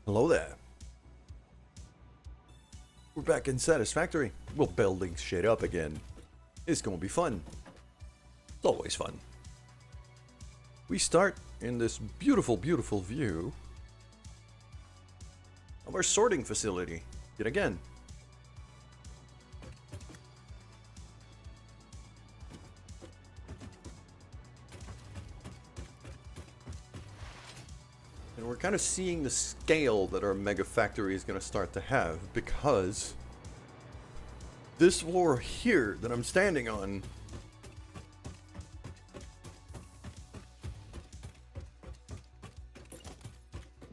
Hello there. We're back in Satisfactory. We're building shit up again. It's gonna be fun. It's always fun. We start in this beautiful, beautiful view of our sorting facility. Yet again. And we're kind of seeing the scale that our mega factory is going to start to have, because this floor here that I'm standing on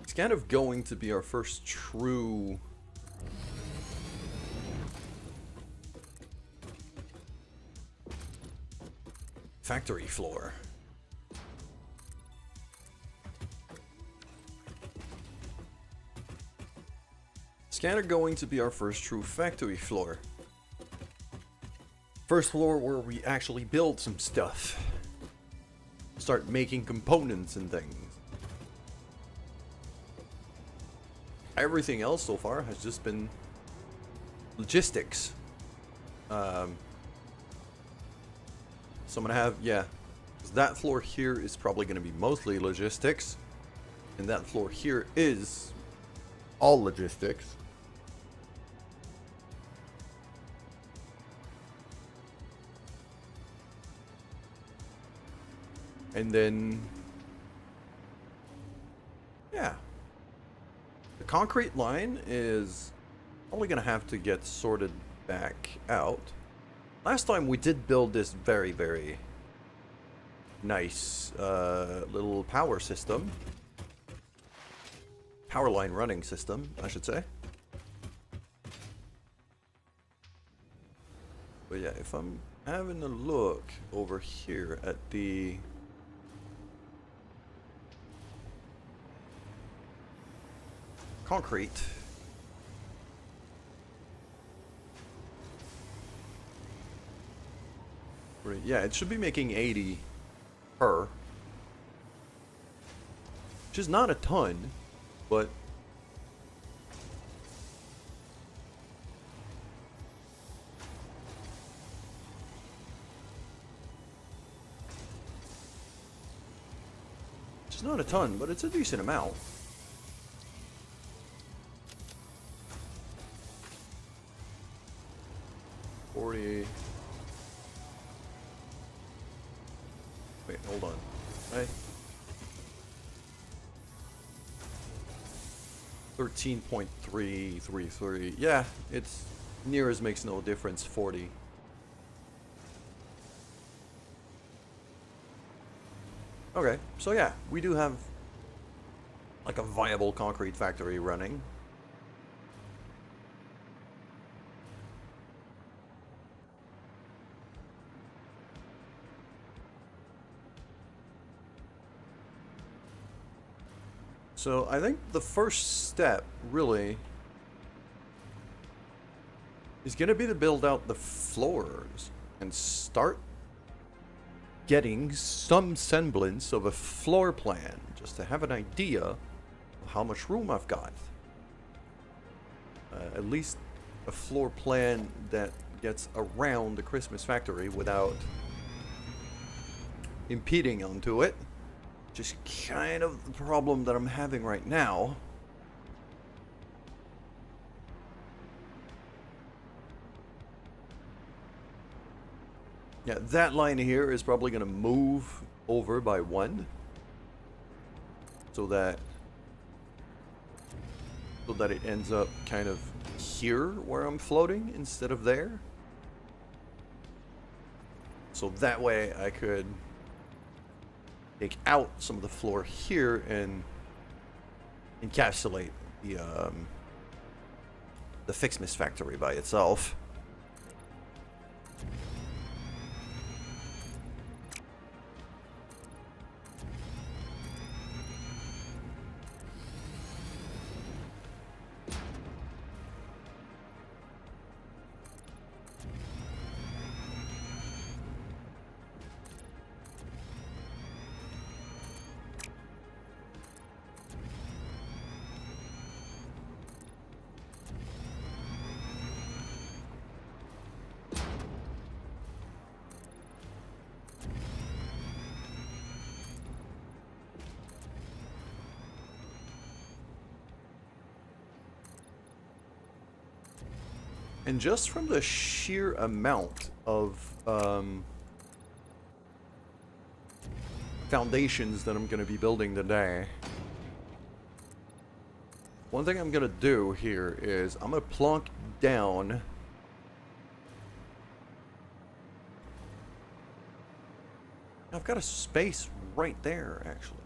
is kind of going to be our first true factory floor. Kind of going to be our first true factory floor. First floor where we actually build some stuff. Start making components and things. Everything else so far has just been logistics. So I'm gonna have, that floor here is probably gonna be mostly logistics. And that floor here is all logistics. And then, the concrete line is probably going to have to get sorted back out. Last time we did build this very, very nice little power system. Power line running system, I should say. But yeah, if I'm having a look over here at the concrete, yeah, it should be making 80 per, which is not a ton, but it's not a ton, but it's a decent amount. Wait, hold on. Right. 13.333. Yeah, it's near as makes no difference. 40. Okay, so yeah, we do have like a viable concrete factory running. So I think the first step, really, is going to be to build out the floors and start getting some semblance of a floor plan, just to have an idea of how much room I've got. At least a floor plan that gets around the Christmas factory without impeding onto it. Just kind of the problem that I'm having right now. Yeah, that line here is probably going to move over by 1. So that it ends up kind of here where I'm floating instead of there. So that way I could take out some of the floor here and encapsulate the Fixmas factory by itself. And just from the sheer amount of foundations that I'm going to be building today, one thing I'm going to do here is I'm going to plunk down I've got a space right there, actually.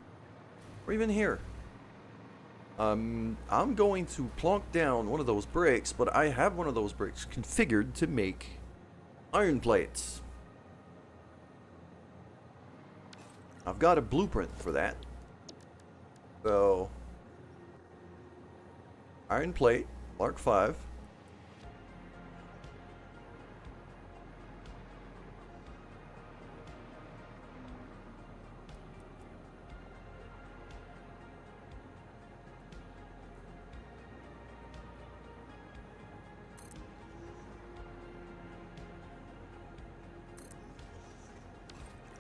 Or even here. I'm going to plonk down one of those bricks, but I have one of those bricks configured to make iron plates. I've got a blueprint for that. So, iron plate, Mark 5.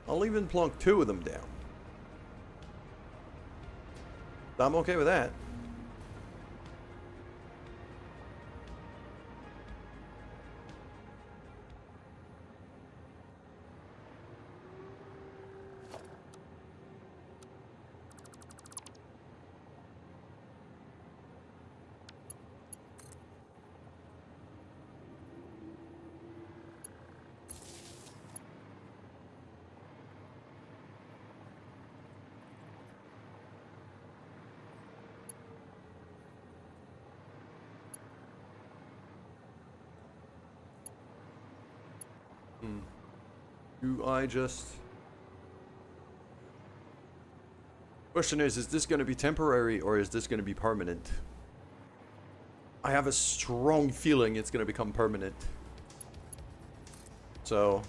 I'll even plunk 2 of them down. I'm okay with that. Do I just... Question is this going to be temporary or is this going to be permanent? I have a strong feeling it's going to become permanent. So...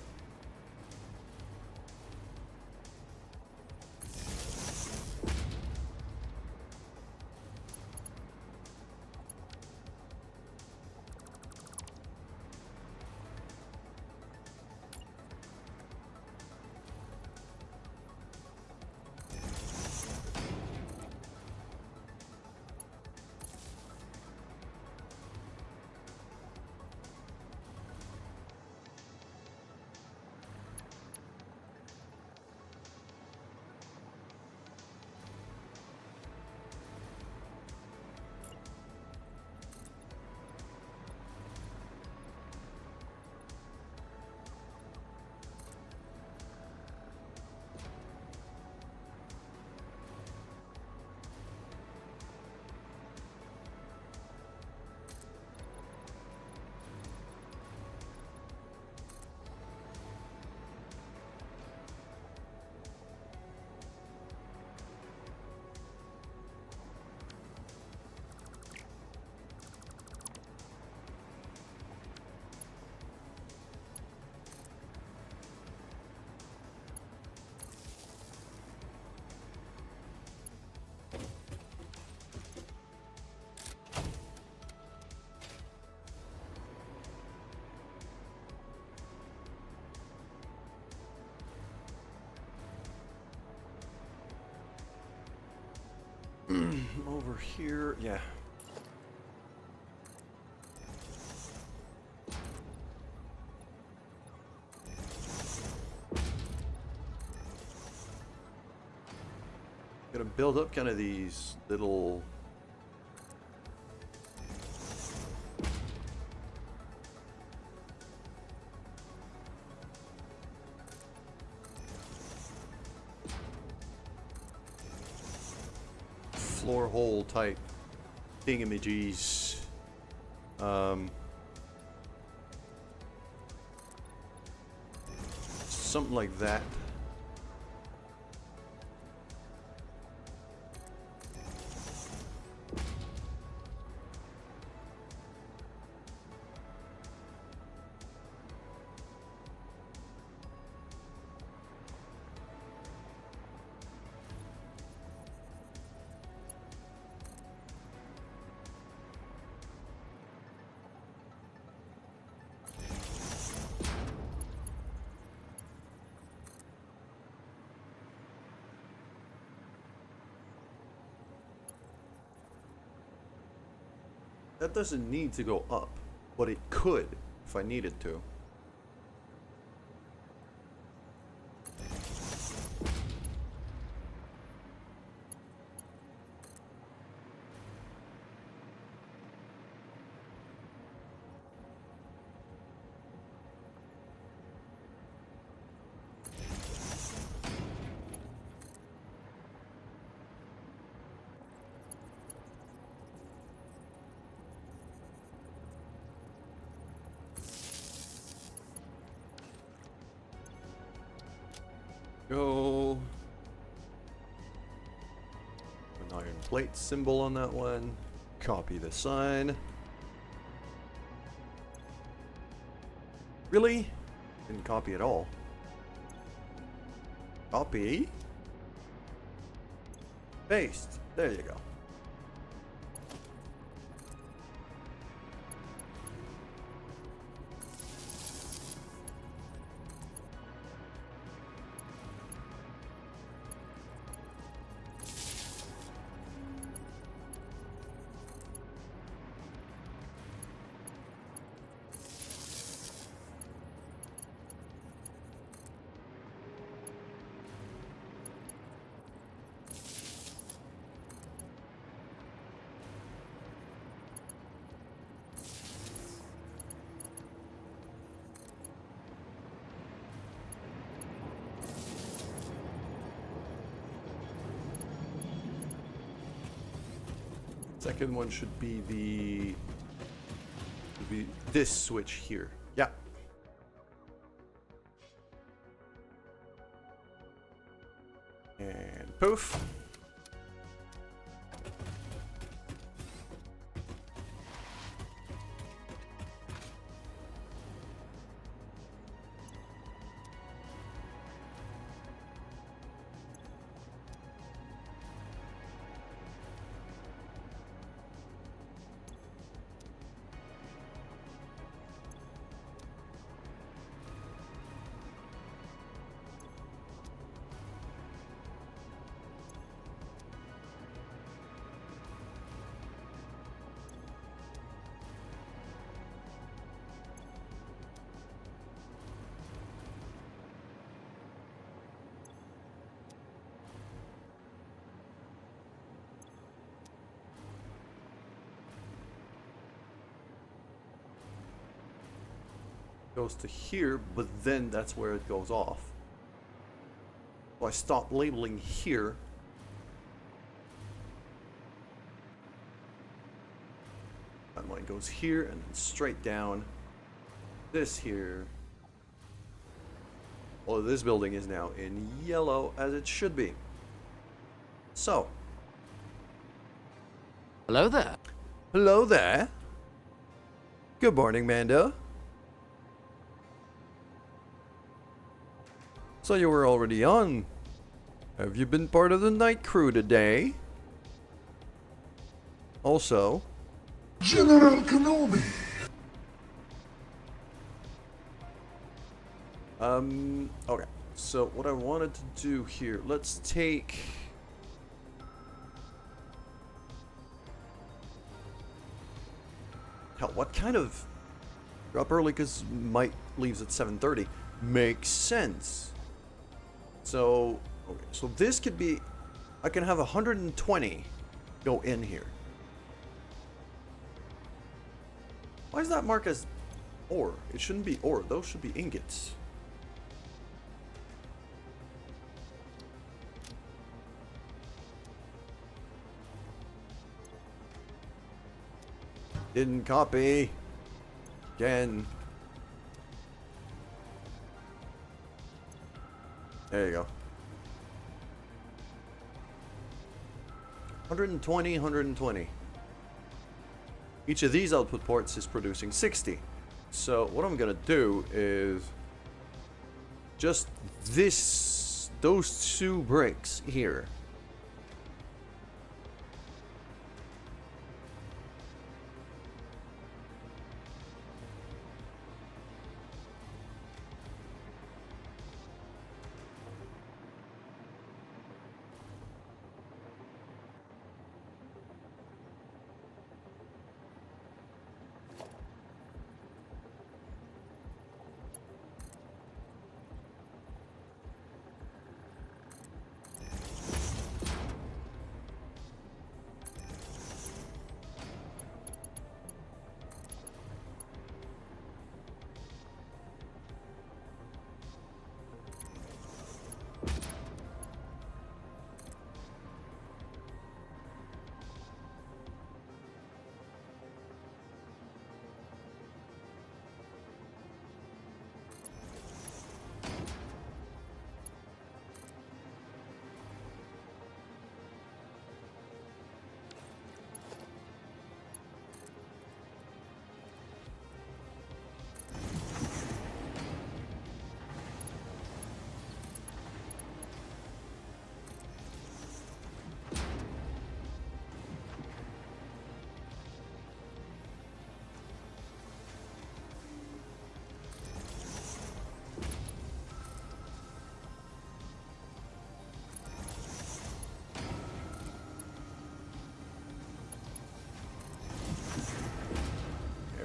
over here, yeah. Gonna build up kind of these little floor hole type thingamajiggies. Something like that. That doesn't need to go up. but it could if I needed to. Go. An iron plate symbol on that one. Copy the sign. Really? Didn't copy at all. Copy. Paste. There you go. Second one should be this switch here. Yeah. And poof. Goes to here, but then that's where it goes off. So I stop labeling here. That line goes here and then straight down. This here. Well, this building is now in yellow as it should be. So. Hello there. Hello there. Good morning, Mando. So you were already on. Have you been part of the night crew today? Also, General Kenobi. Okay. So what I wanted to do here, let's take... Hell, what kind of... You're up early because Mike leaves at 7:30. Makes sense. So, okay, so this could be, I can have 120 go in here. Why is that marked as ore? It shouldn't be ore, those should be ingots. Didn't copy. Again. There you go. 120, 120. Each of these output ports is producing 60. So what I'm gonna do is just those two bricks here.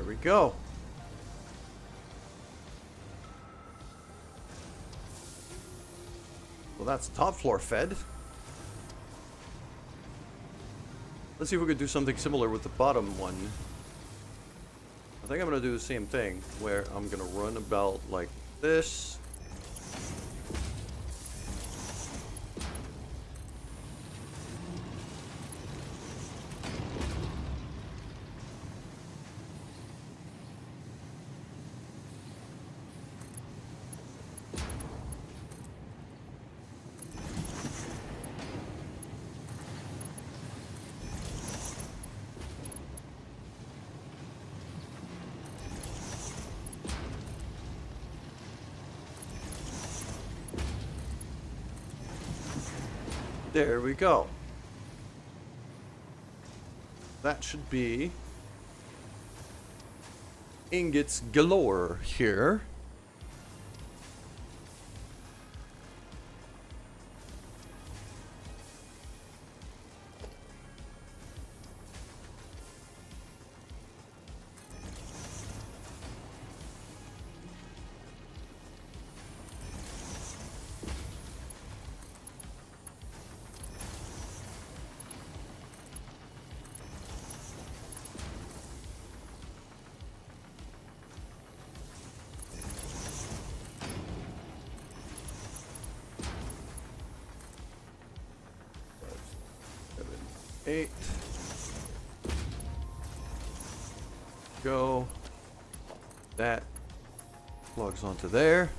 There we go. Well, that's top floor fed. Let's see if we could do something similar with the bottom one. I think I'm going to do the same thing, where I'm going to run about like this. There we go. That should be ingots galore here. Eight. Go. That plugs onto there.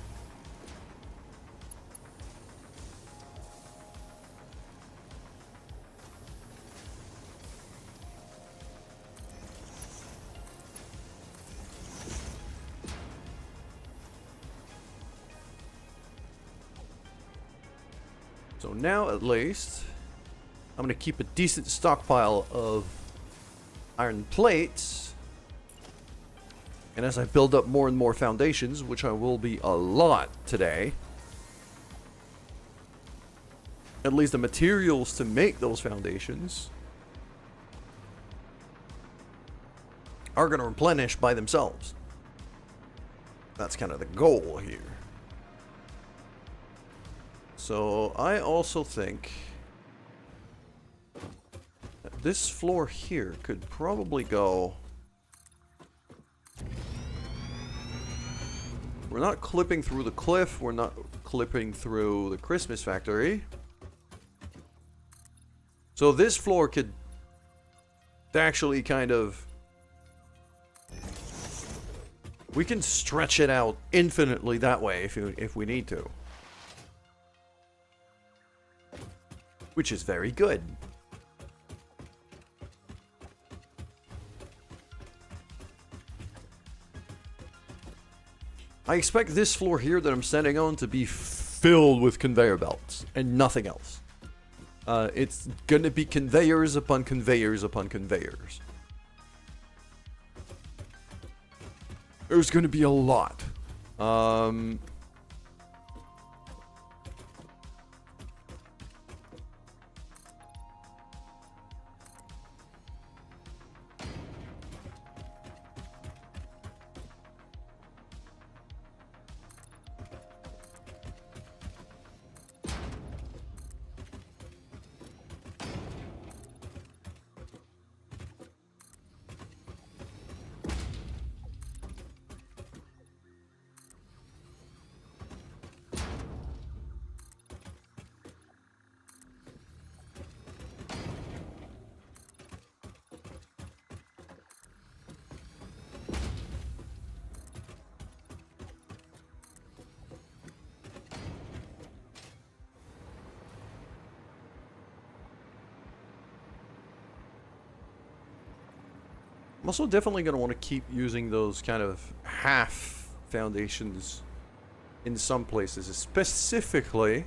So now at least I'm going to keep a decent stockpile of iron plates. And as I build up more and more foundations, which I will be a lot today, at least the materials to make those foundations are going to replenish by themselves. That's kind of the goal here. So I also think this floor here could probably go... We're not clipping through the cliff. We're not clipping through the Christmas factory. So this floor could actually kind of... We can stretch it out infinitely that way if we need to. Which is very good. I expect this floor here that I'm standing on to be filled with conveyor belts and nothing else. It's gonna be conveyors upon conveyors upon conveyors. There's gonna be a lot. I'm also definitely going to want to keep using those kind of half foundations in some places, specifically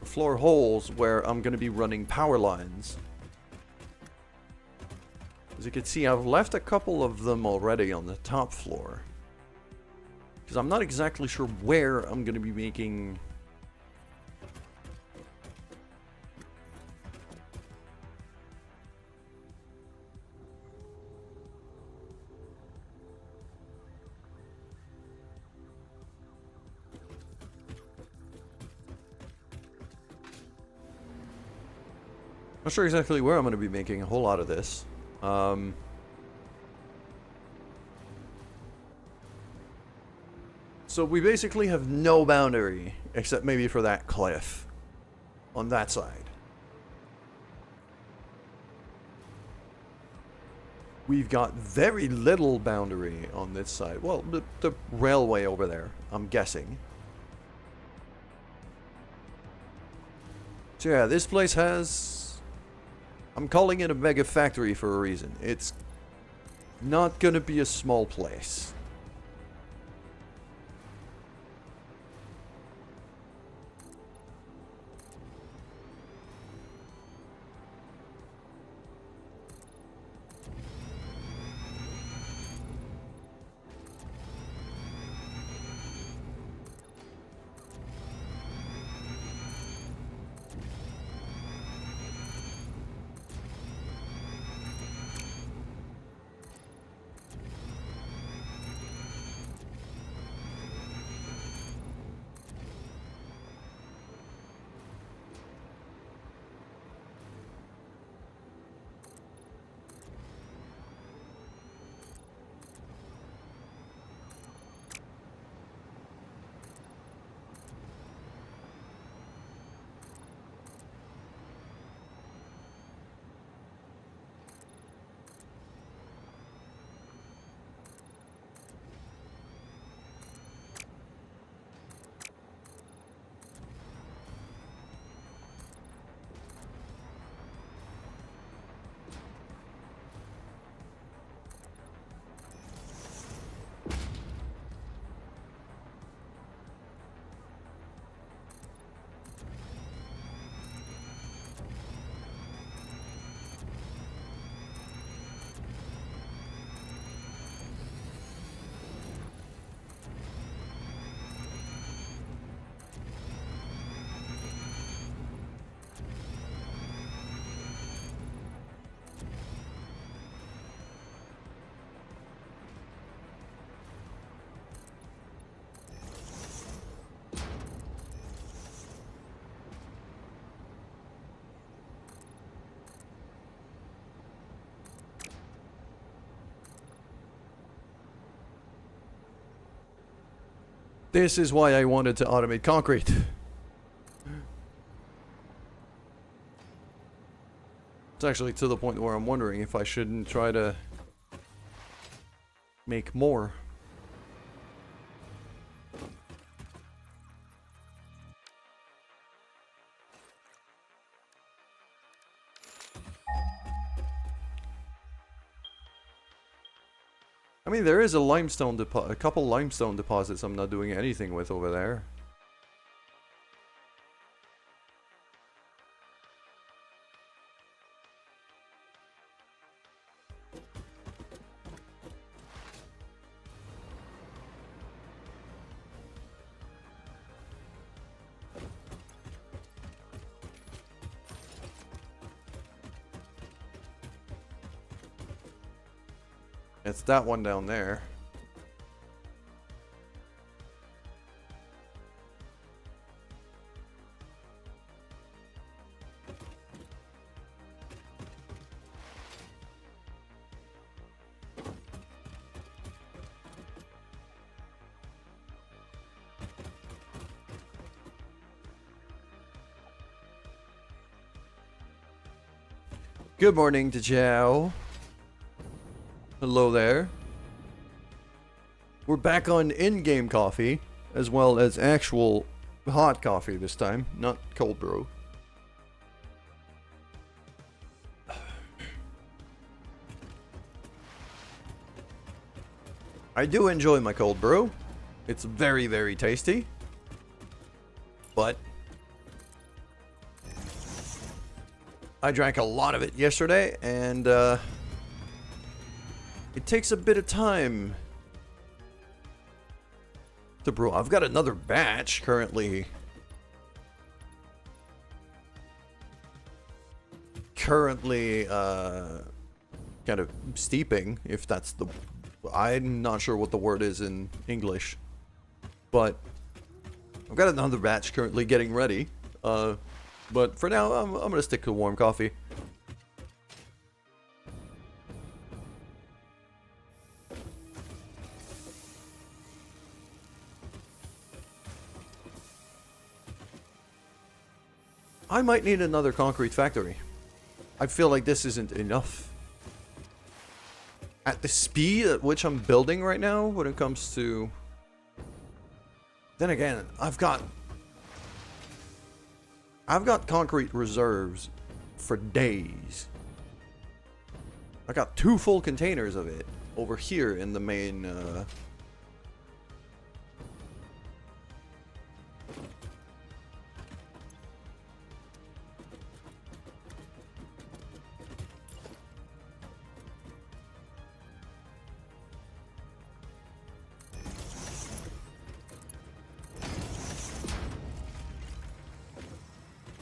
floor holes where I'm going to be running power lines. As you can see, I've left a couple of them already on the top floor, because I'm not exactly sure where I'm going to be making... Not sure exactly where I'm going to be making a whole lot of this. So we basically have no boundary, except maybe for that cliff on that side. We've got very little boundary on this side. Well, the railway over there, I'm guessing. So yeah, this place has... I'm calling it a mega factory for a reason. It's not gonna be a small place. This is why I wanted to automate concrete. It's actually to the point where I'm wondering if I shouldn't try to make more. I mean, there is a limestone a couple limestone deposits I'm not doing anything with over there. It's that one down there. Good morning to Joe. Hello there. We're back on in-game coffee, as well as actual hot coffee this time, not cold brew. I do enjoy my cold brew. It's very, very tasty. But I drank a lot of it yesterday, and it takes a bit of time to brew. I've got another batch currently kind of steeping, if that's the... I'm not sure what the word is in English, but I've got another batch currently getting ready. But for now, I'm gonna stick to warm coffee. I might need another concrete factory. I feel like this isn't enough. At the speed at which I'm building right now, when it comes to... Then again, I've got concrete reserves for days. I got 2 full containers of it over here in the main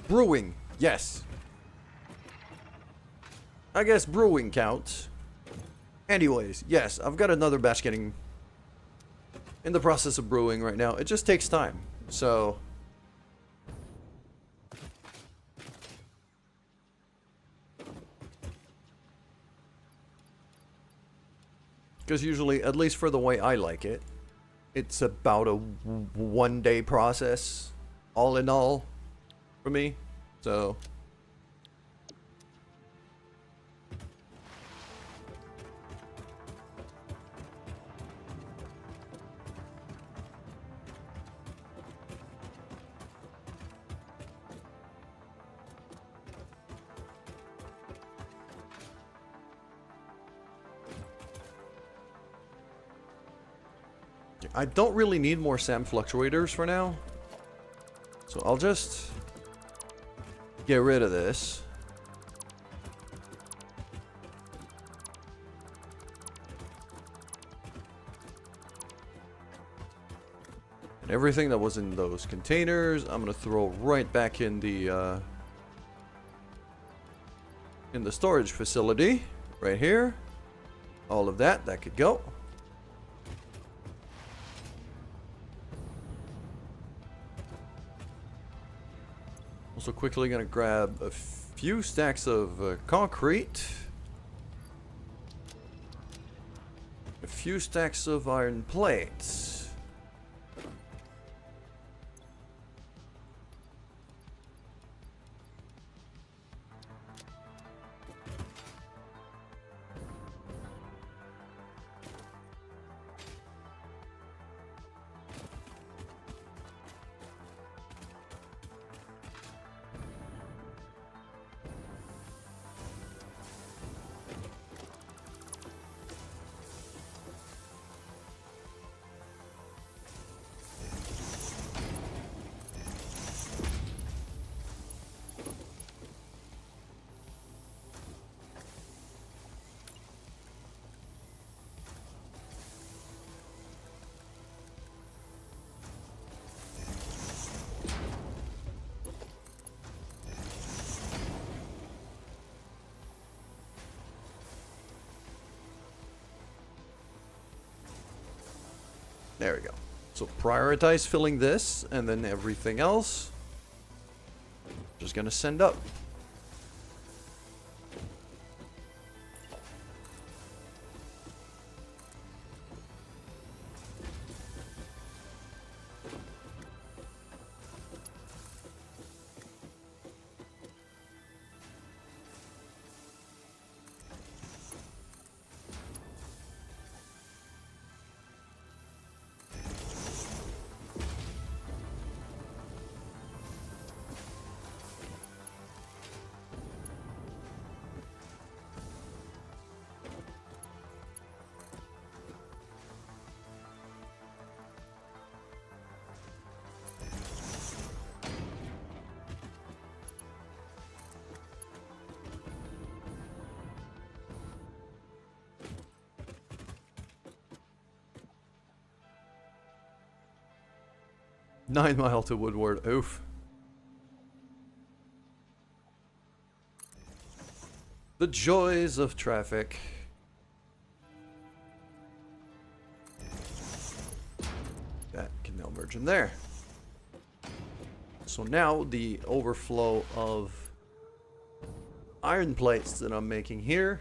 brewing. Yes. I guess brewing counts. Anyways, yes, I've got another batch getting in the process of brewing right now. It just takes time. So because usually, at least for the way I like it, it's about a 1-day process all in all for me. So I don't really need more SAM fluctuators for now. So I'll just get rid of this. And everything that was in those containers, I'm gonna throw right back in the storage facility right here. All of that could go. Also quickly gonna grab a few stacks of concrete, a few stacks of iron plates. There we go. So prioritize filling this, and then everything else just gonna send up. Nine mile to Woodward. Oof. The joys of traffic. That can now merge in there. So now the overflow of iron plates that I'm making here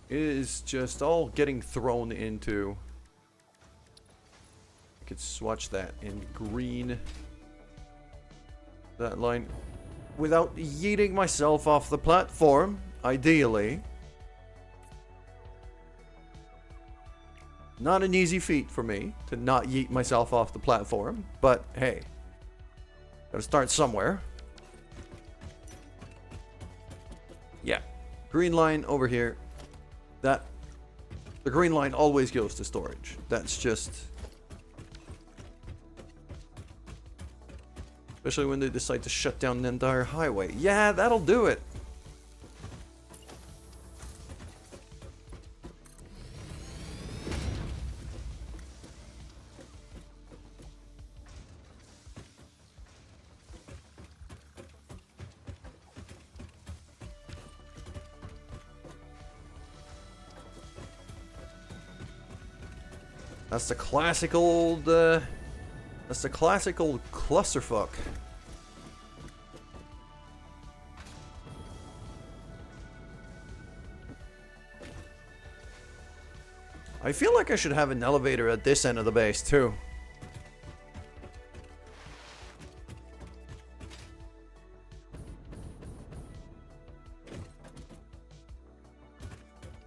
is just all getting thrown into... I could swatch that in green. that line without yeeting myself off the platform, ideally. Not an easy feat for me to not yeet myself off the platform, but hey, gotta start somewhere. Yeah, green line over here. The green line always goes to storage. That's just... Especially when they decide to shut down an entire highway. Yeah, that'll do it. That's the classic old, that's the classic old clusterfuck. I feel like I should have an elevator at this end of the base, too.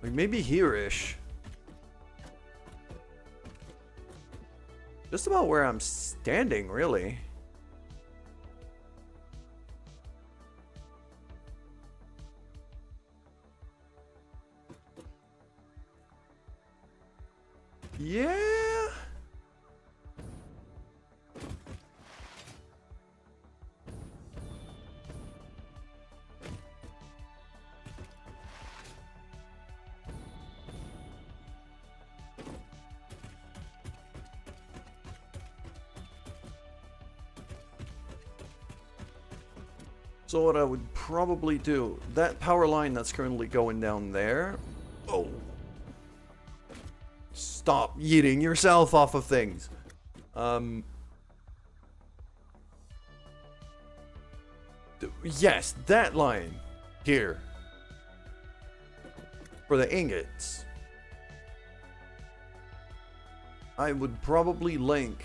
Like, maybe here-ish. Just about where I'm standing, really. Yeah. So what I would probably do, that power line that's currently going down there. Oh. Stop yeeting yourself off of things. Yes, that line here for the ingots. I would probably link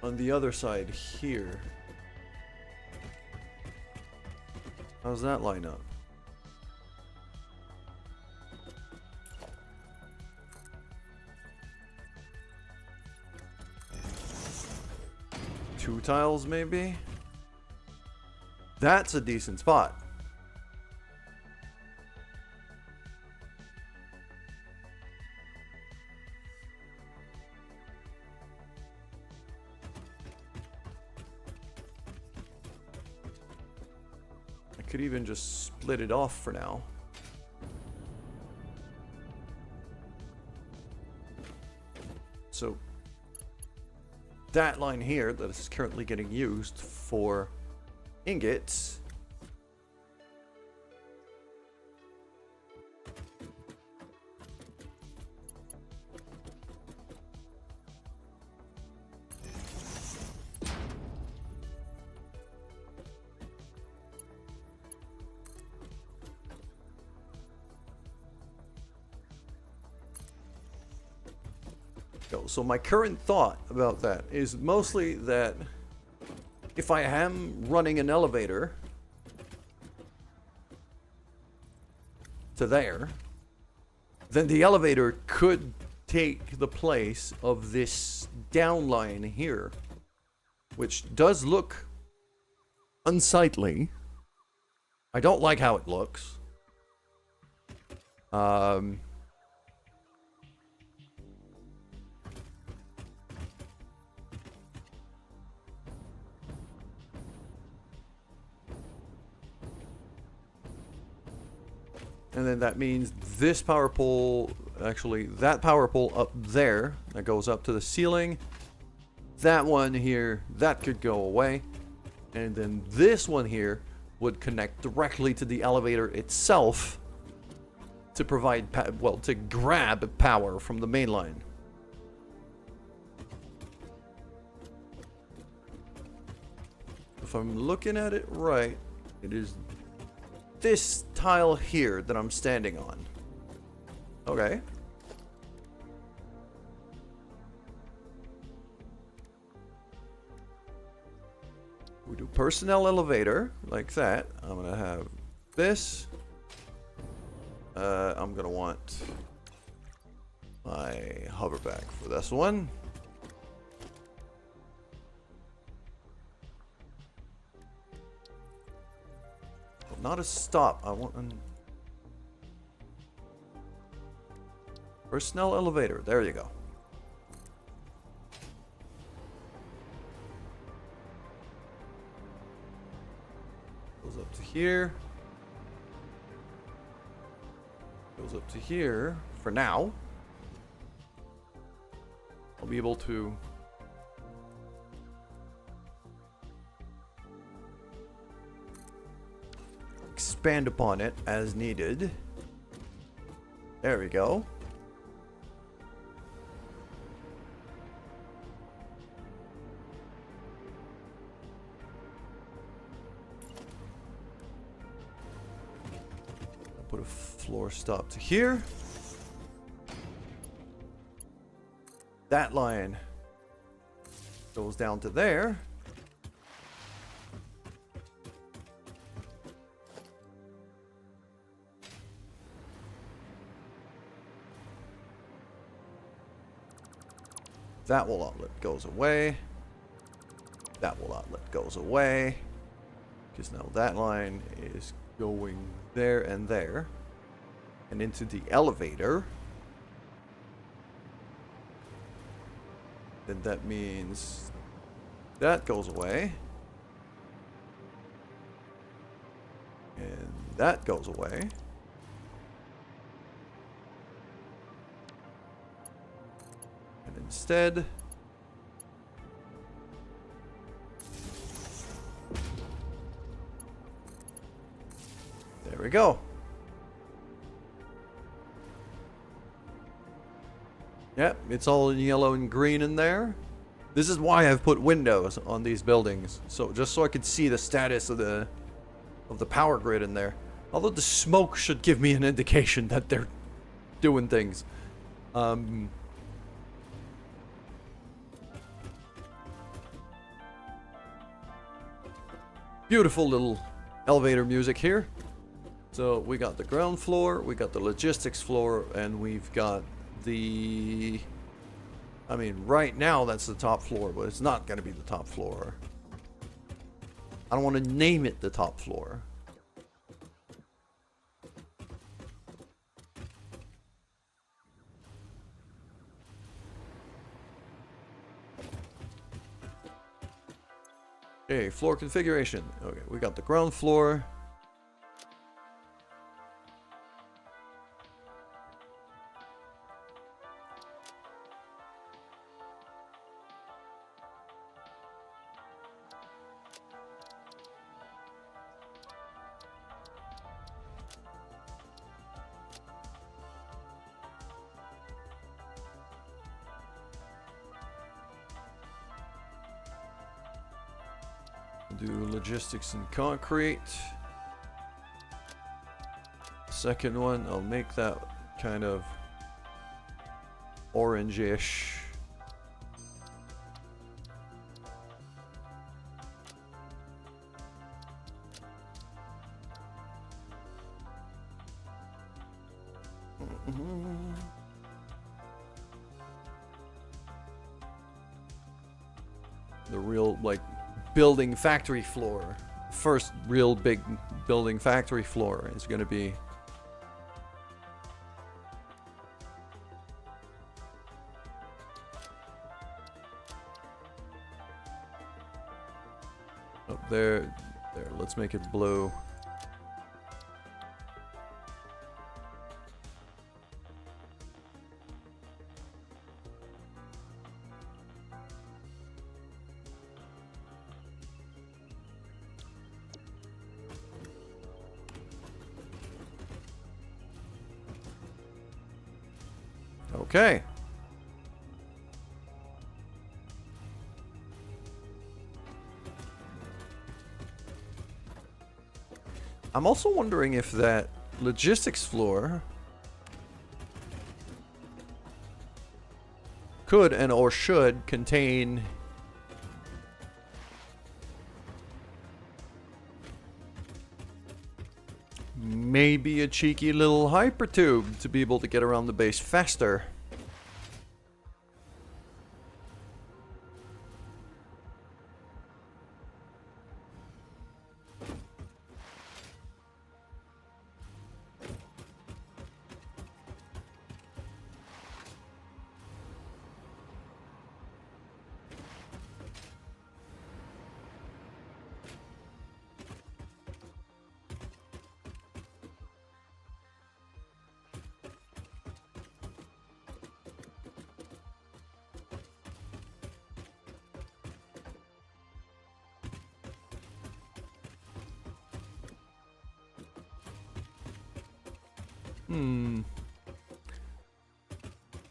on the other side here. How's that line up? Two tiles, maybe? That's a decent spot. Could even just split it off for now. So that line here that is currently getting used for ingots go. So my current thought about that is mostly that if I am running an elevator to there, then the elevator could take the place of this downline here, which does look unsightly. I don't like how it looks. And then that means this power pole, actually that power pole up there, that goes up to the ceiling. That one here, that could go away. And then this one here would connect directly to the elevator itself to provide, well, to grab power from the main line. If I'm looking at it right, it is this tile here that I'm standing on. Okay. personnel elevator, like that. I'm gonna have this. I'm gonna want my hoverback for this one. But not a stop. I want an personnel elevator. There you go. Goes up to here. Goes up to here for now. I'll be able to expand upon it as needed. There we go. Put a floor stop to here. That line goes down to there. That will outlet goes away. That will outlet goes away. Because now that line is going there and there. And into the elevator. Then that means that goes away. And that goes away. And instead, there we go. Yep, it's all in yellow and green in there. This is why I've put windows on these buildings, so just so I could see the status of the power grid in there. Although the smoke should give me an indication that they're doing things. Beautiful little elevator music here. So we got the ground floor, we got the logistics floor, and we've got the... I mean, right now that's the top floor, but it's not going to be the top floor. I don't want to name it the top floor. Okay, floor configuration. Okay, we got the ground floor. Do logistics and concrete. Second one, I'll make that kind of orange-ish. The real, like, building factory floor. First real big building factory floor is going to be up there. There, let's make it blue. Okay. I'm also wondering if that logistics floor could and or should contain maybe a cheeky little hypertube to be able to get around the base faster.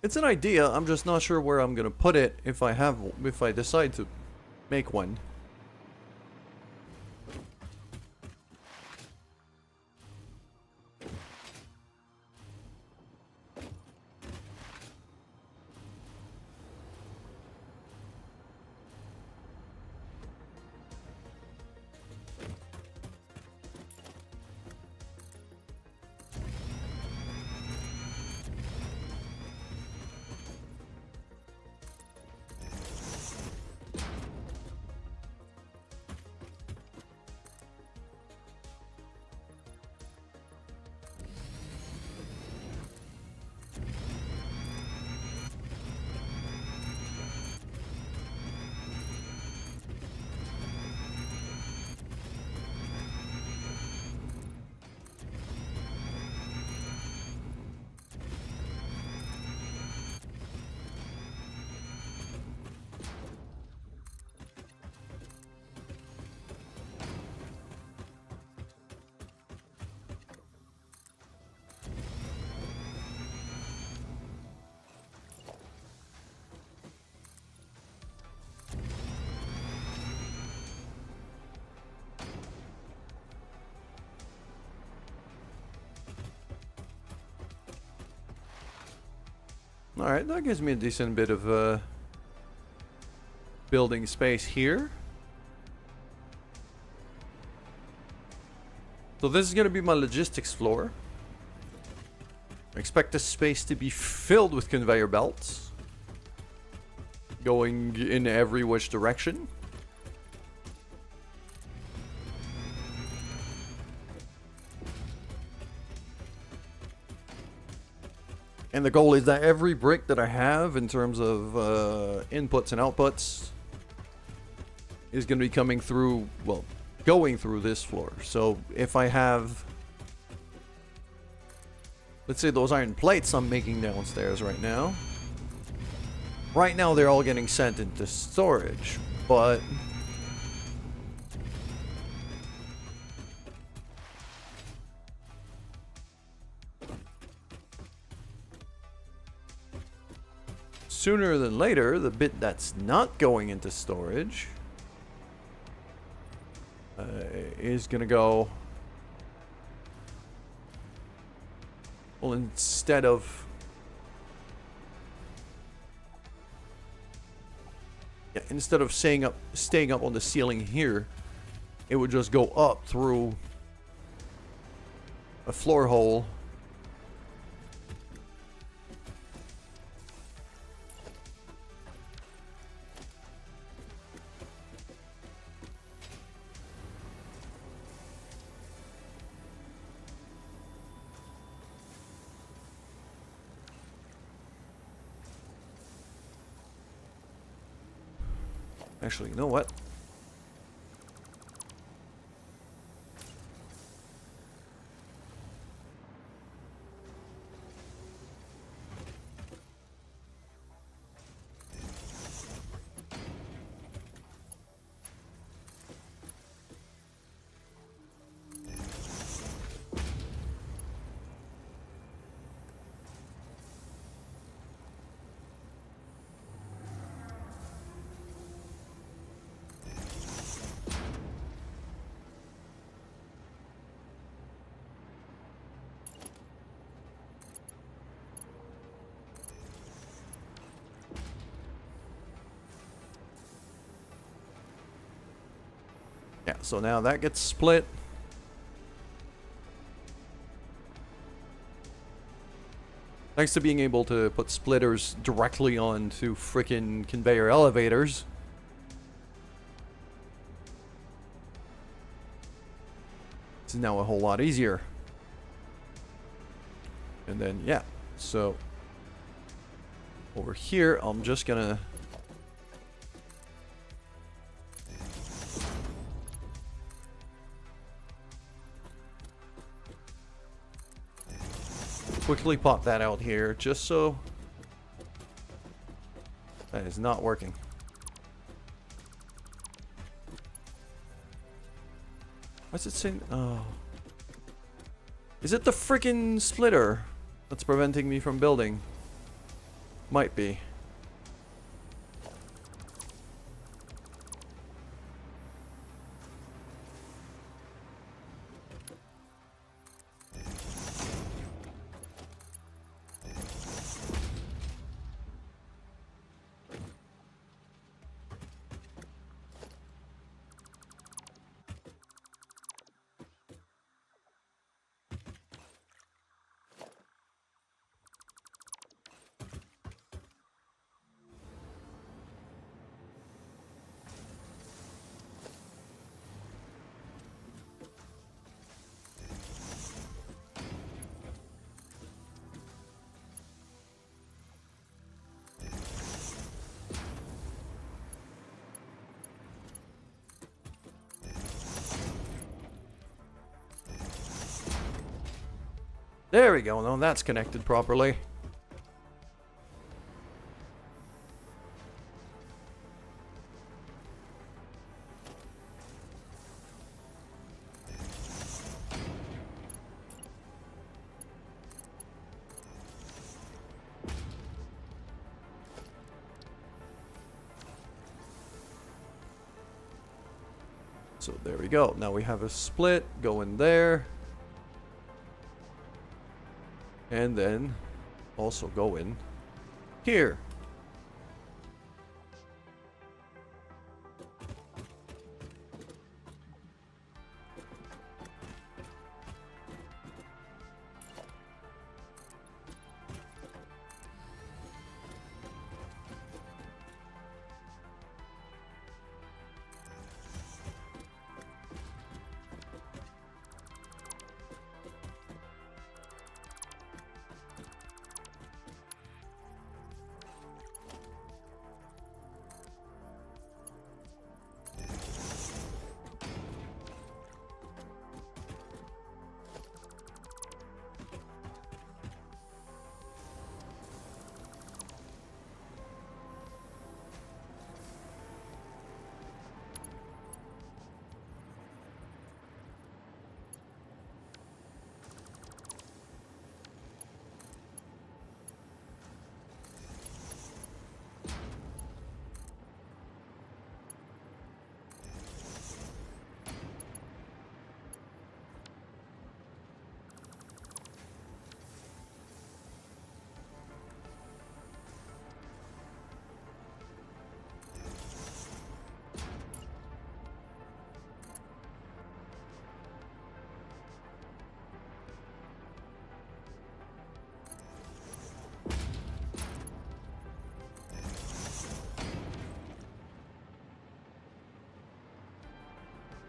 It's an idea, I'm just not sure where I'm gonna put it if I decide to make one. Alright, that gives me a decent bit of building space here. So this is going to be my logistics floor. I expect this space to be filled with conveyor belts, going in every which direction. And the goal is that every brick that I have in terms of inputs and outputs is going to be coming through, well, going through this floor. So if I have, let's say those iron plates I'm making downstairs right now. Right now they're all getting sent into storage, but sooner than later, the bit that's not going into storage is gonna go. Well, instead of staying up on the ceiling here, it would just go up through a floor hole. Actually, you know what? Yeah, so now that gets split. Thanks to being able to put splitters directly onto frickin' conveyor elevators. It's now a whole lot easier. And then, yeah, so over here, I'm just gonna quickly pop that out here, just so that is not working. What's it saying? Oh. Is it the freaking splitter that's preventing me from building? Might be. There we go. Now that's connected properly. So there we go. Now we have a split going there. And then also go in here.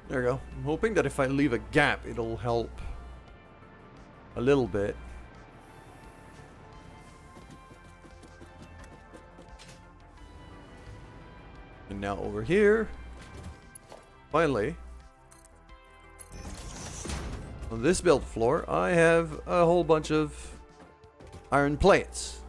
There we go. I'm hoping that if I leave a gap, it'll help a little bit. And now over here, finally, on this build floor, I have a whole bunch of iron plates.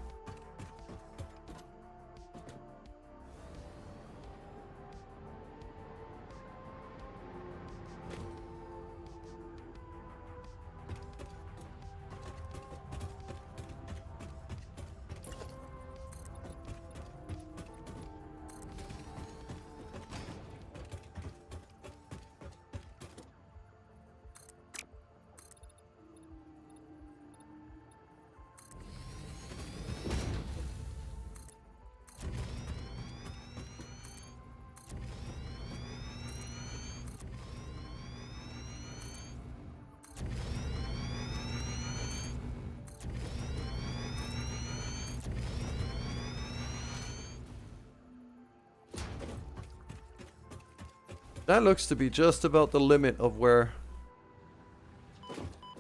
That looks to be just about the limit of where...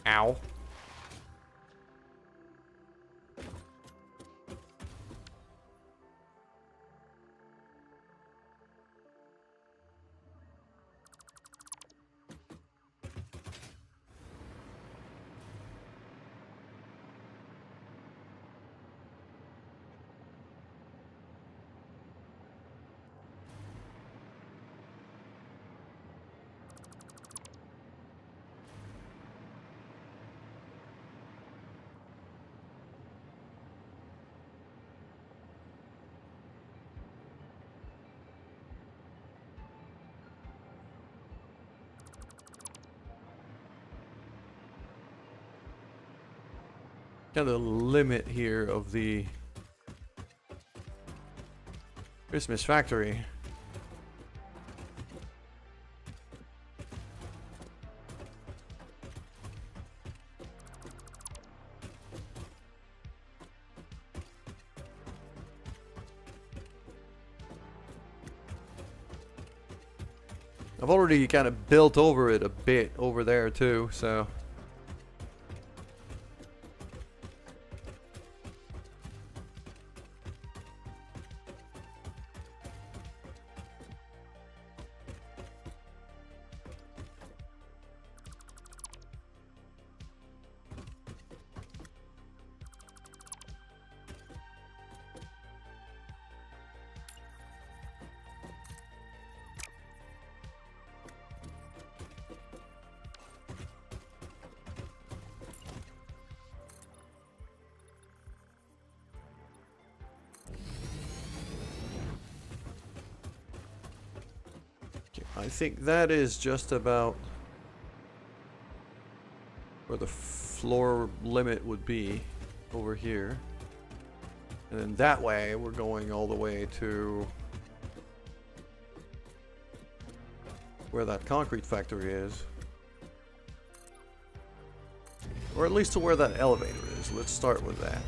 Ow. Kind of the limit here of the Christmas factory. I've already kind of built over it a bit over there too, so... I think that is just about where the floor limit would be over here. And then that way we're going all the way to where that concrete factory is. Or at least to where that elevator is. Let's start with that.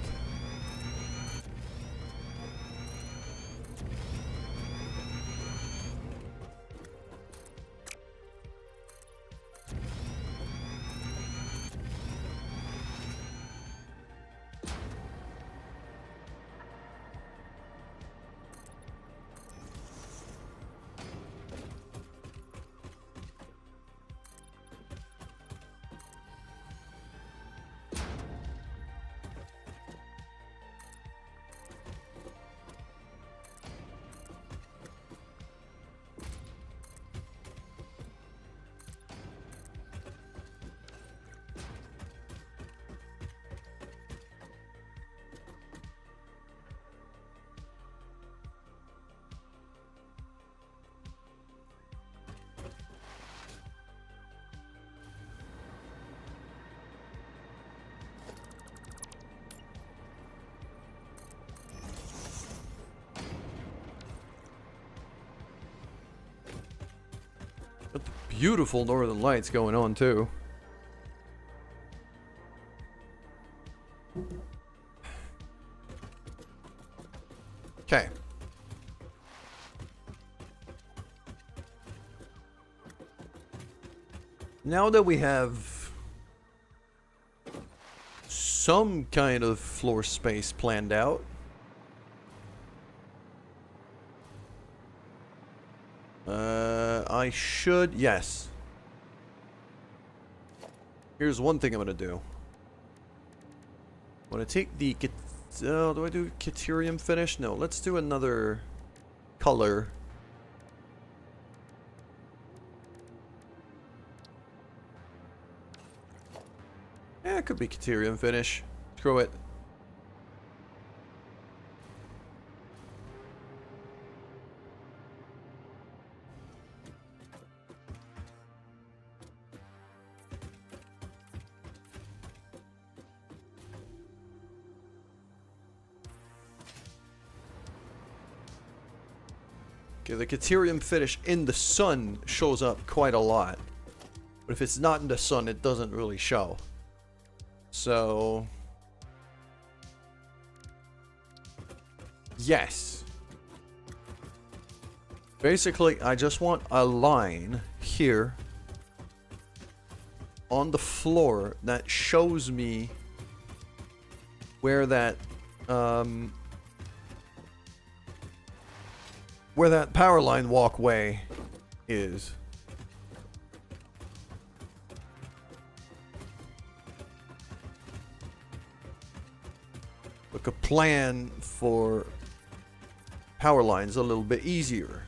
Got the beautiful northern lights going on too. Okay. Now that we have some kind of floor space planned out, I should, yes. Here's one thing I'm gonna do. I'm gonna take the, do I do Caterium finish? No, let's do another color. Yeah, it could be Caterium finish. Screw it. Okay, the Caterium finish in the sun shows up quite a lot. But if it's not in the sun, it doesn't really show. So... yes. Basically, I just want a line here on the floor that shows me where that power line walkway is. Like a plan for power lines a little bit easier.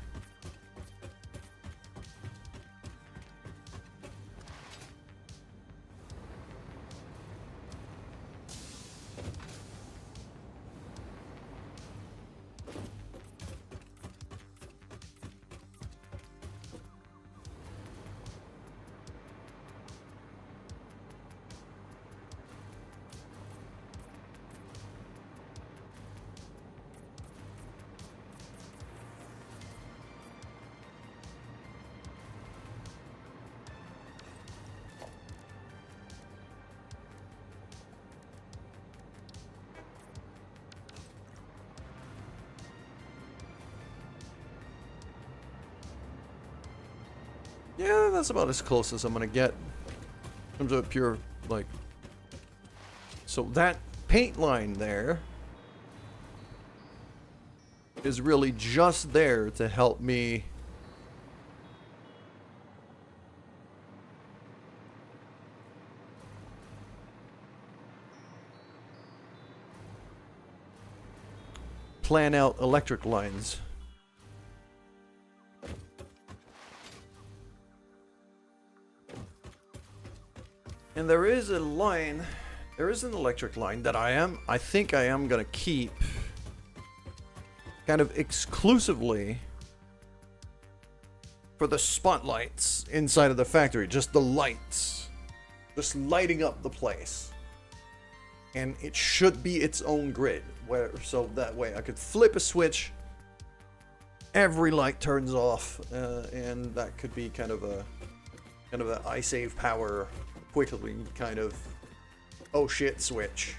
Yeah, that's about as close as I'm gonna get in terms of pure, like... So that paint line there is really just there to help me plan out electric lines. And there is a line, there is an electric line that I think I am gonna keep kind of exclusively for the spotlights inside of the factory, just the lights, just lighting up the place. And it should be its own grid, so that way I could flip a switch, every light turns off, and that could be kind of a I save power quickly kind of oh shit switch.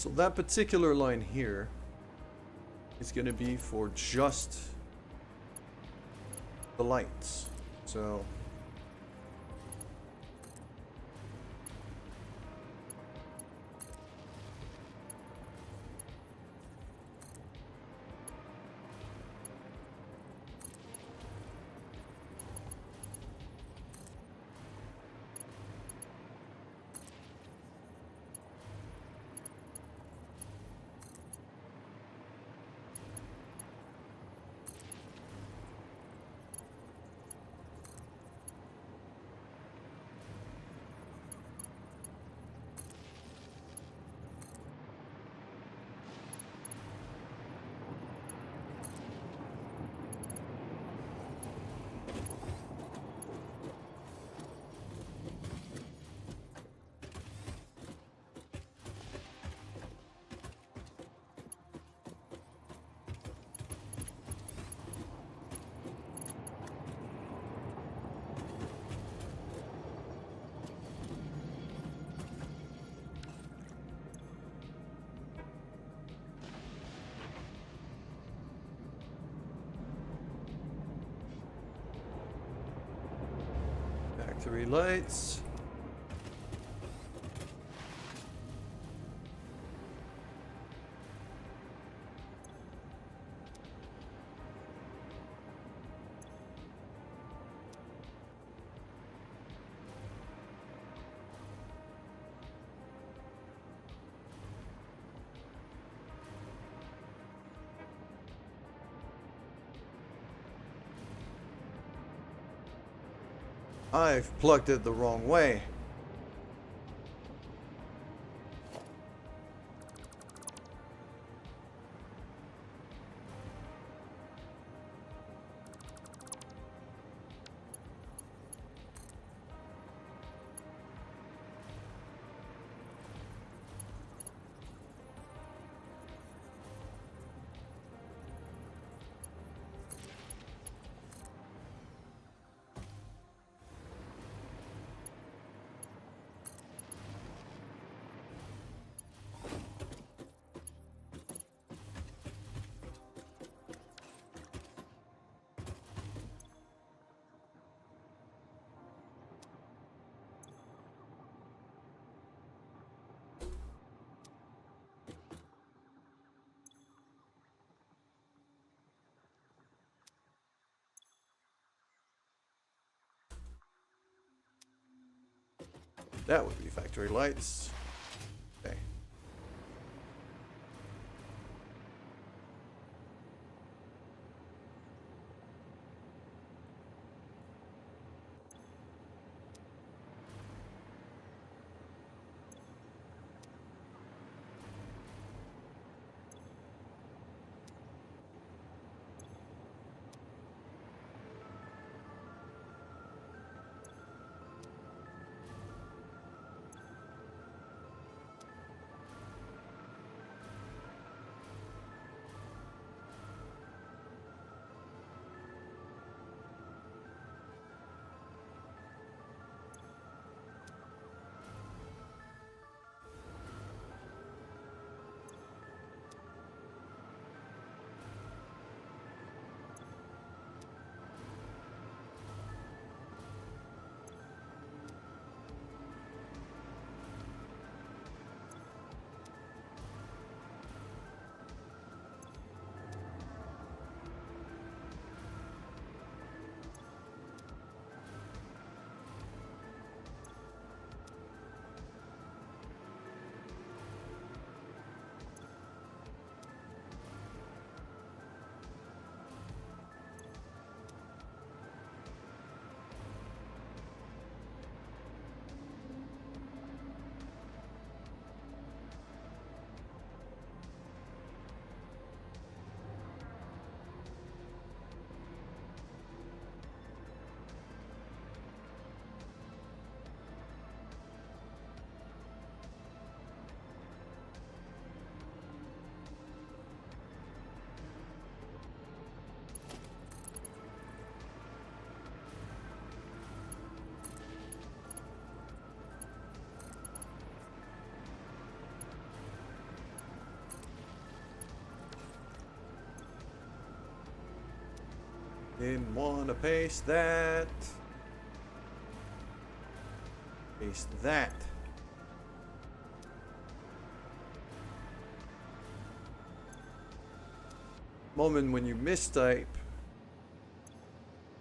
So that particular line here is going to be for just the lights. So factory lights. I've plugged it the wrong way. That would be factory lights. Okay. Didn't want to paste that. Paste that. Moment when you mistype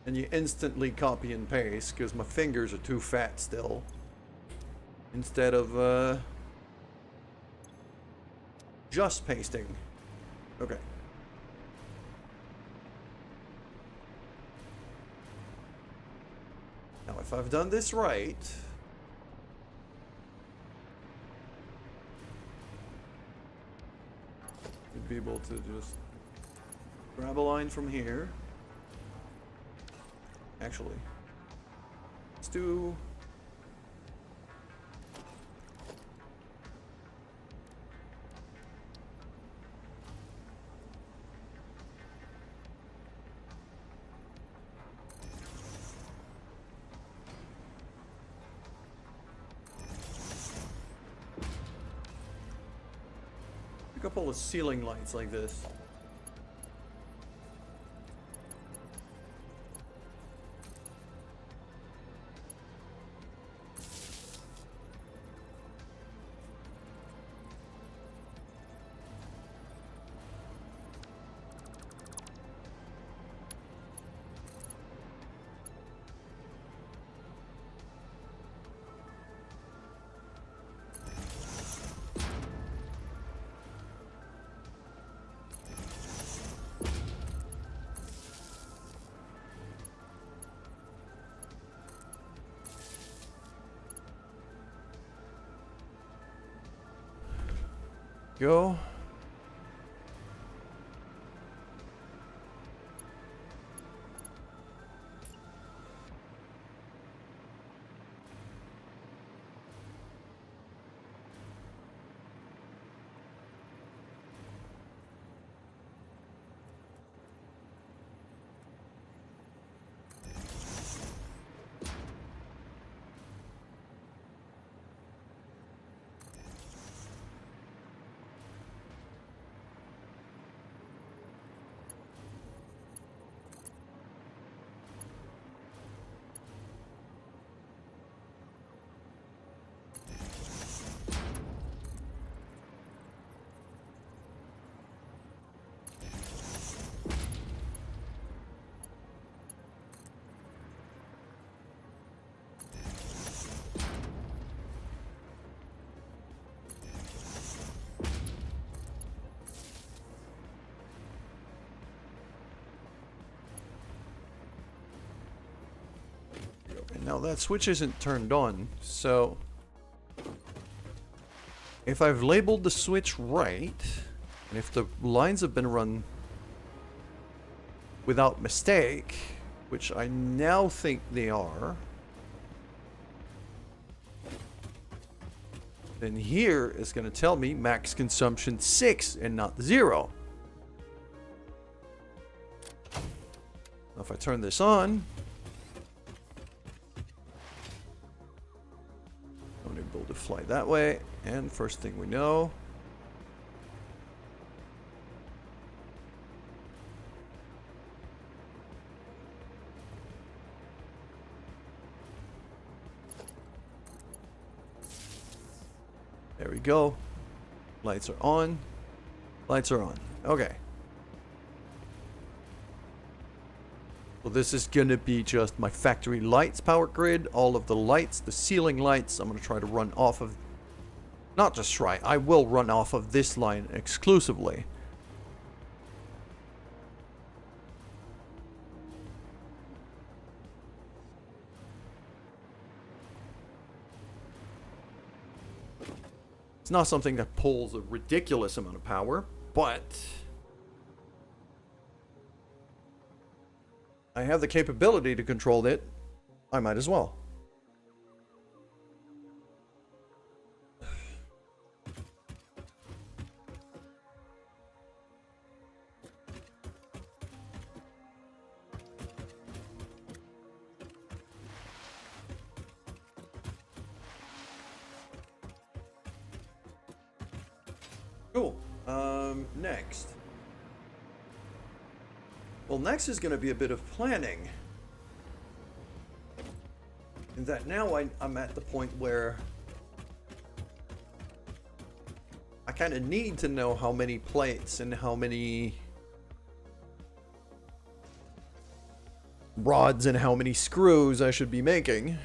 and you instantly copy and paste because my fingers are too fat still. Instead of just pasting. Okay. Now if I've done this right, you'd be able to just grab a line from here. Actually, let's do a couple of ceiling lights like this. Go. Now that switch isn't turned on, so if I've labeled the switch right, and if the lines have been run without mistake, which I now think they are, then here is going to tell me max consumption 6 and not 0. Now if I turn this on, I'm able to fly that way, and first thing we know, there we go. Lights are on. Lights are on. Okay. So this is gonna be just my factory lights power grid. All of the lights, the ceiling lights, I'm gonna try to run off of, not just try, I will run off of this line exclusively. It's not something that pulls a ridiculous amount of power, but I have the capability to control it. I might as well. Cool. Next. Well, next is going to be a bit of planning. In that now I'm at the point where I kind of need to know how many plates and how many rods and how many screws I should be making.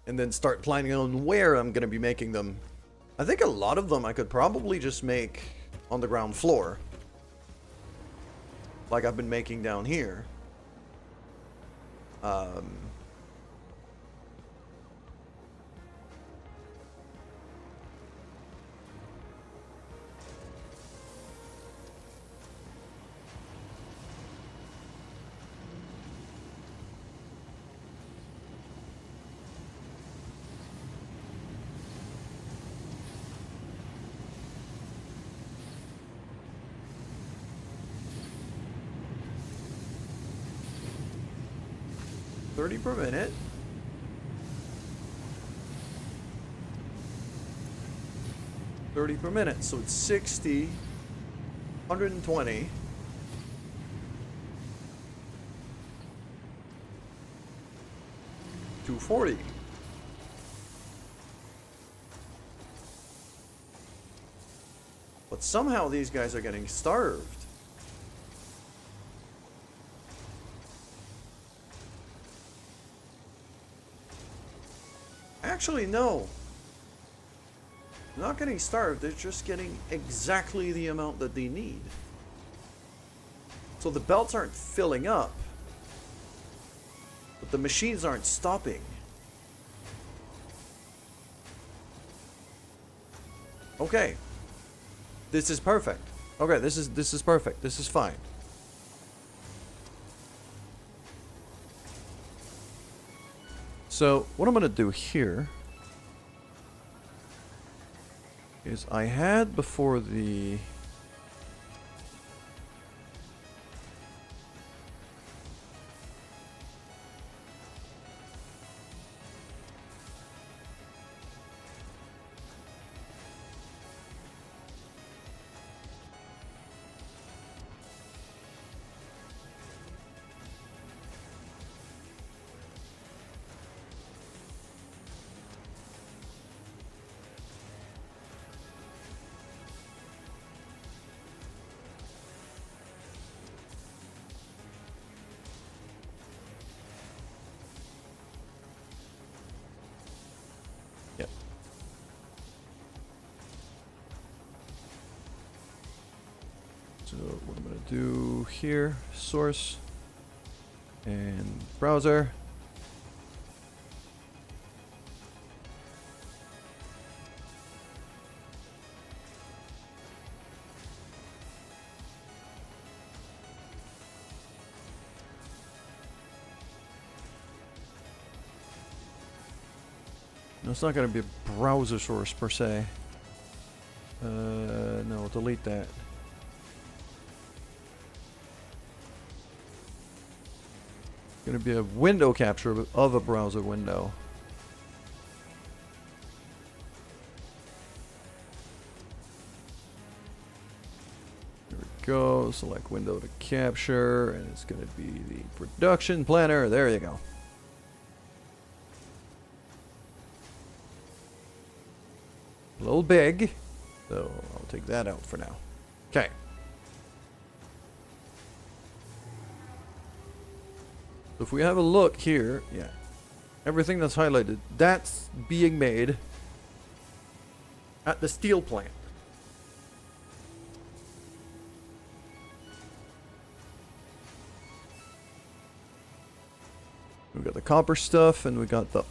And then start planning on where I'm going to be making them. I think a lot of them I could probably just make on the ground floor. Like I've been making down here. 30 per minute. $30 per minute, so it's 60, 120. $240. But somehow these guys are getting starved. Actually, no. They're not getting starved, they're just getting exactly the amount that they need. So the belts aren't filling up, but the machines aren't stopping. Okay. This is perfect. Okay, this is perfect. This is fine. So, what I'm going to do here is I had before the So what I'm going to do here, source and browser. No, it's not going to be a browser source per se. No, delete that. Going to be a window capture of a browser window. There we go. Select window to capture, and it's going to be the production planner. There you go. A little big, so I'll take that out for now. Okay. So if we have a look here, yeah, everything that's highlighted, that's being made at the steel plant. We got the copper stuff, and we got the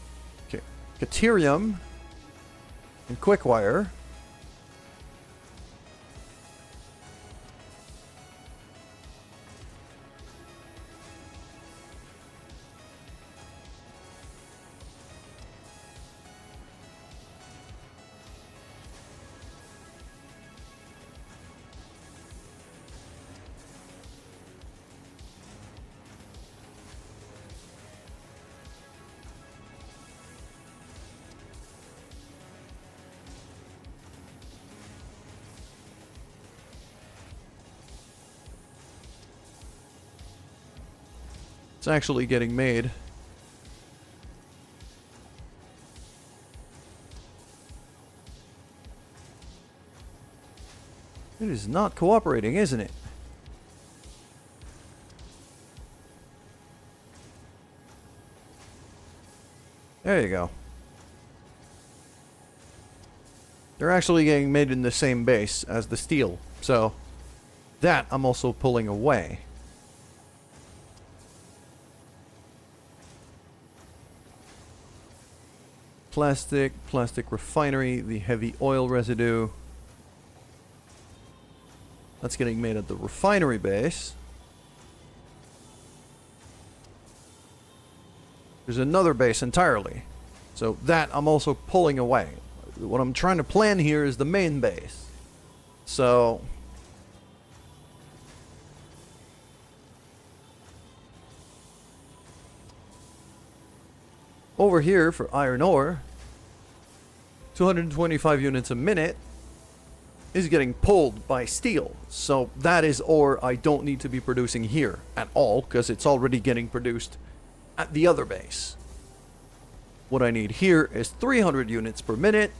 Caterium and quick wire. It's actually getting made. It is not cooperating, isn't it? There you go. They're actually getting made in the same base as the steel, so that I'm also pulling away. Plastic refinery, the heavy oil residue. That's getting made at the refinery base. There's another base entirely. So that I'm also pulling away. What I'm trying to plan here is the main base. So over here for iron ore, 225 units a minute is getting pulled by steel. So that is ore I don't need to be producing here at all, because it's already getting produced at the other base. What I need here is 300 units per minute,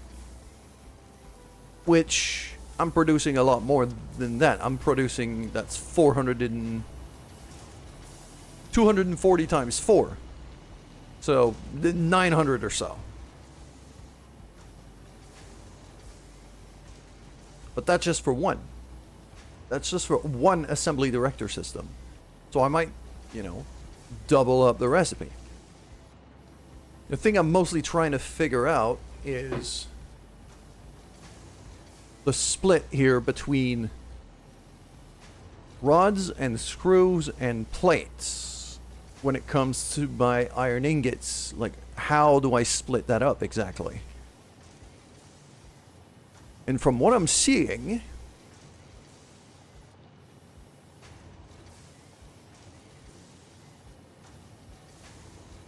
which I'm producing a lot more than that. I'm producing, that's 240 times 4. So 900 or so. But that's just for one. That's just for one assembly director system. So I might, you know, double up the recipe. The thing I'm mostly trying to figure out is the split here between rods and screws and plates when it comes to my iron ingots. Like, how do I split that up exactly? And from what I'm seeing,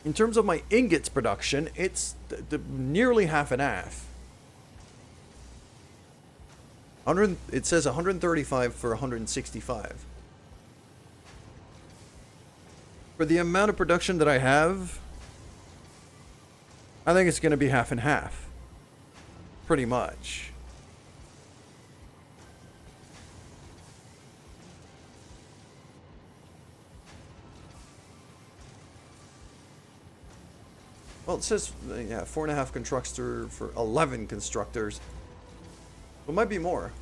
in terms of my ingots production, it's nearly half and half. It says 135 for 165. For the amount of production that I have, I think it's going to be half and half. Pretty much. Well, it says, yeah, 4.5 constructor for 11 constructors. It might be more.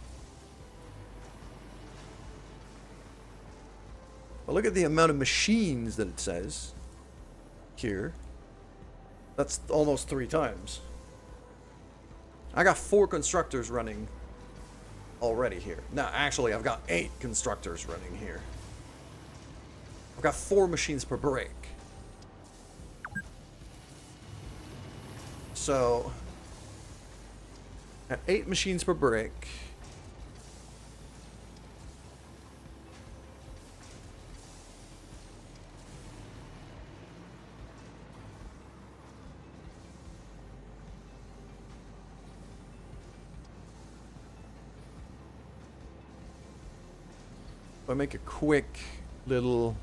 But look at the amount of machines that it says here. That's almost 3 times. I got 4 constructors running already here. Now, actually, I've got 8 constructors running here. I've got 4 machines per break. So, at 8 machines per break, if I make a quick little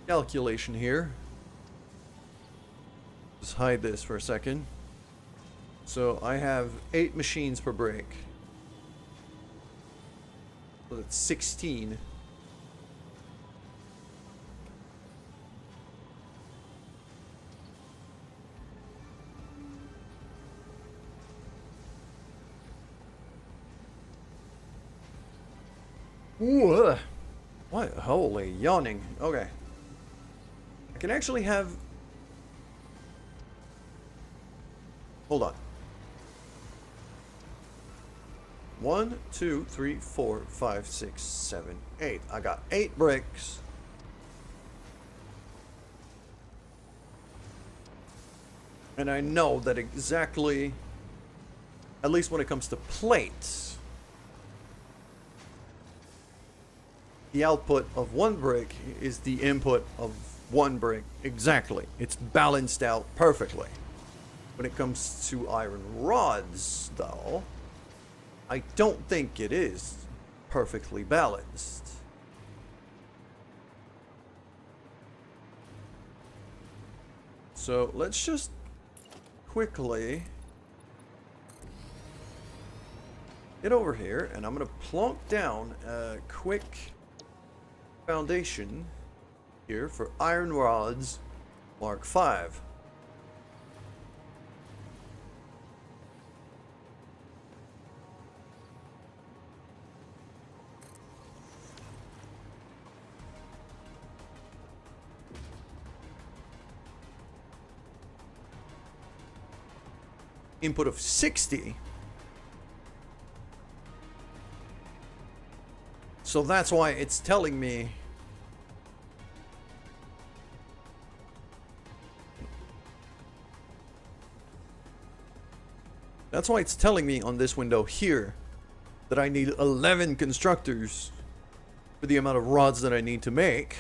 calculation here. Just hide this for a second. So I have 8 machines per break. So that's 16. Ooh, what? Holy yawning. Okay. I can actually have... Hold on. 1, 2, 3, 4, 5, 6, 7, 8. I got 8 bricks. And I know that exactly, at least when it comes to plates, the output of 1 brick is the input of 1 brick. Exactly. It's balanced out perfectly. When it comes to iron rods, though, I don't think it is perfectly balanced. So let's just quickly get over here, and I'm gonna plonk down a quick foundation here for iron rods Mark 5. Input of 60. So that's why it's telling me on this window here that I need 11 constructors for the amount of rods that I need to make.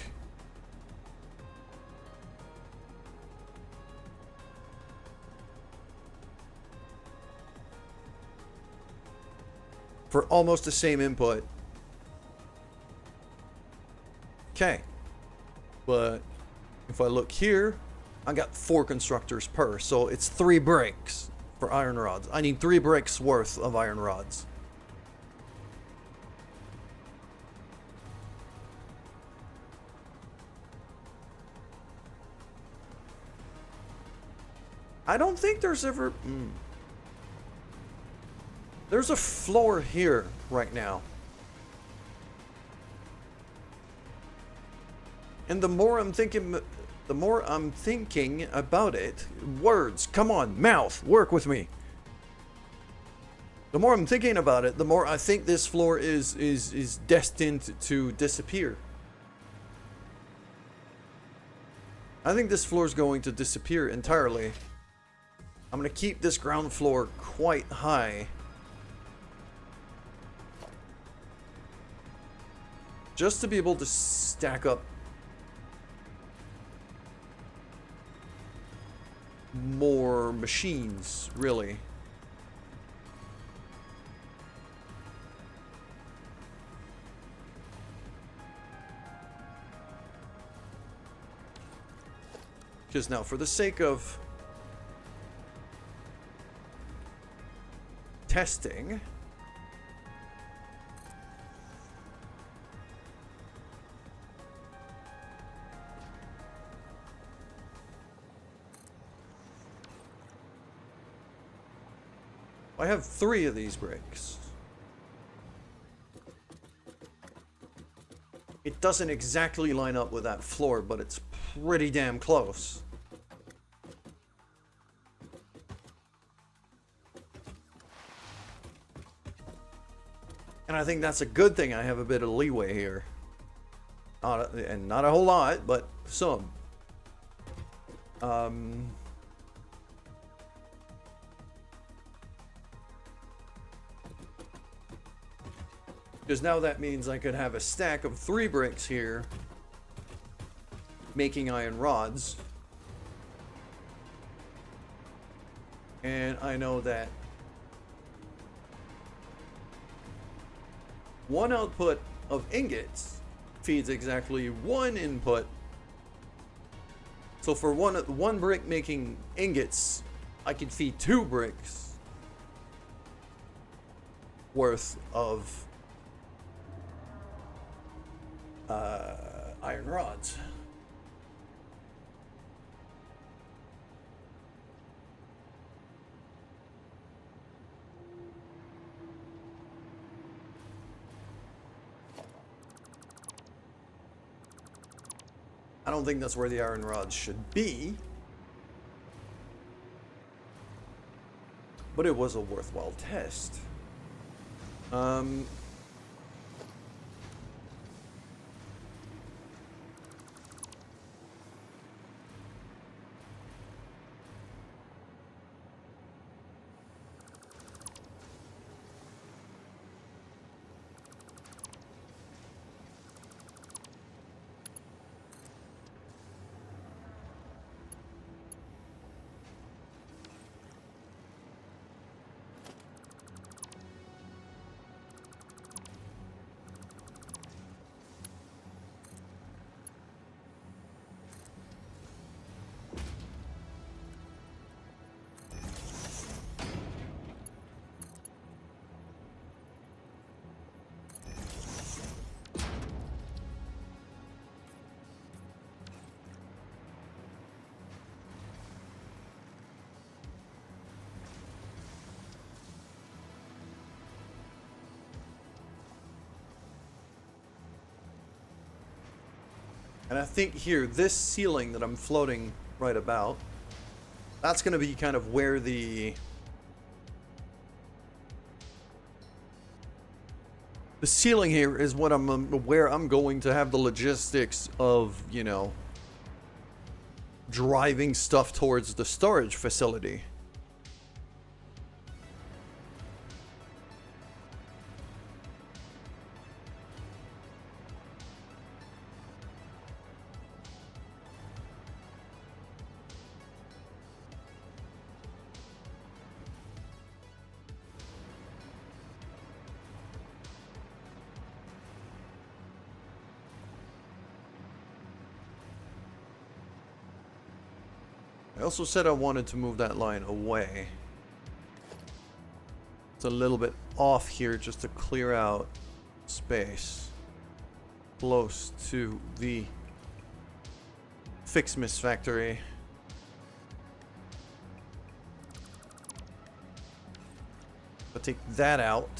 For almost the same input. Okay. But if I look here, I got 4 constructors per, so it's 3 bricks for iron rods. I need 3 bricks worth of iron rods. I don't think there's ever... There's a floor here right now. And the more I'm thinking about it, words, come on, mouth, work with me. The more I'm thinking about it, the more I think this floor is destined to disappear. I think this floor is going to disappear entirely. I'm going to keep this ground floor quite high. Just to be able to stack up more machines, really. Because now, for the sake of testing, I have 3 of these bricks. It doesn't exactly line up with that floor, but it's pretty damn close. And I think that's a good thing. I have a bit of leeway here. And not a whole lot, but some. Because now that means I could have a stack of 3 bricks here, making iron rods. And I know that one output of ingots feeds exactly 1 input. So for one brick making ingots, I can feed 2 bricks worth of iron rods. I don't think that's where the iron rods should be, but it was a worthwhile test. And I think here, this ceiling that I'm floating right about, that's going to be kind of where the ceiling here is what where I'm going to have the logistics of, you know, driving stuff towards the storage facility. I also said I wanted to move that line away. It's a little bit off here just to clear out space close to the Fixmas factory. But take that out.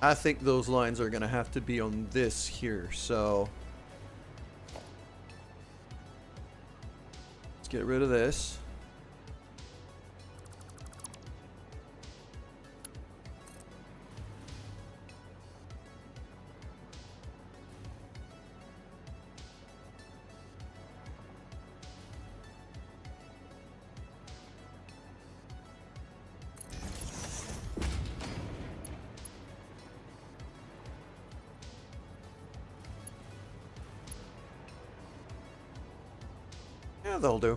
I think those lines are going to have to be on this here, so let's get rid of this. Yeah, they'll do.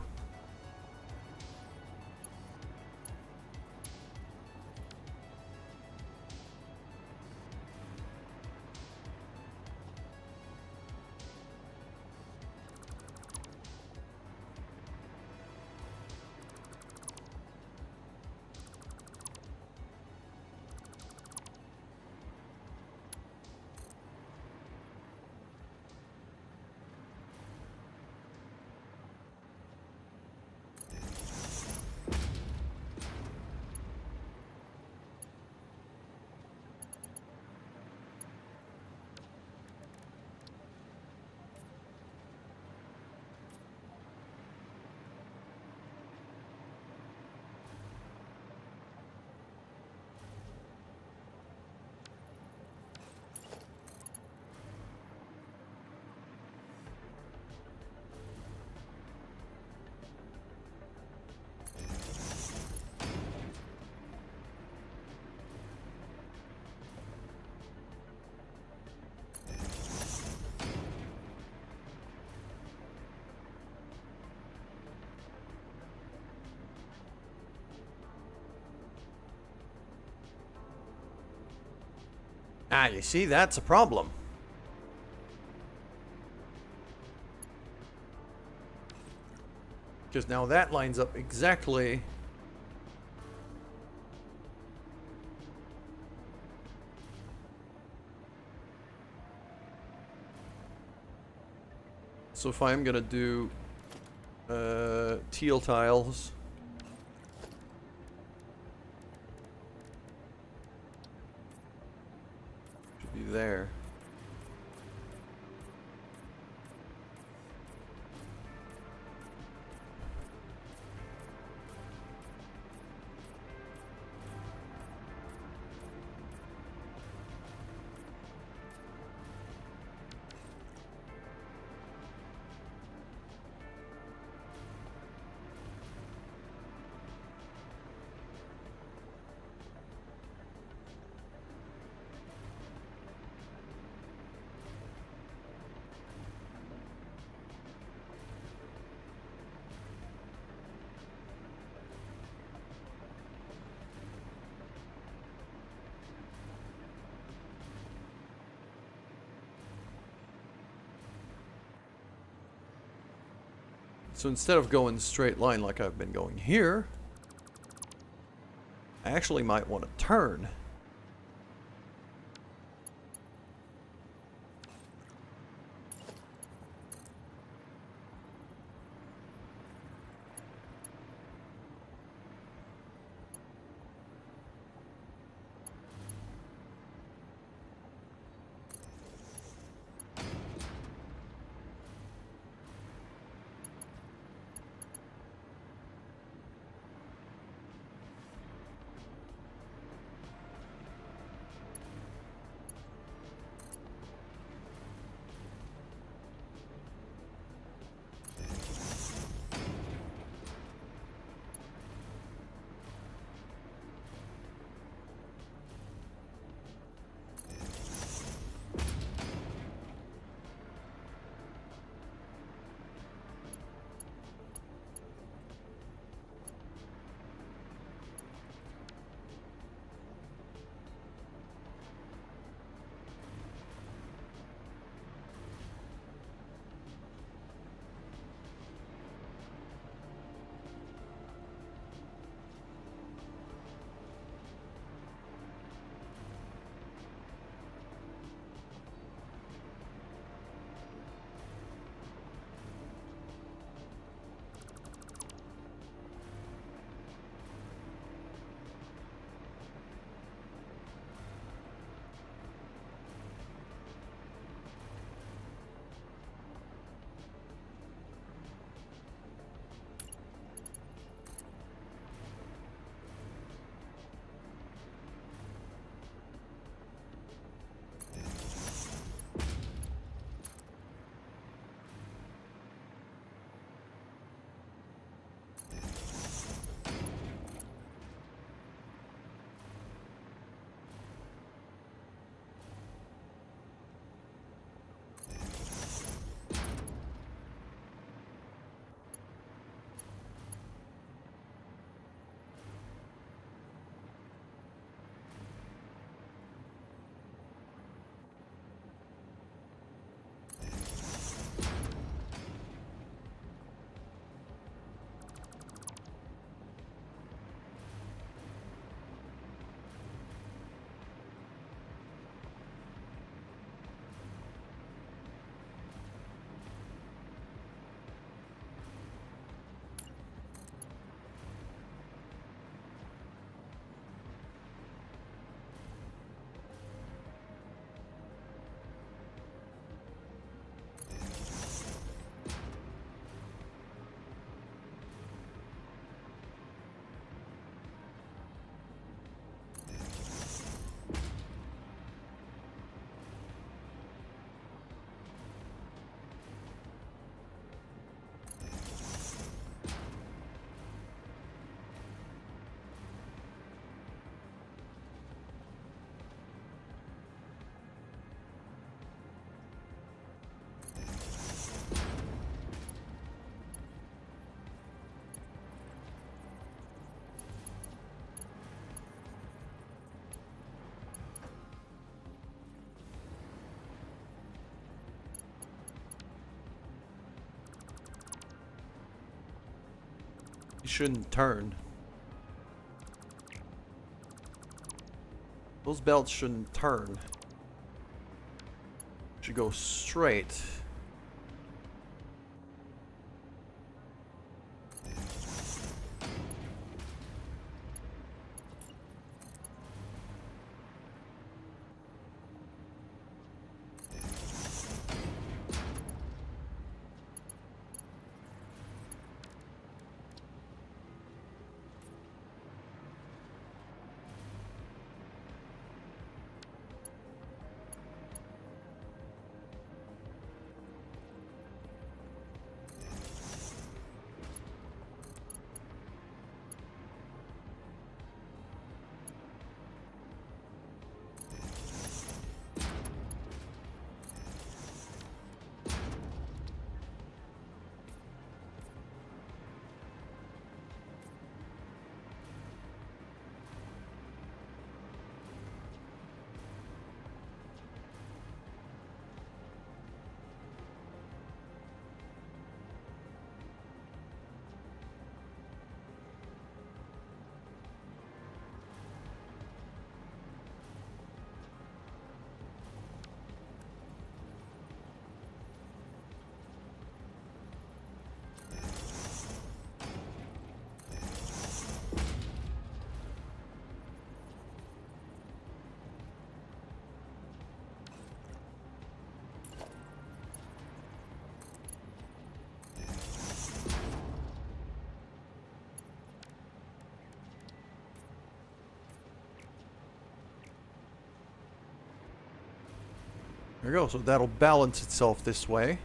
Ah, you see, that's a problem. Because now that lines up exactly. So if I'm gonna do teal tiles, should be there. So instead of going straight line like I've been going here, I actually might want to turn. shouldn't turn. Those belts shouldn't turn. Should go straight. There we go, so that'll balance itself this way.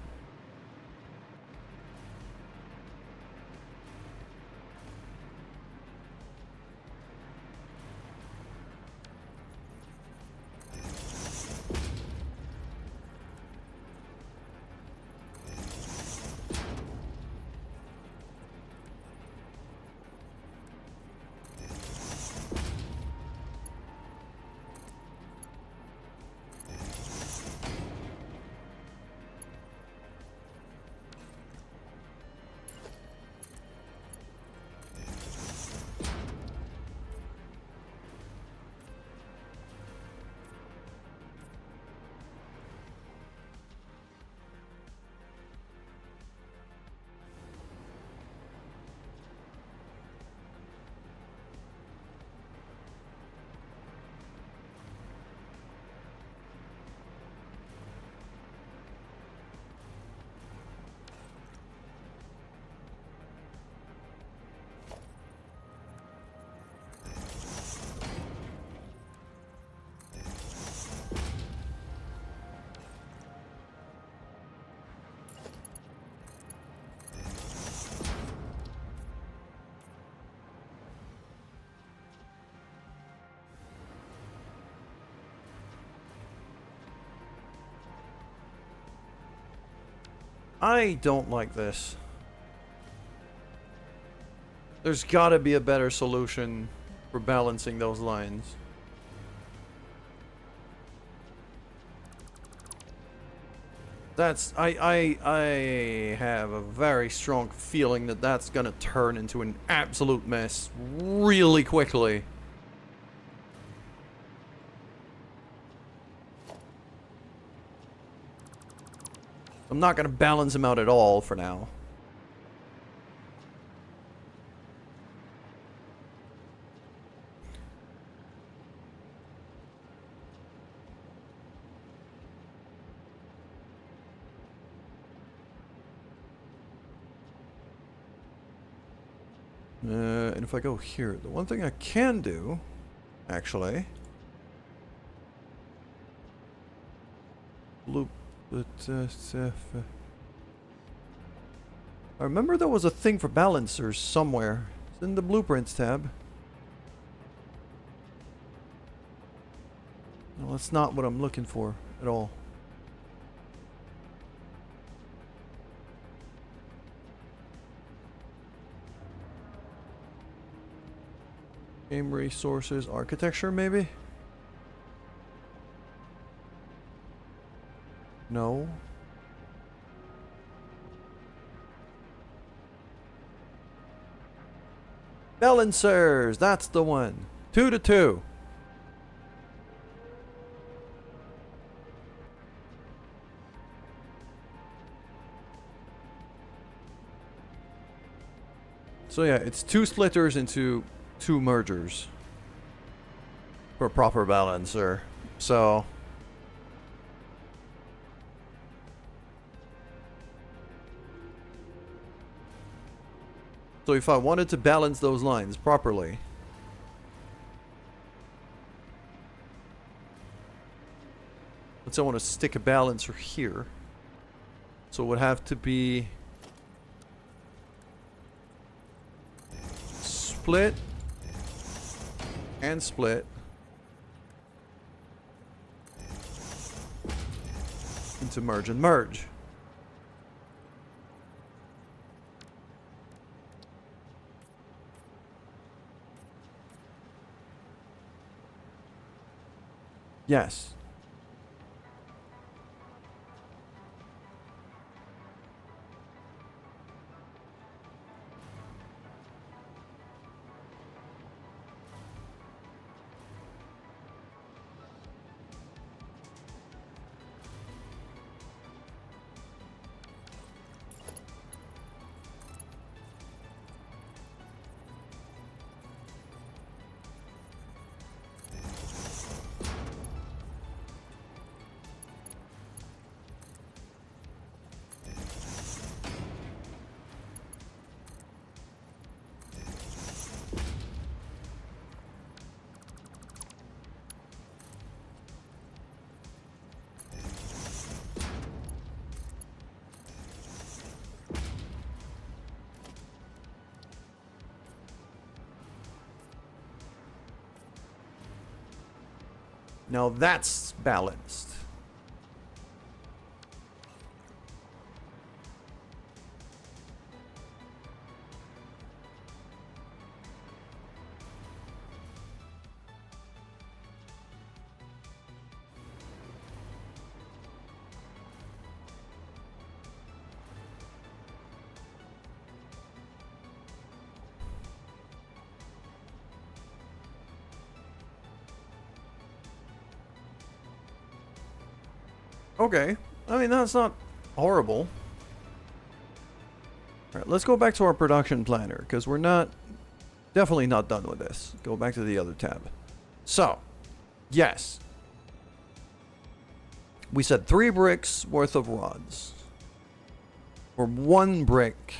I don't like this. There's gotta be a better solution for balancing those lines. I have a very strong feeling that that's gonna turn into an absolute mess really quickly. I'm not gonna balance them out at all for now. And if I go here, the one thing I can do, actually, loop. I remember there was a thing for balancers somewhere. It's in the blueprints tab. No, that's not what I'm looking for at all. Game resources, architecture maybe? No. Balancers, that's the one. 2 to 2. So yeah, it's 2 splitters into 2 mergers for a proper balancer. So if I wanted to balance those lines properly, let's say I want to stick a balancer here. So it would have to be split and split into merge and merge. Yes. Now that's balanced. Okay. I mean, that's not horrible. Alright, let's go back to our production planner, because we're definitely not done with this. Go back to the other tab. So, yes. We said 3 bricks worth of rods. Or 1 brick.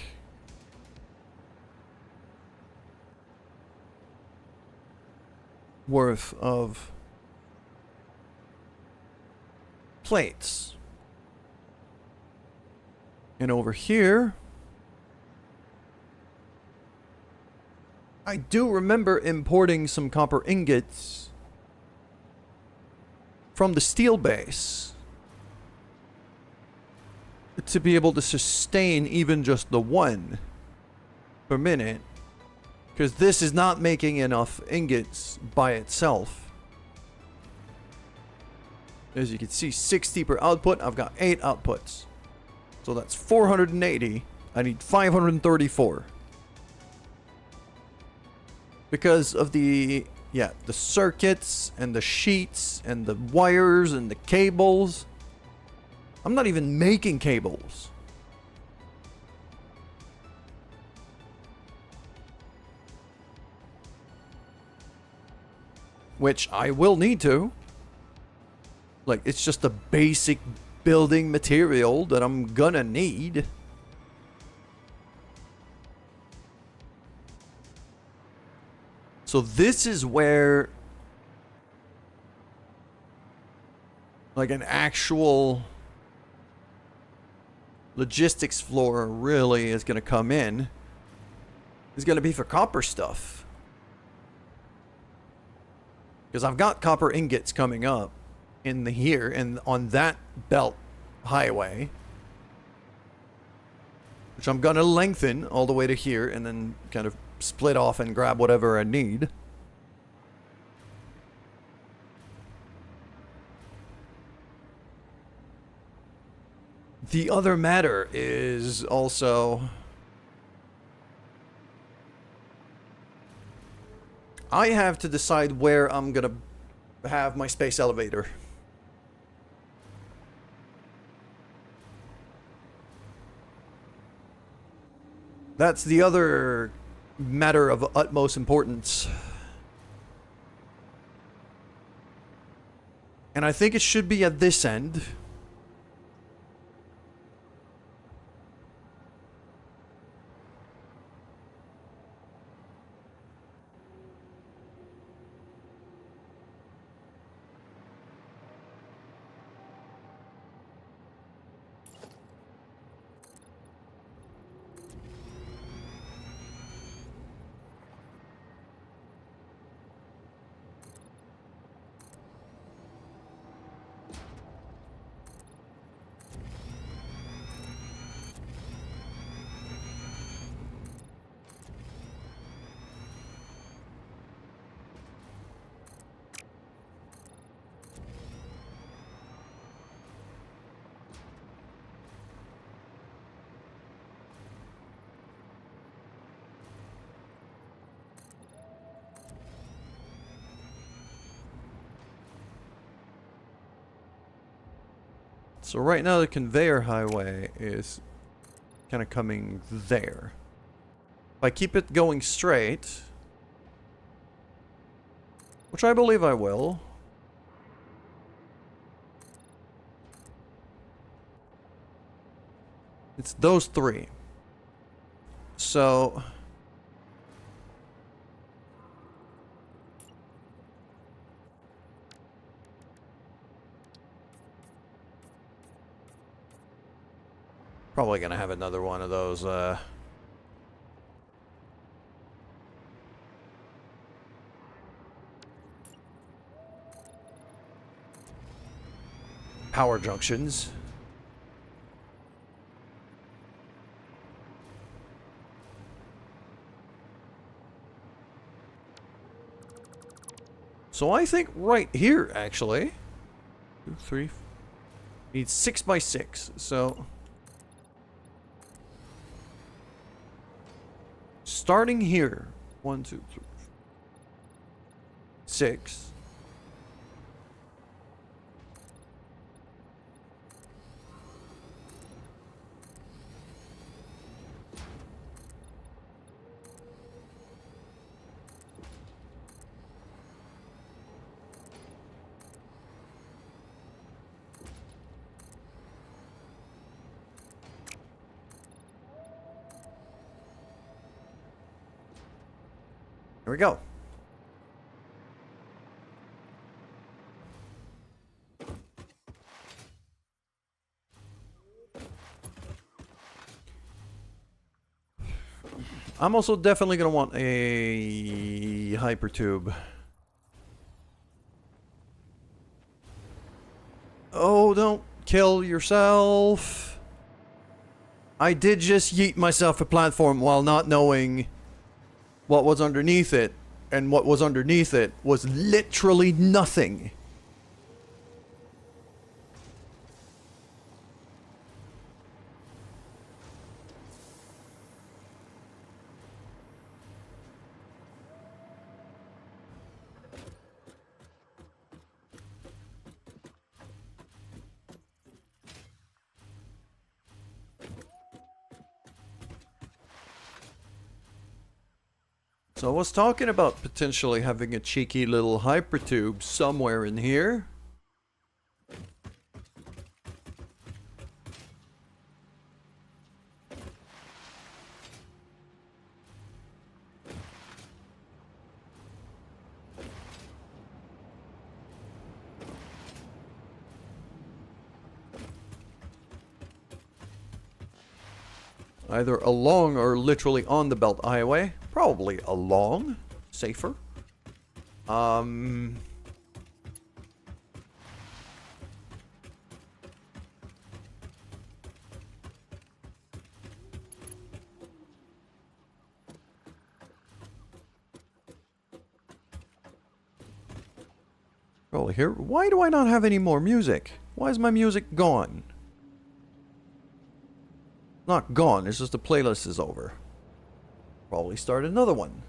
Worth of plates. And over here, I do remember importing some copper ingots from the steel base to be able to sustain even just the 1 per minute, because this is not making enough ingots by itself. As you can see, 60 per output. I've got 8 outputs. So that's 480. I need 534. Because of the circuits and the sheets and the wires and the cables. I'm not even making cables. Which I will need to. Like, it's just a basic building material that I'm gonna need. So this is where, like, an actual logistics floor really is gonna come in. It's gonna be for copper stuff. Because I've got copper ingots coming up in here and on that belt highway, which I'm gonna lengthen all the way to here and then kind of split off and grab whatever I need. The other matter is also I have to decide where I'm gonna have my space elevator. That's the other matter of utmost importance. And I think it should be at this end. So right now the conveyor highway is kind of coming there. If I keep it going straight, which I believe I will. It's those three. So probably gonna have another one of those power junctions. So I think right here, actually, 2, 3, needs 6 by 6. So starting here, 1, 2, 3, 6. Here we go. I'm also definitely going to want a hypertube. Oh, don't kill yourself. I did just yeet myself a platform while not knowing what was underneath it, and what was underneath it was literally nothing. So I was talking about potentially having a cheeky little hypertube somewhere in here. Either along or literally on the Belt Highway. Probably along. Safer. Probably here. Why do I not have any more music? Why is my music gone? Not gone, it's just the playlist is over. Probably start another one.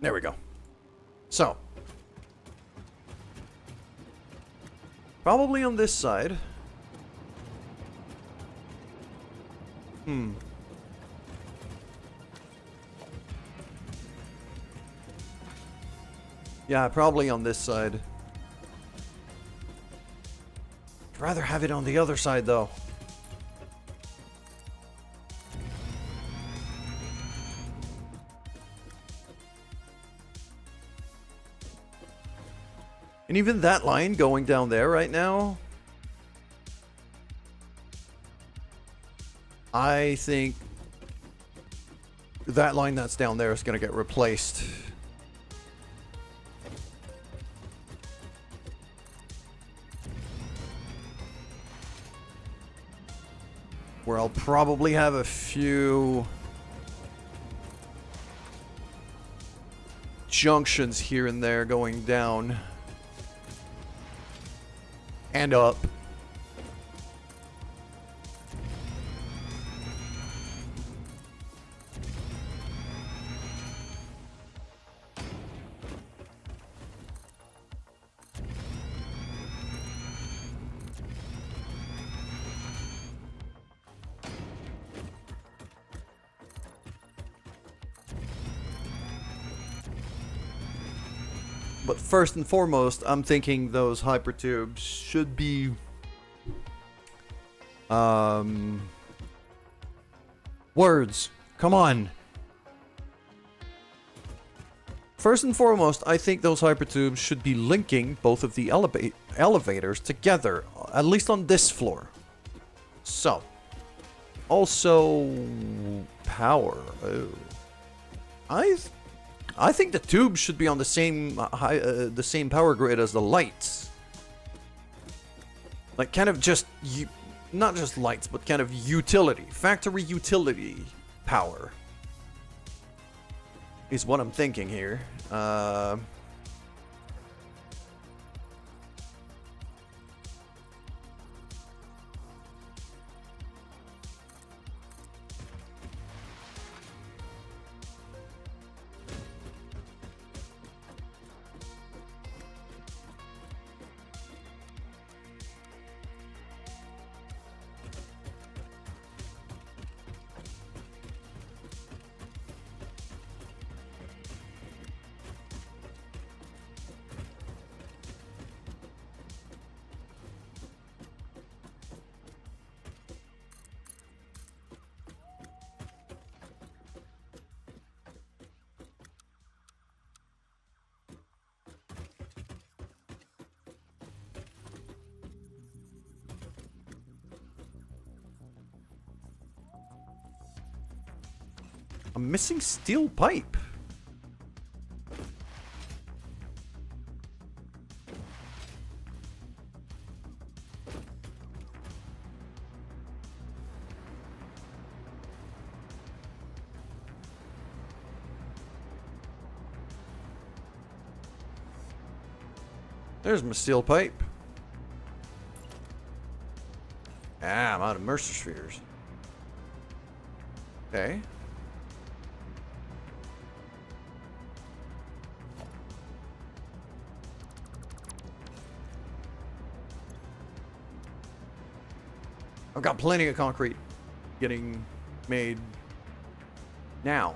There we go. So. Probably on this side. Yeah, probably on this side. I'd rather have it on the other side, though. And even that line going down there right now, I think that line that's down there is going to get replaced. Where I'll probably have a few junctions here and there going down and up. But first and foremost, I'm thinking those hypertubes should be words. Come on. First and foremost, I think those hypertubes should be linking both of the elevators together, at least on this floor. So, also power. Oh. I think the tubes should be on the same power grid as the lights. Like kind of just not just lights, but kind of utility, factory utility power is what I'm thinking here. I'm missing steel pipe. There's my steel pipe. Ah, I'm out of Mercer spheres. Okay. I've got plenty of concrete getting made now.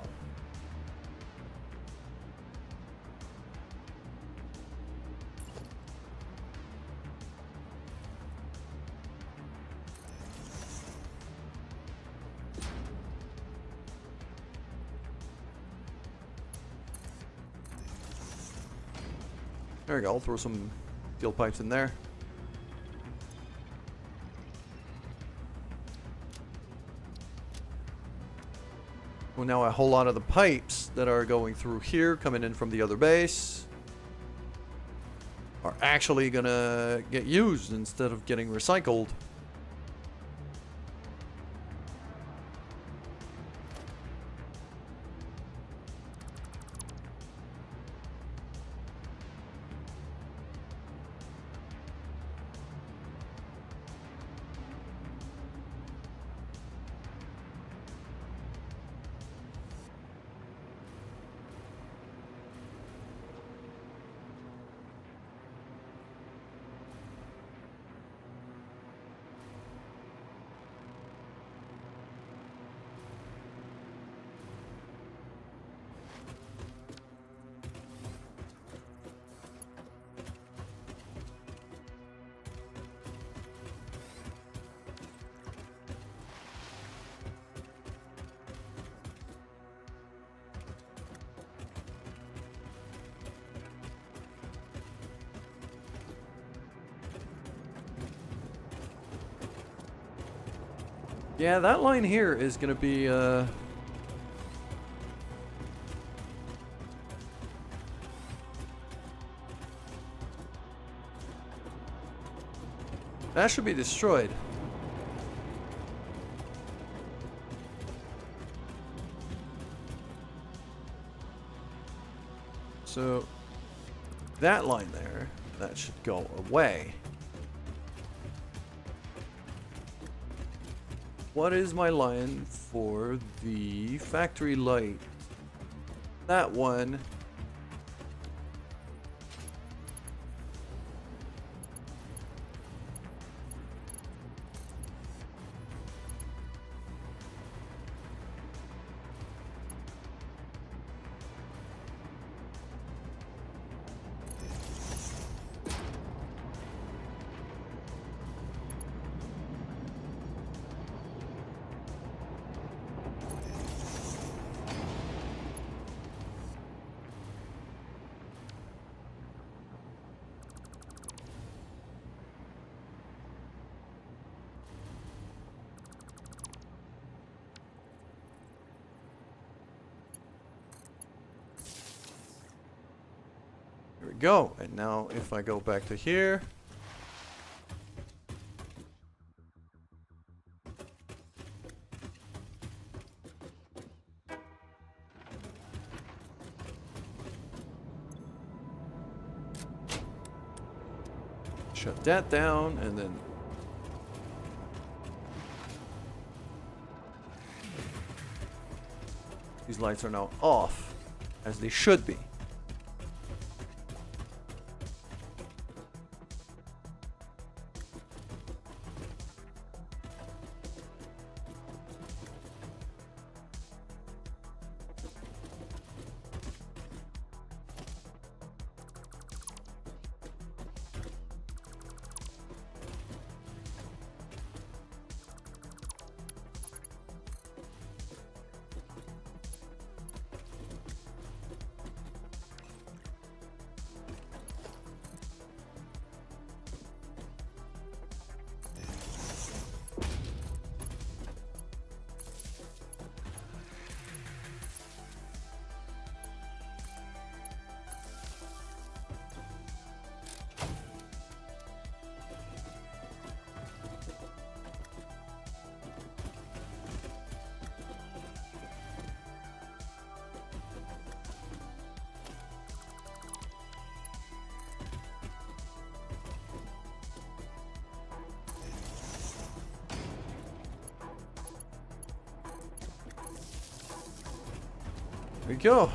There we go. I'll throw some steel pipes in there. Well, now a whole lot of the pipes that are going through here, coming in from the other base, are actually gonna get used instead of getting recycled. Yeah, that line here is gonna be, that should be destroyed. So, that line there, that should go away. What is my line for the factory light? That one. Here we go. And now if I go back to here. Shut that down and then these lights are now off as they should be. There we go.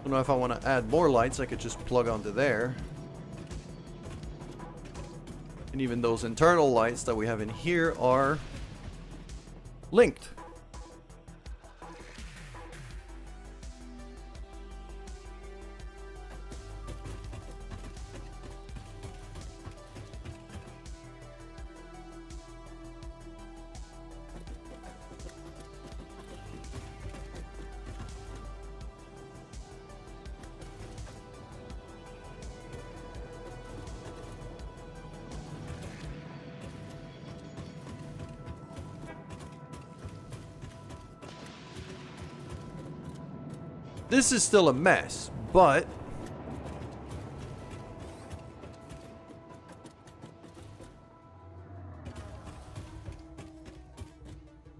Don't know if I want to add more lights. I could just plug onto there. And even those internal lights that we have in here are linked. This is still a mess, but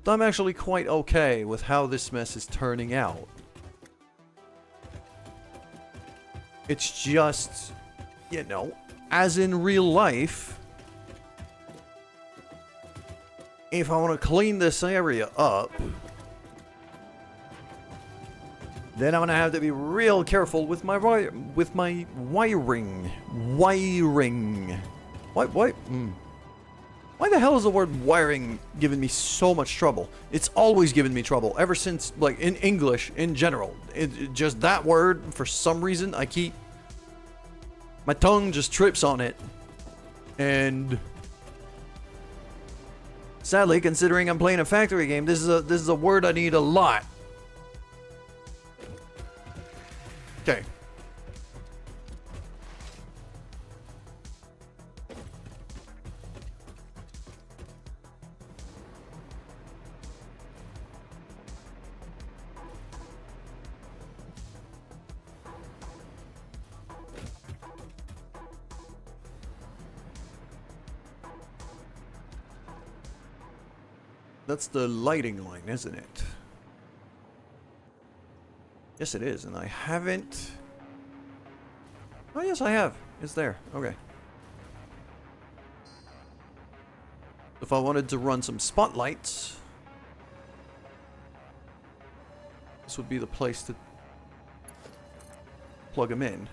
I'm actually quite okay with how this mess is turning out. It's just, you know, as in real life, if I want to clean this area up, then I'm gonna have to be real careful with my wiring. Why the hell is the word wiring giving me so much trouble? It's always given me trouble ever since, like, in English in general. Just that word, for some reason, my tongue just trips on it. And sadly, considering I'm playing a factory game, this is a word I need a lot. Okay. That's the lighting line, isn't it? Yes, it is, and I haven't... Oh, yes, I have. It's there. Okay. If I wanted to run some spotlights, this would be the place to plug them in.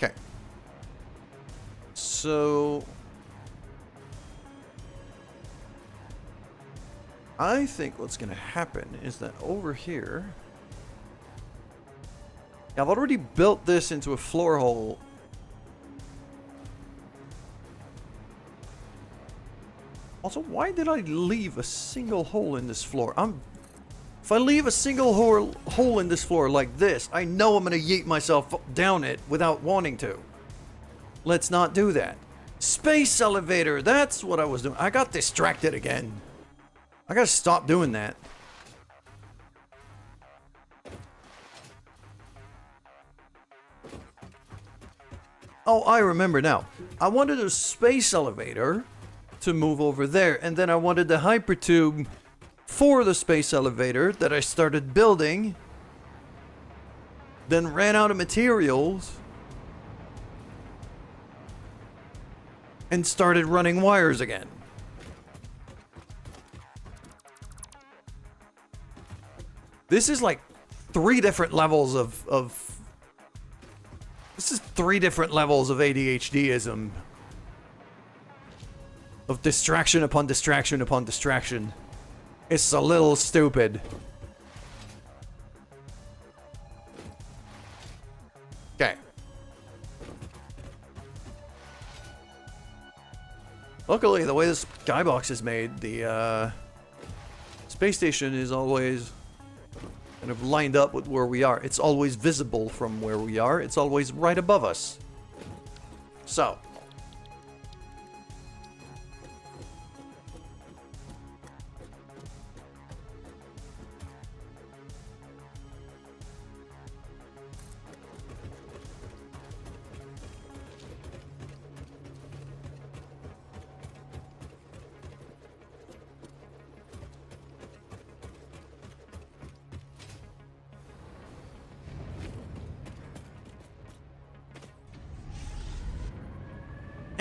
Okay. So I think what's going to happen is that over here, I've already built this into a floor hole. Also, why did I leave a single hole in this floor? If I leave a single hole in this floor like this, I know I'm going to yeet myself down it without wanting to. Let's not do that. Space elevator, that's what I was doing. I got distracted again. I gotta stop doing that. Oh, I remember now. I wanted a space elevator to move over there, and then I wanted the hypertube for the space elevator that I started building, then ran out of materials, and started running wires again. This is like 3 different levels of this is 3 different levels of ADHDism. Of distraction upon distraction upon distraction. It's a little stupid. Okay. Luckily, the way this skybox is made, the space station is always kind of lined up with where we are. It's always visible from where we are. It's always right above us. So.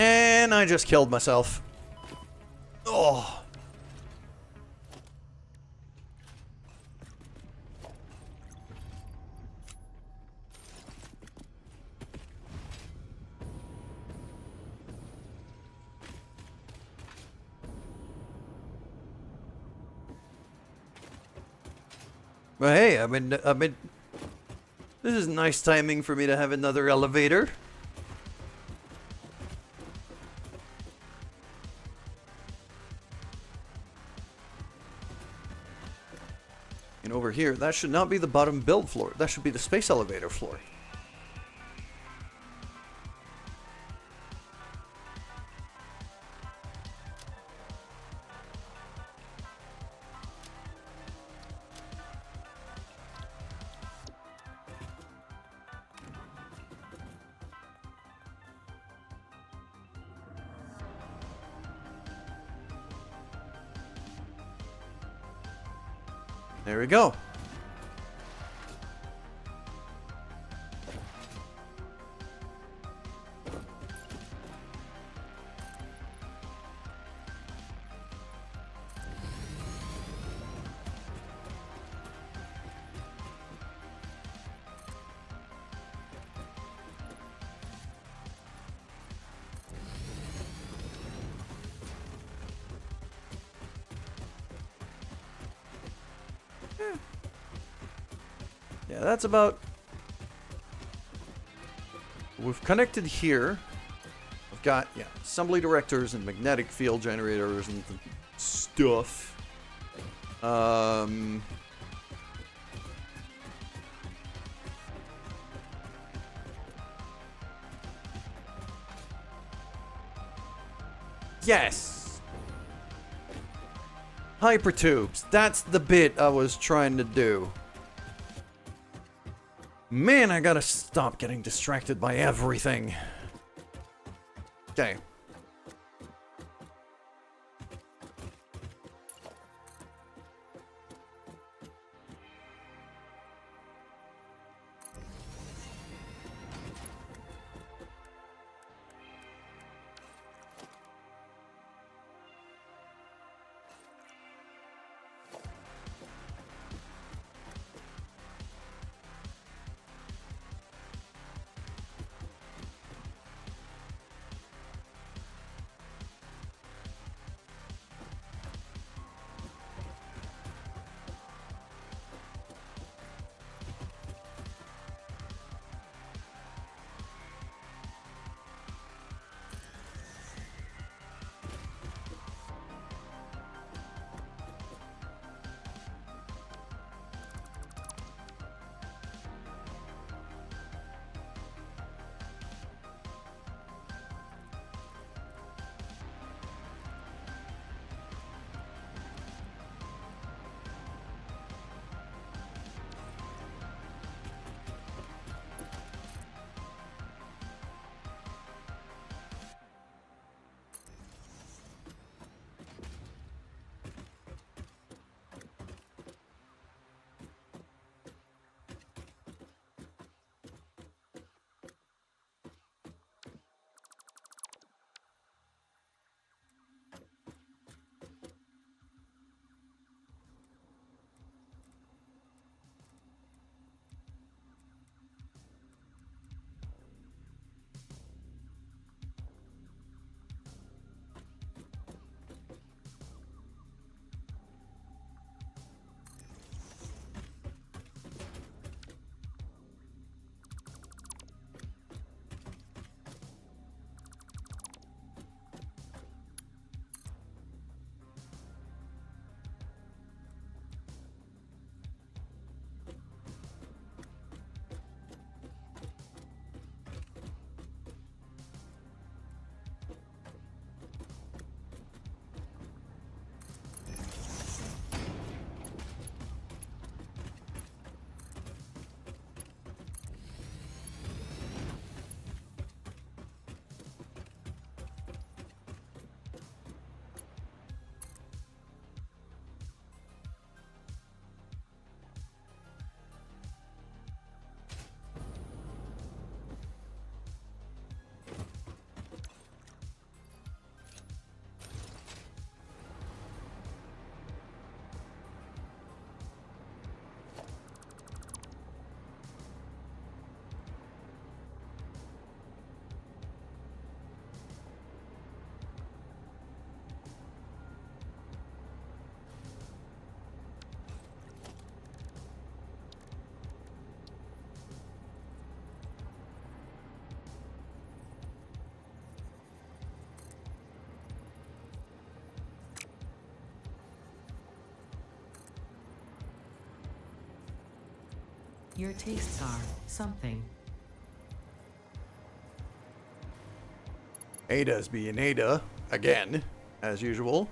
And I just killed myself. Oh. Well, hey, I mean, this is nice timing for me to have another elevator. And over here, that should not be the bottom build floor. That should be the space elevator floor. There we go. Yeah, that's about... We've connected here. We've got, yeah, assembly directors and magnetic field generators and stuff. Yes! Hypertubes. That's the bit I was trying to do. Man, I gotta stop getting distracted by everything. Okay. Your tastes are something. Ada's being Ada again, as usual.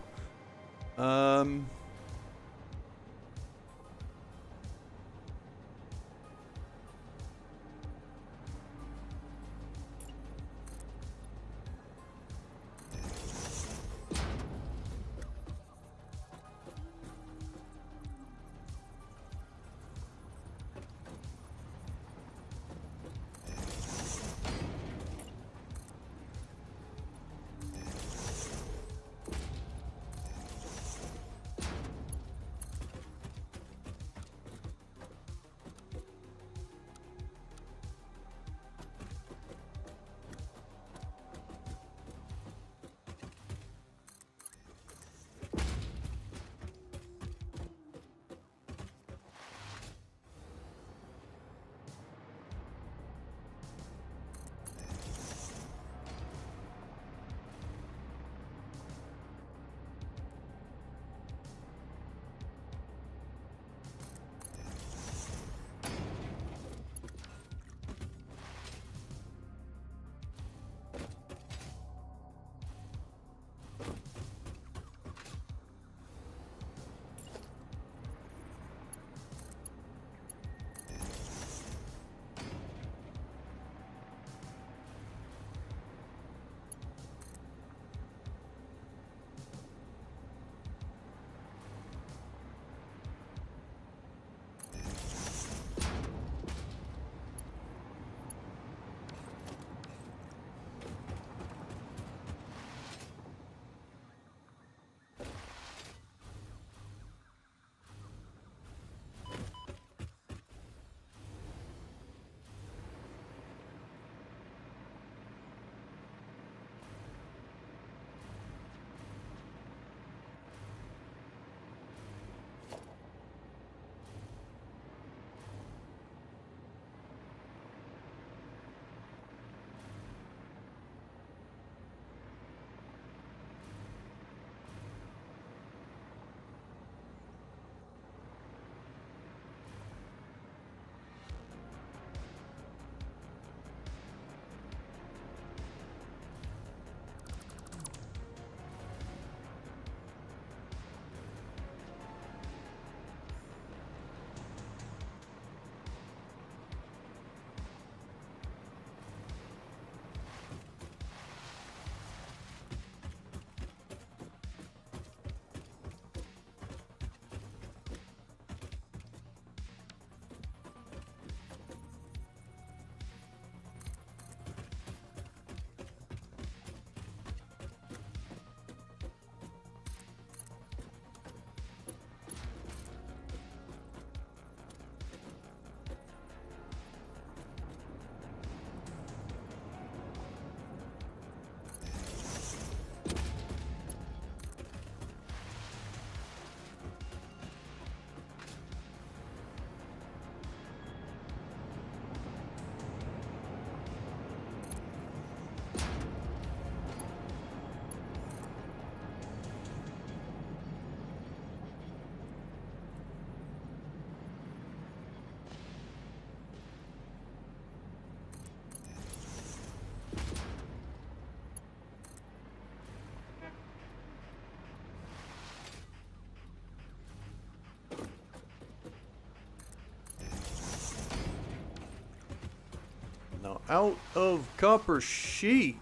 out of copper sheet.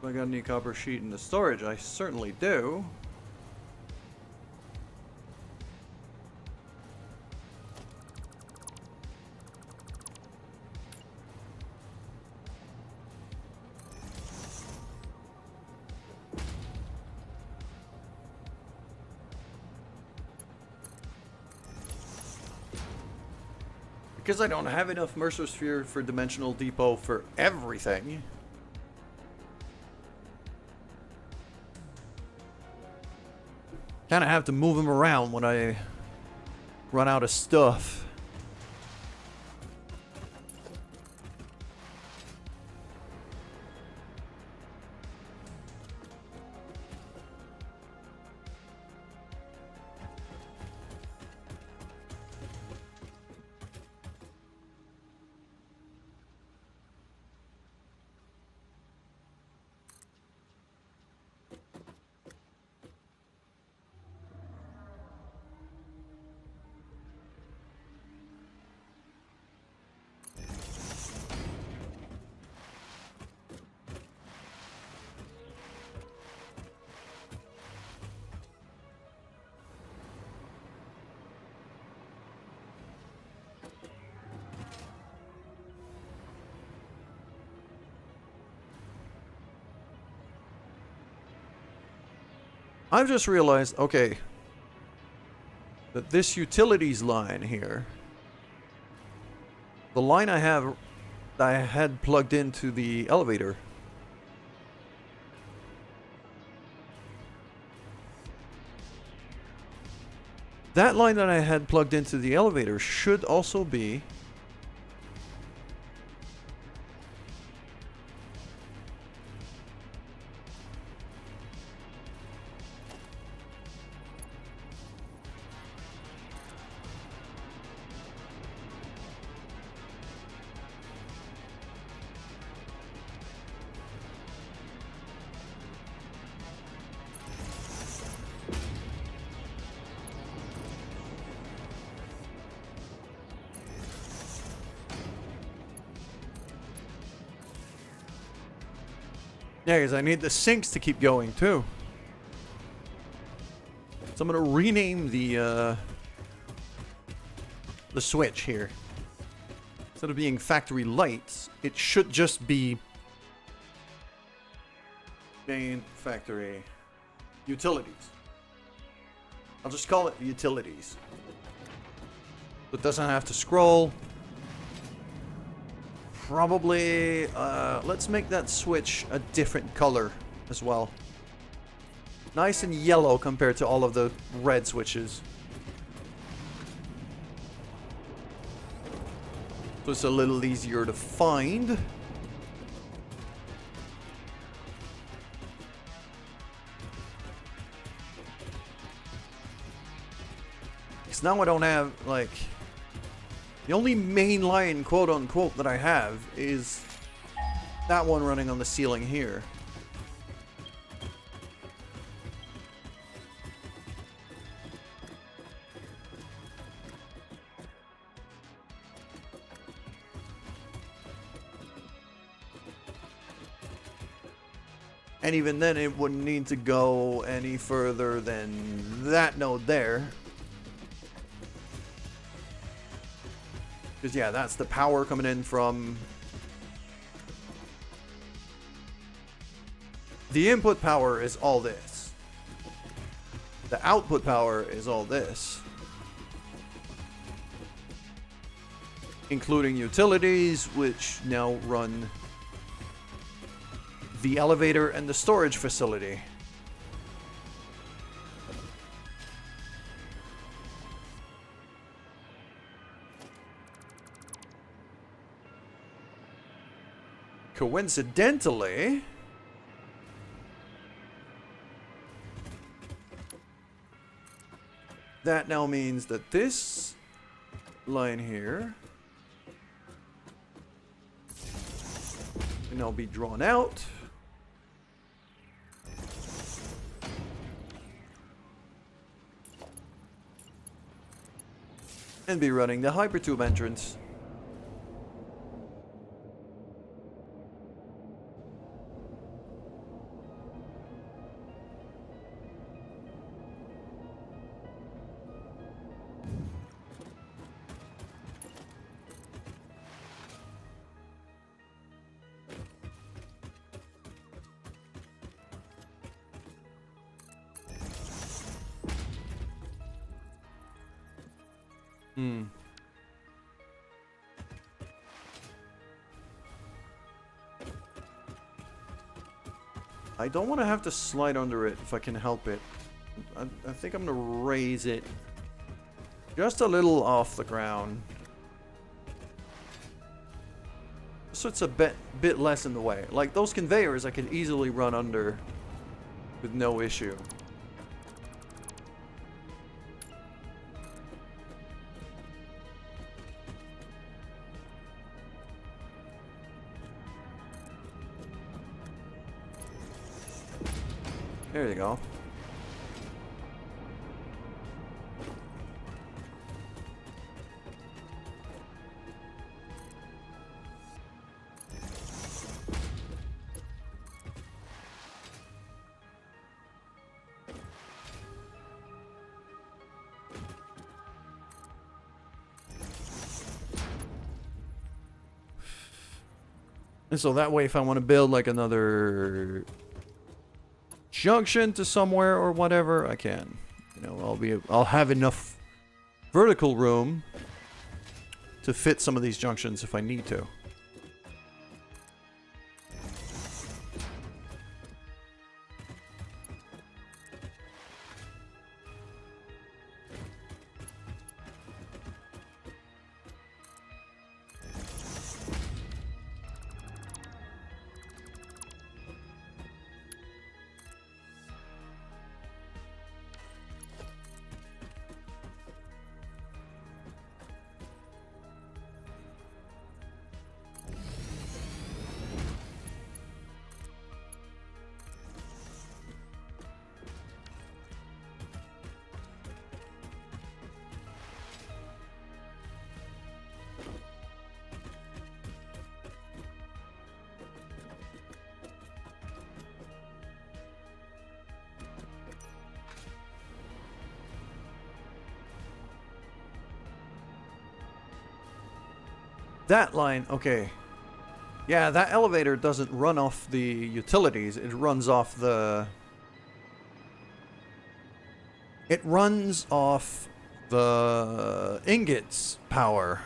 Do I got any copper sheet in the storage? I certainly do. Because I don't have enough Mercer Sphere for Dimensional Depot for everything. Kind of have to move them around when I run out of stuff. I've just realized, okay, that this utilities line here, the line I had plugged into the elevator, that line that I had plugged into the elevator should also be yeah, because I need the sinks to keep going too. So I'm gonna rename the switch here. Instead of being factory lights, it should just be main factory utilities. I'll just call it utilities. It doesn't have to scroll. Probably, let's make that switch a different color as well. Nice and yellow compared to all of the red switches. So it's a little easier to find. Because now I don't have, like... The only main line, quote unquote, that I have is that one running on the ceiling here. And even then, it wouldn't need to go any further than that node there. Because, yeah, that's the power coming in from... The input power is all this. The output power is all this. Including utilities, which now run the elevator and the storage facility. Coincidentally, that now means that this line here can now be drawn out. And be running the hypertube entrance. Hmm. I don't want to have to slide under it if I can help it. I think I'm going to raise it just a little off the ground. So it's a bit less in the way. Like those conveyors I could easily run under with no issue. There you go. And so that way if I want to build like another junction to somewhere or whatever, I can. You know, I'll have enough vertical room to fit some of these junctions if I need to. That line, okay. Yeah, that elevator doesn't run off the utilities. It runs off the... It runs off the ingots power.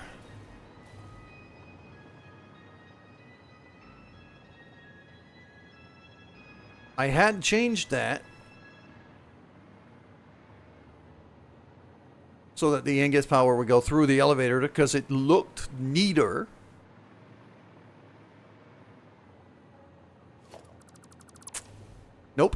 I had changed that so that the ingots power would go through the elevator because it looked neater. Nope.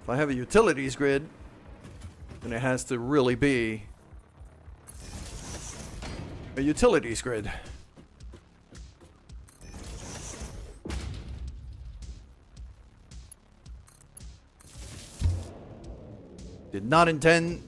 If I have a utilities grid, then it has to really be a utilities grid. Did not intend...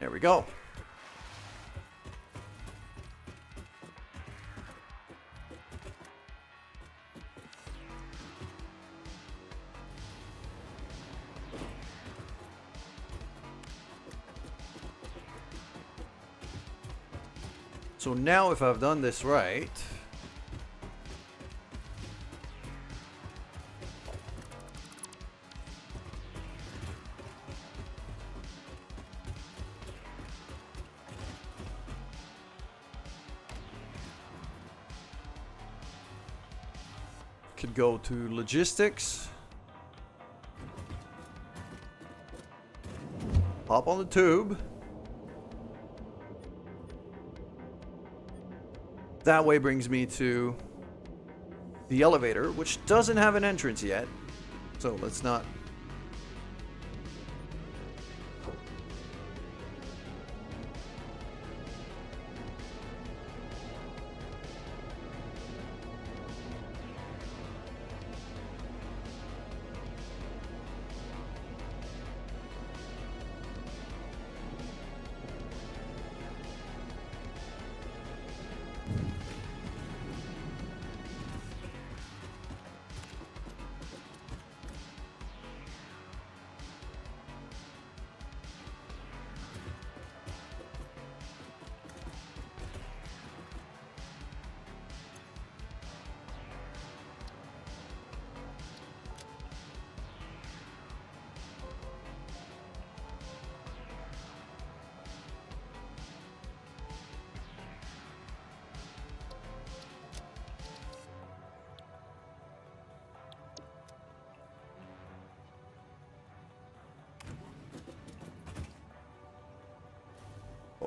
There we go. So now if I've done this right, could go to logistics, hop on the tube. That way brings me to the elevator, which doesn't have an entrance yet. So let's not.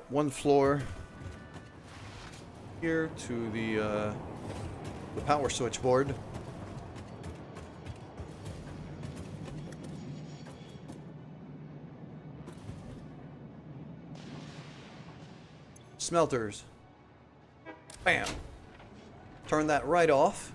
One floor here to the power switchboard. Smelters. Bam. Turn that right off.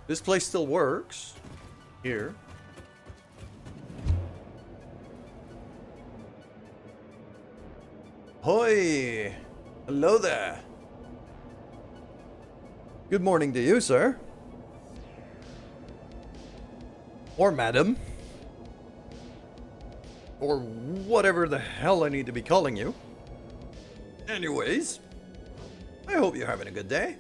This place still works. Here. Hoi! Hello there. Good morning to you, sir. Or madam. Or whatever the hell I need to be calling you. Anyways, I hope you're having a good day.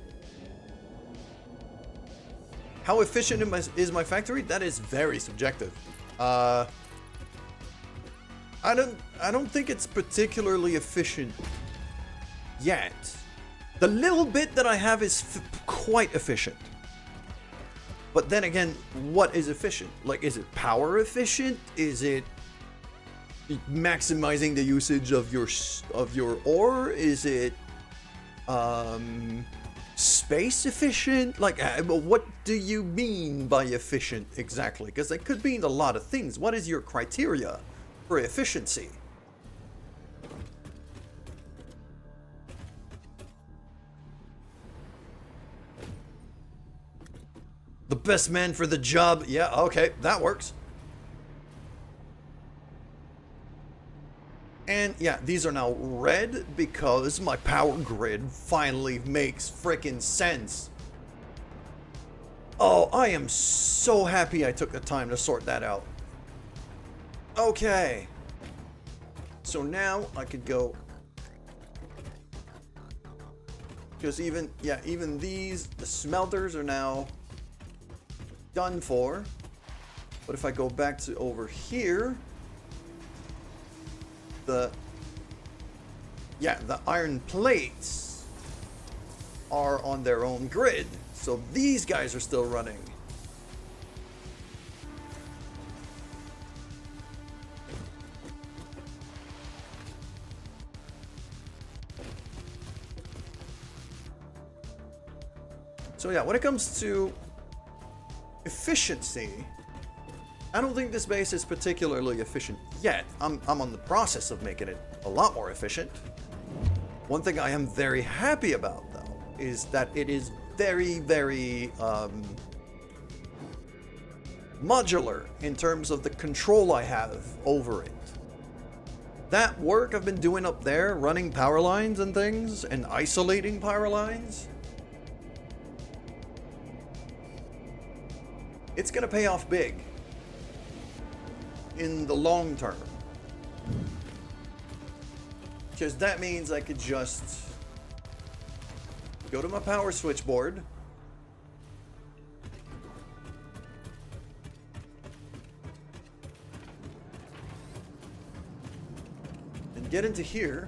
How efficient is my factory? That is very subjective. I don't think it's particularly efficient yet. The little bit that I have is quite efficient. But then again, what is efficient? Like, is it power efficient? Is it maximizing the usage of your ore? Is it space efficient? Like, what do you mean by efficient exactly? Because that could mean a lot of things. What is your criteria for efficiency? The best man for the job. Yeah, okay, that works. And yeah, these are now red because my power grid finally makes frickin' sense. Oh, I am so happy I took the time to sort that out. Okay. So now I could go. Because even these, the smelters are now done for. But if I go back to over here, the iron plates are on their own grid. So these guys are still running. So yeah, when it comes to efficiency, I don't think this base is particularly efficient yet. I'm on the process of making it a lot more efficient. One thing I am very happy about, though, is that it is very, very modular in terms of the control I have over it. That work I've been doing up there, running power lines and things, and isolating power lines, it's gonna pay off big in the long term. Because that means I could just go to my power switchboard, and get into here,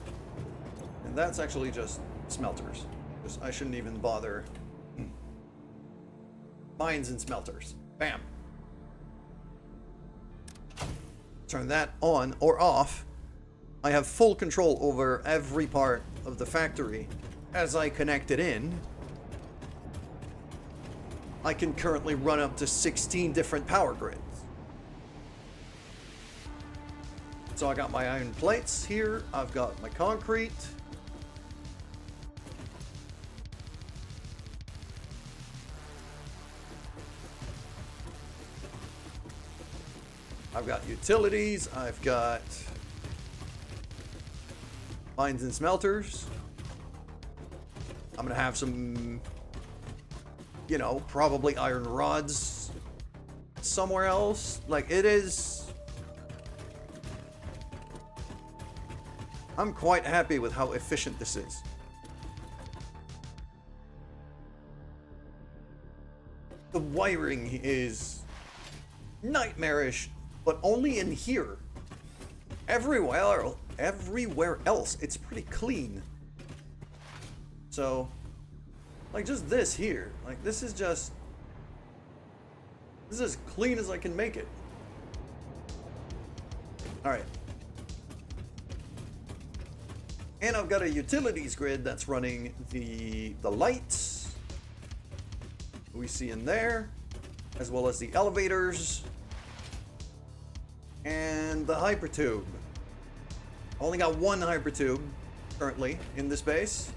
and that's actually just smelters. Because I shouldn't even bother. Mines and smelters. Bam. Turn that on or off. I have full control over every part of the factory as I connect it in. I can currently run up to 16 different power grids. So I got my iron plates here. I've got my concrete. I've got utilities. I've got mines and smelters. I'm gonna have some, you know, probably iron rods somewhere else. Like, it is... I'm quite happy with how efficient this is. The wiring is nightmarish, but only in here. Everywhere else, it's pretty clean. So, like, just this here, like, this is as clean as I can make it. All right. And I've got a utilities grid that's running the lights we see in there, as well as the elevators and the hypertube. I only got one hypertube currently in this base.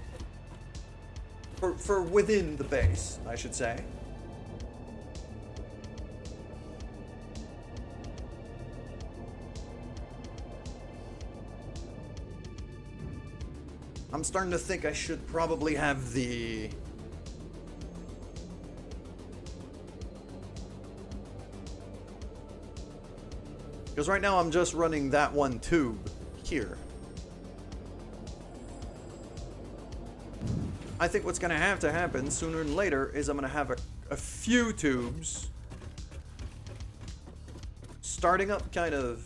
For within the base, I should say. I'm starting to think I should probably have the... Because right now I'm just running that one tube here. I think what's going to have to happen sooner than later is I'm going to have a few tubes starting up kind of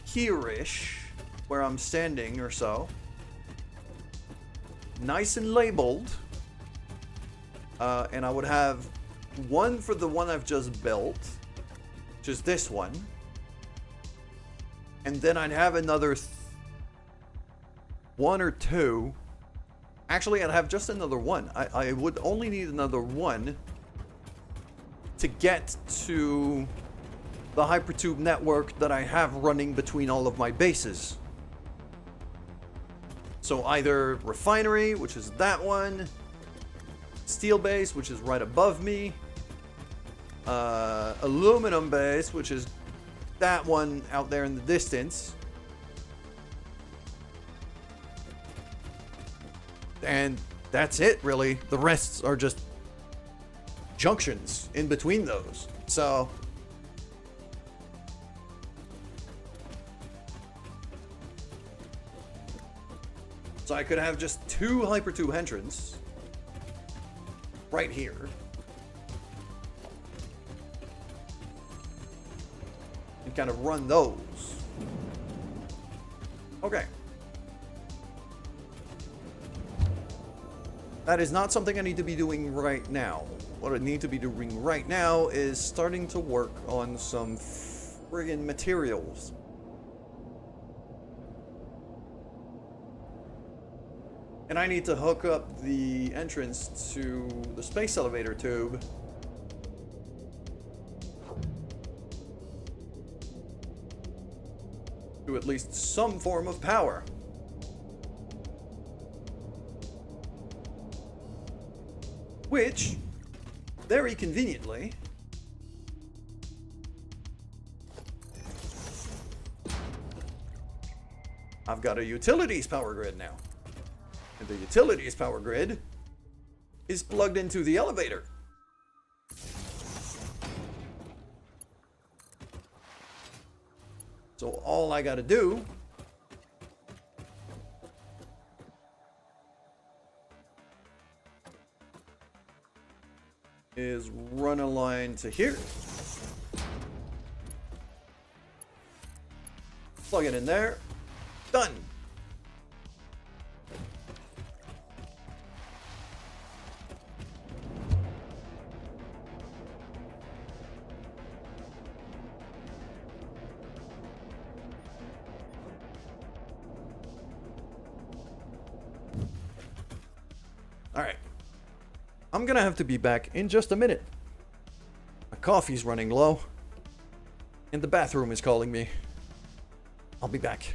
here-ish, where I'm standing or so. Nice and labeled. And I would have one for the one I've just built, which is this one. And then I'd have another one or two. Actually, I'd have just another one. I would only need another one to get to the hypertube network that I have running between all of my bases. So either refinery, which is that one, steel base, which is right above me, aluminum base, which is that one out there in the distance, and that's it, really. The rest are just junctions in between those. So I could have just two hypertube entrants right here. And kind of run those. Okay. That is not something I need to be doing right now. What I need to be doing right now is starting to work on some friggin' materials. And I need to hook up the entrance to the space elevator tube to at least some form of power. Which, very conveniently, I've got a utilities power grid now. And the utilities power grid is plugged into the elevator. So all I gotta do is run a line to here. Plug it in there. Done. All right. I'm gonna have to be back in just a minute. My coffee's running low, and the bathroom is calling me. I'll be back.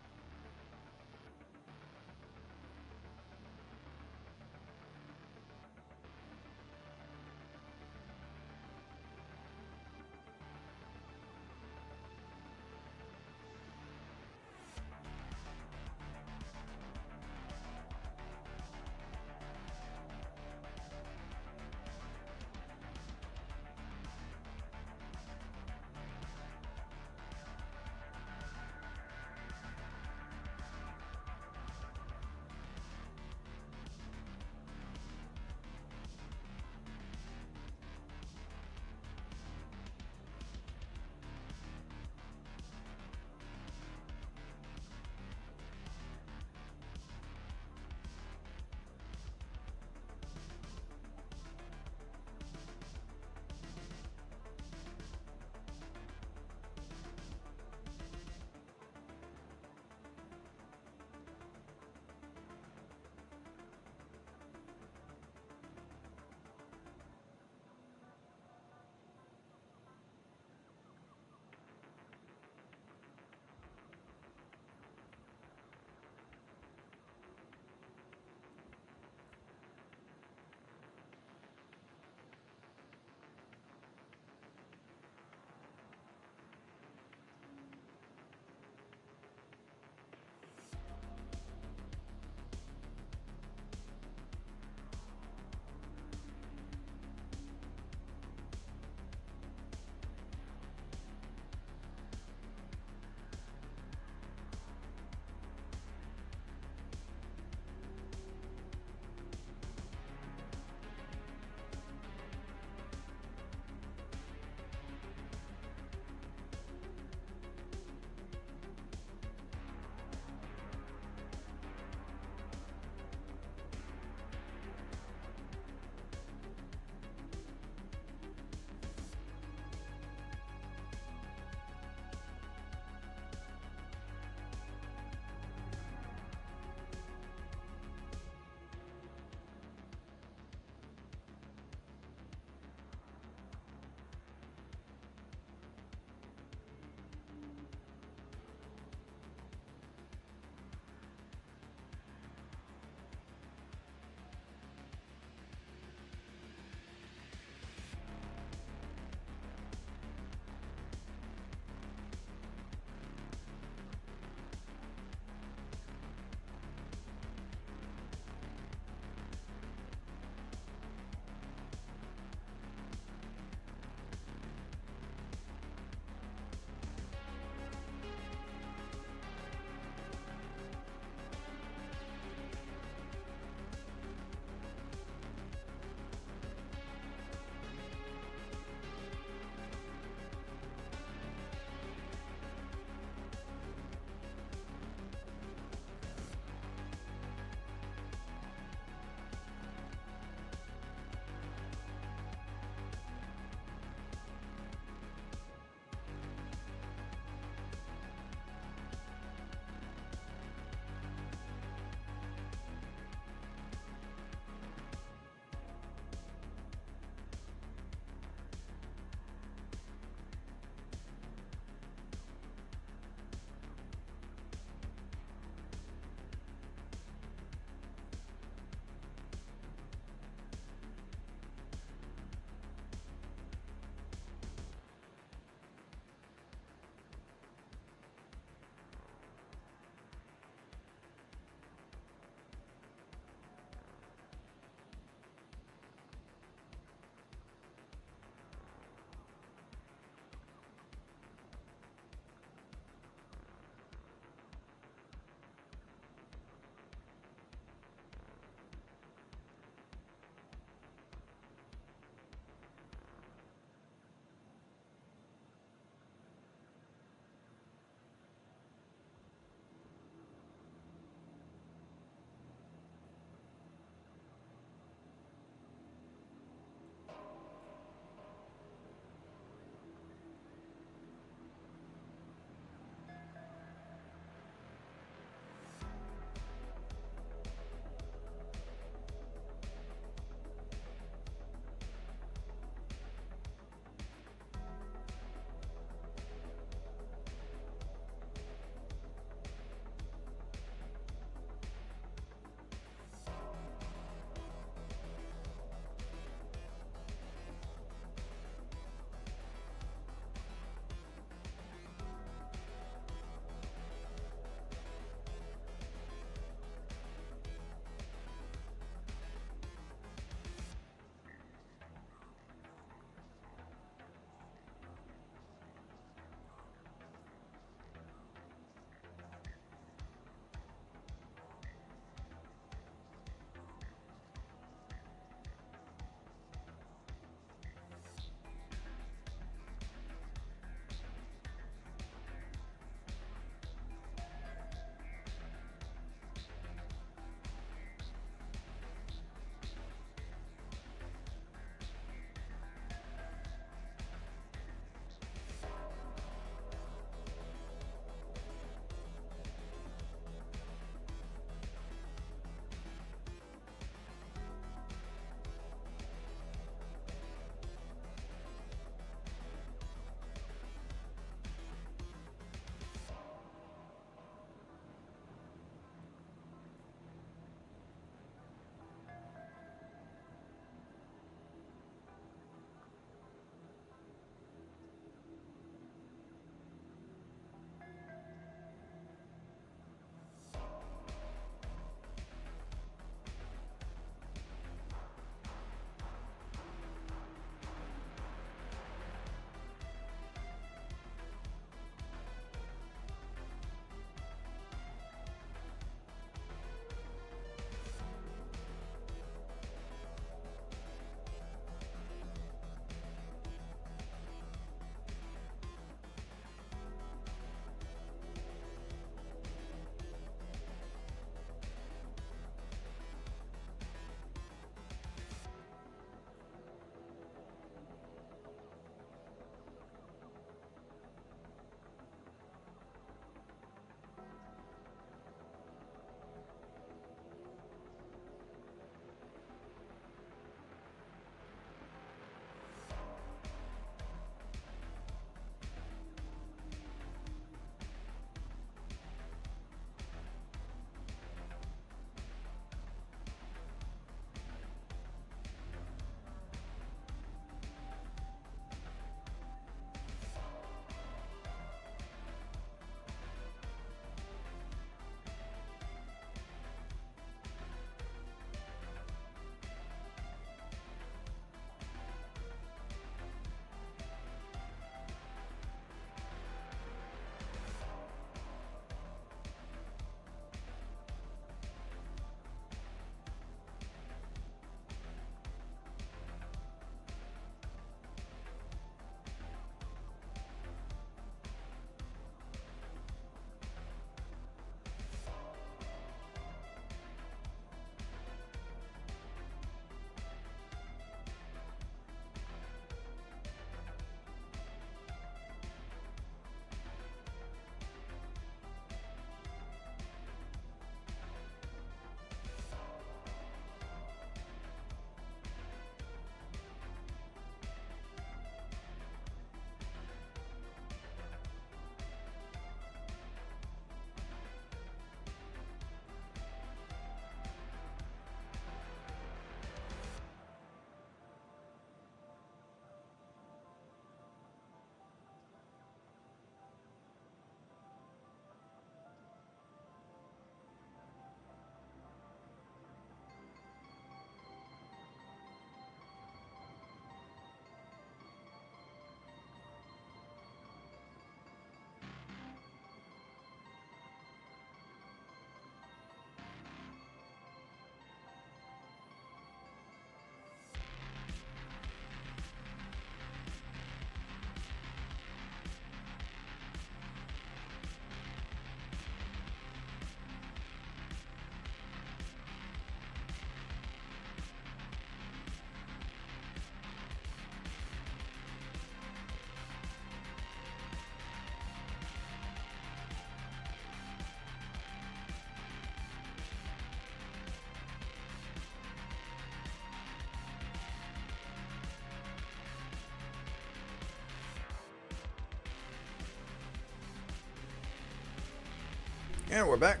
And we're back.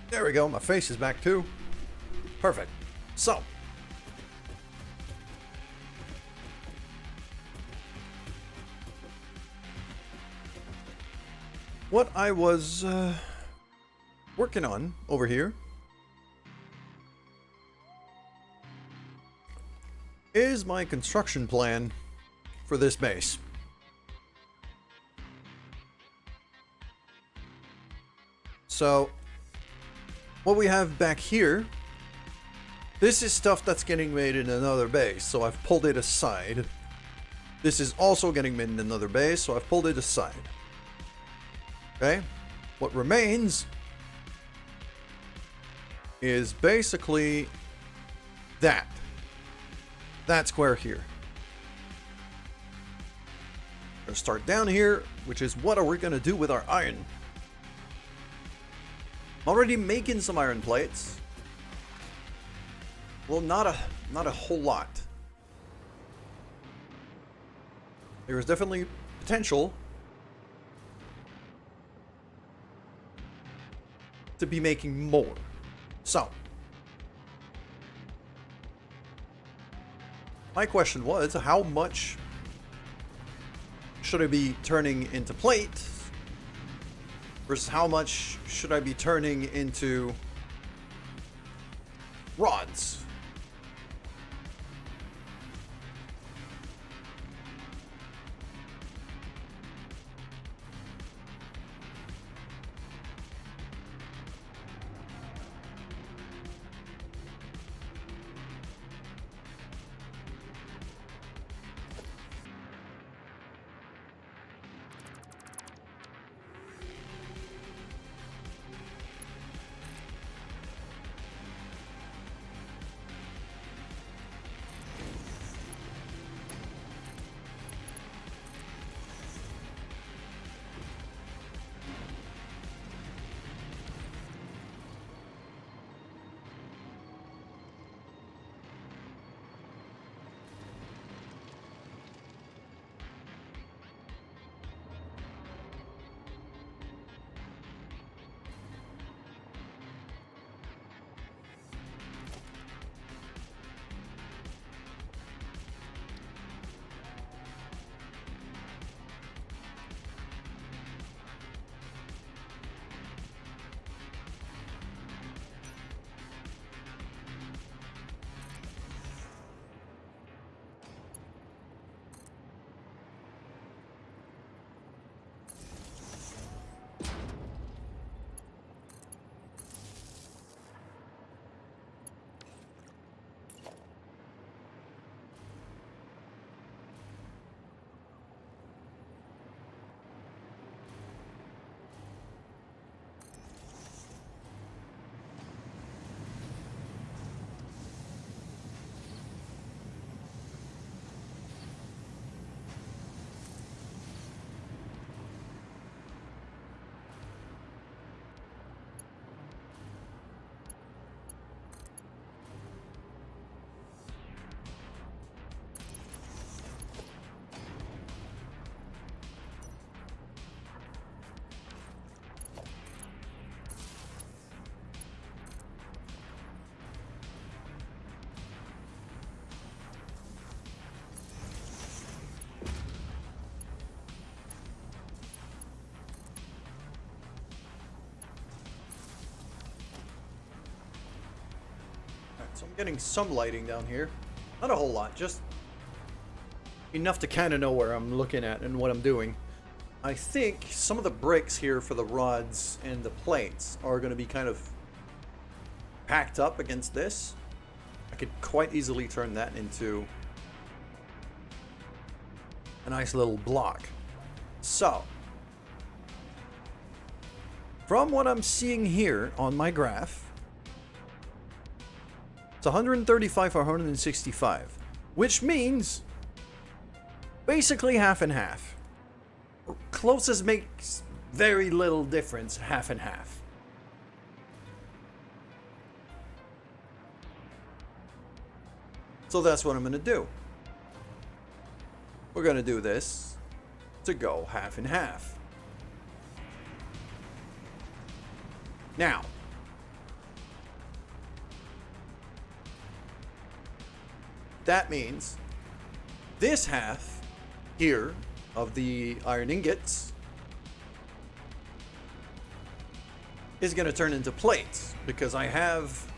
There we go. My face is back too. Perfect. So. What I was working on over here is my construction plan for this base. So, what we have back here, this is stuff that's getting made in another base, so I've pulled it aside. This is also getting made in another base, so I've pulled it aside. Okay? What remains is basically that square here. We're gonna start down here, which is what are we gonna do with our iron? I'm already making some iron plates. Well, not a whole lot. There is definitely potential to be making more. So, my question was, how much should I be turning into plate versus how much should I be turning into rods? So I'm getting some lighting down here. Not a whole lot, just enough to kind of know where I'm looking at and what I'm doing. I think some of the bricks here for the rods and the plates are going to be kind of packed up against this. I could quite easily turn that into a nice little block. So, from what I'm seeing here on my graph, it's 135 or 165, which means basically half and half. Closest makes very little difference, half and half. So that's what I'm going to do. We're going to do this to go half and half. Now, that means this half here of the iron ingots is going to turn into plates because I have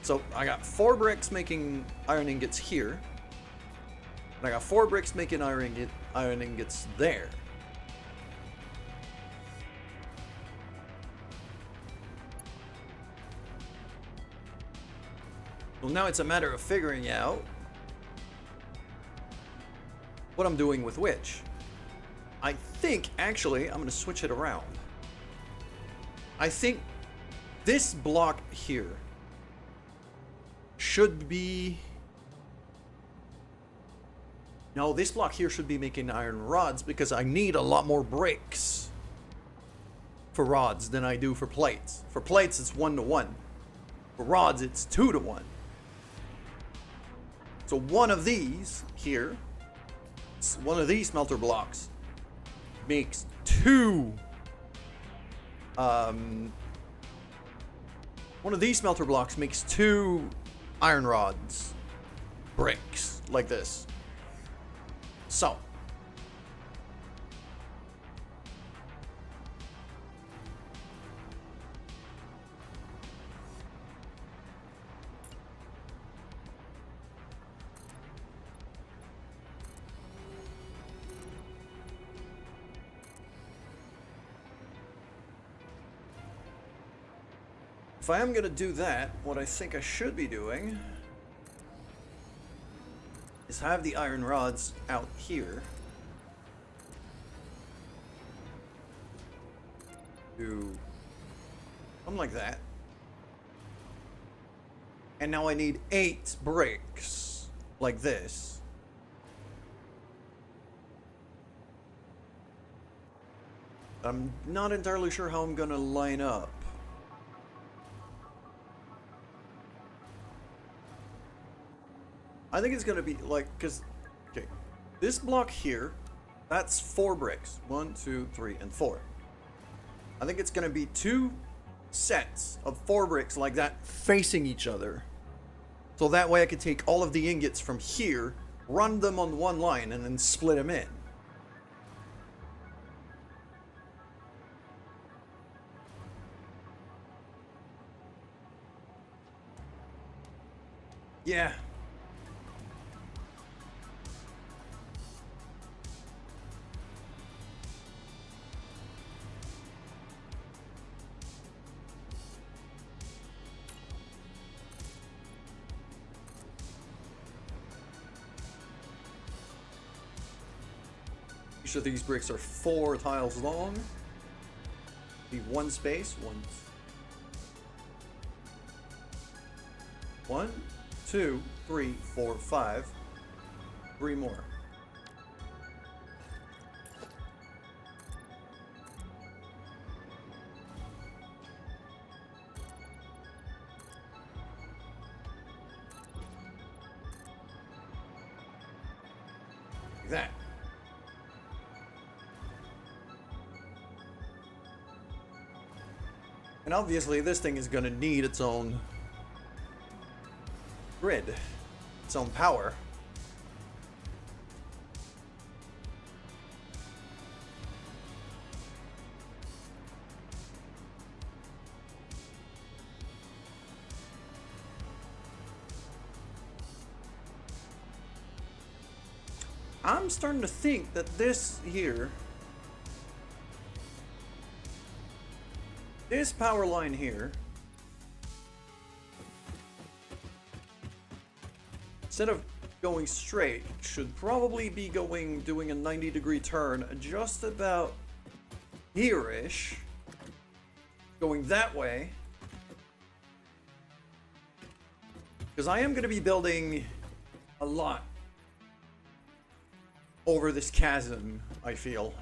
so I got 4 bricks making iron ingots here, and I got 4 bricks making iron ingots there. Well, now it's a matter of figuring out what I'm doing with which. I think, actually, I'm going to switch it around. I think this block here should be... No, this block here should be making iron rods because I need a lot more bricks for rods than I do for plates. For plates, it's 1 to 1. For rods, it's 2 to 1. So one of these here, one of these smelter blocks makes 2 one of these smelter blocks makes 2 iron rods, bricks, like this. So if I am going to do that, what I think I should be doing is have the iron rods out here. Do something like that. And now I need 8 bricks like this. I'm not entirely sure how I'm going to line up. I think it's gonna be like, cause, okay, this block here, that's 4 bricks. 1, 2, 3, and 4. I think it's gonna be 2 sets of 4 bricks like that facing each other. So that way I could take all of the ingots from here, run them on one line, and then split them in. Yeah. Each of these bricks are 4 tiles long. Leave 1 space. 1, 2, 3, 4, 5. 3 more. Like that. And obviously this thing is going to need its own grid, its own power. I'm starting to think that this here, this power line here, instead of going straight, should probably be doing a 90-degree turn just about here-ish, going that way, because I am going to be building a lot over this chasm, I feel.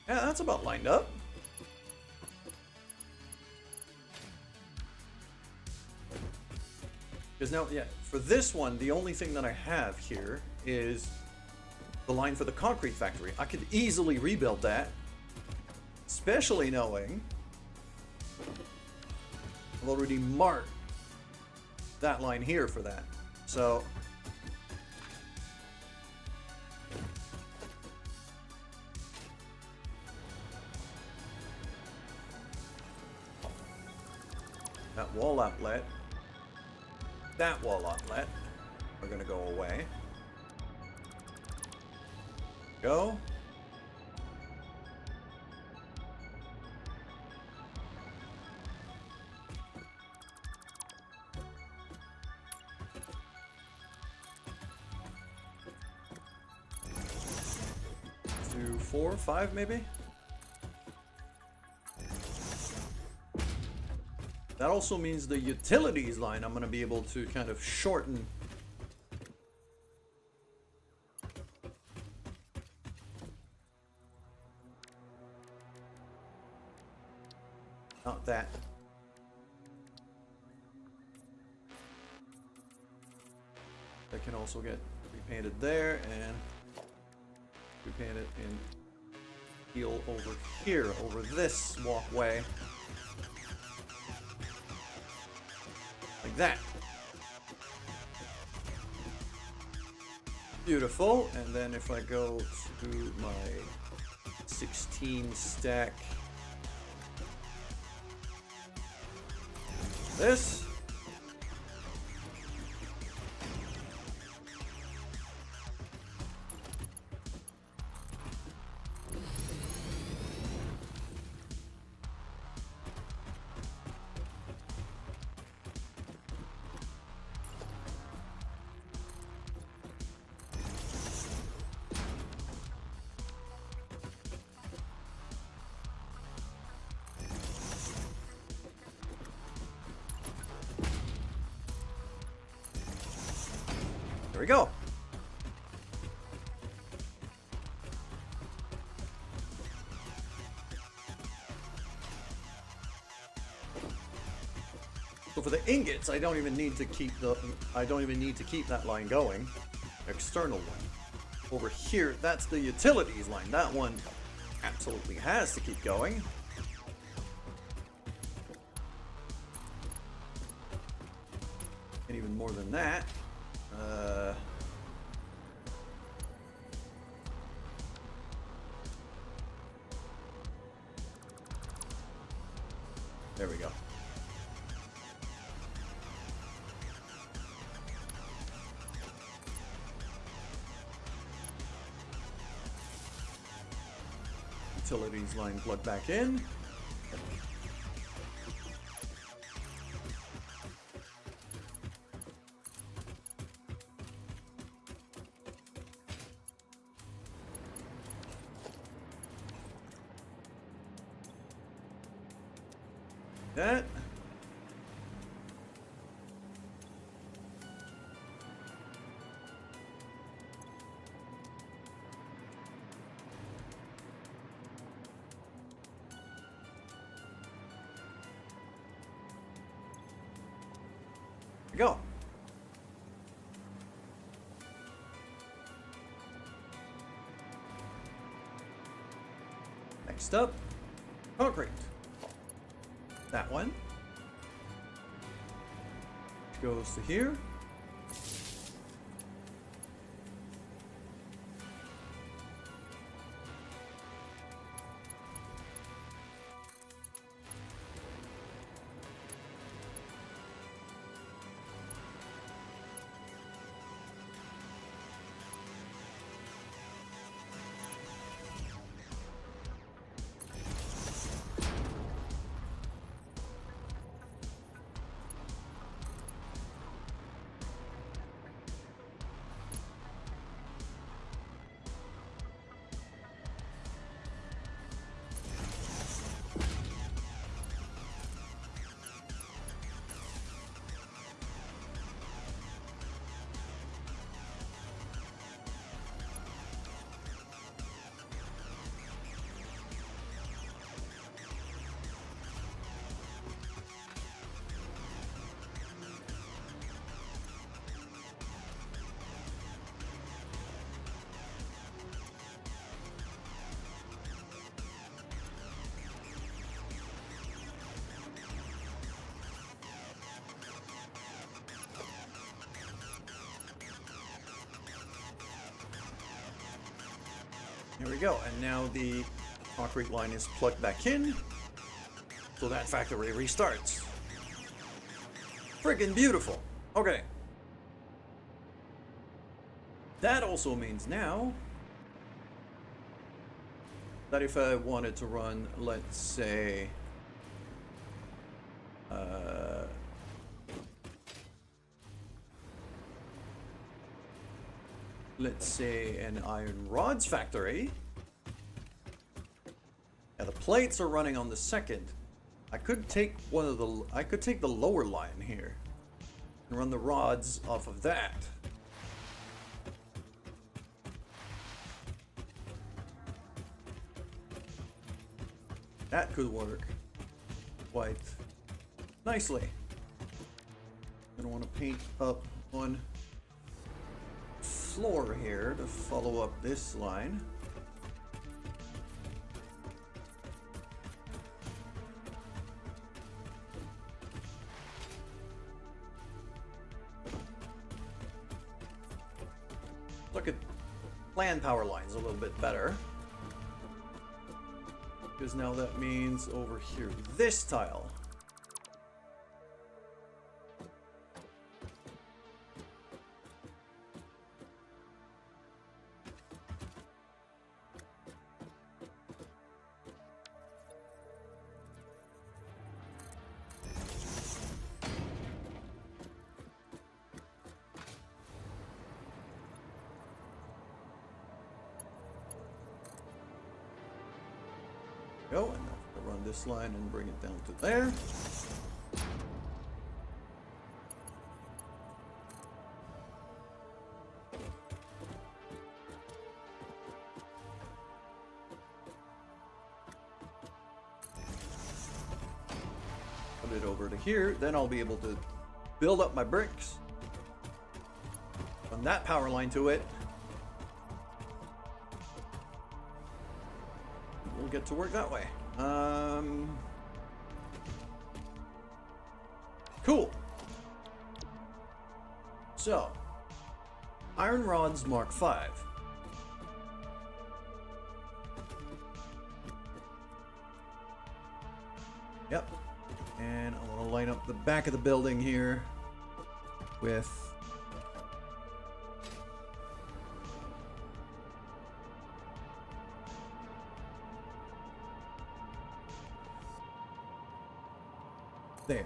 Yeah, that's about lined up. Because now, yeah, for this one, the only thing that I have here is the line for the concrete factory. I could easily rebuild that, especially knowing I've already marked that line here for that. So that wall outlet, that wall outlet are gonna go away. Go. Do 4, 5 maybe? That also means the utilities line I'm going to be able to kind of shorten. Not that. That can also get repainted there and repainted in steel over here, over this walkway. Like that. Beautiful. And then if I go to my 16 stack, this. There we go. So for the ingots, I don't even need to keep that line going. External one. Over here, that's the utilities line. That one absolutely has to keep going. And even more than that. There we go. Utilities line plugged back in. That. There we go. Next up, concrete. That one goes to here. There we go. And now the concrete line is plugged back in. So that factory restarts. Friggin' beautiful. Okay. That also means now that if I wanted to run, let's say, an iron rods factory. Yeah, the plates are running on the second. I could take the lower line here and run the rods off of that. That could work quite nicely. I'm gonna want to paint up one floor here to follow up this line. Look at land power lines a little bit better. Because now that means over here, this tile. Go, and I'll run this line and bring it down to there. Put it over to here, then I'll be able to build up my bricks. Run that power line to it. We'll get to work that way. Cool. So, iron rods Mark 5. Yep. And I want to line up the back of the building here with there.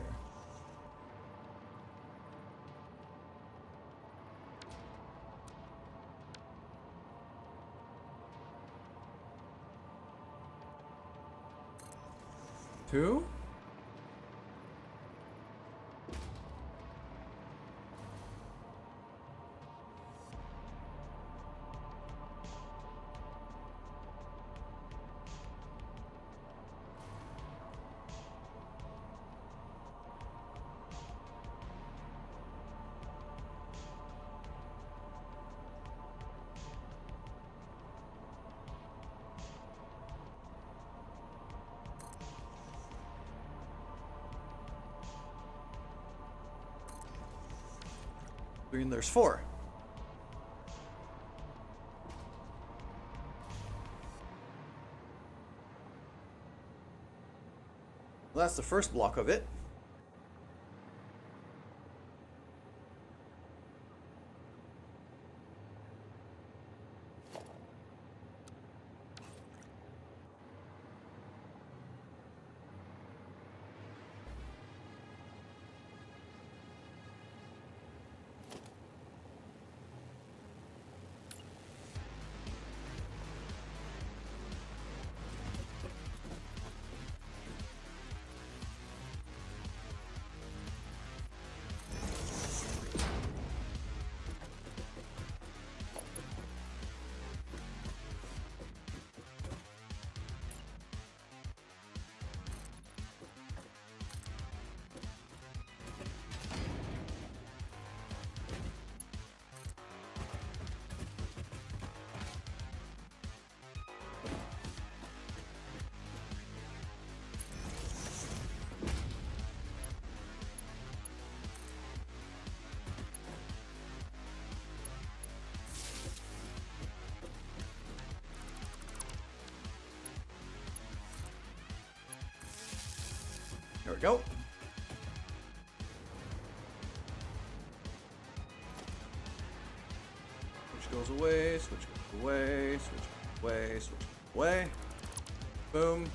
Two. And there's 4. Well, that's the first block of it. we go. Switch goes away, switch goes away, switch goes away, switch goes away. Boom.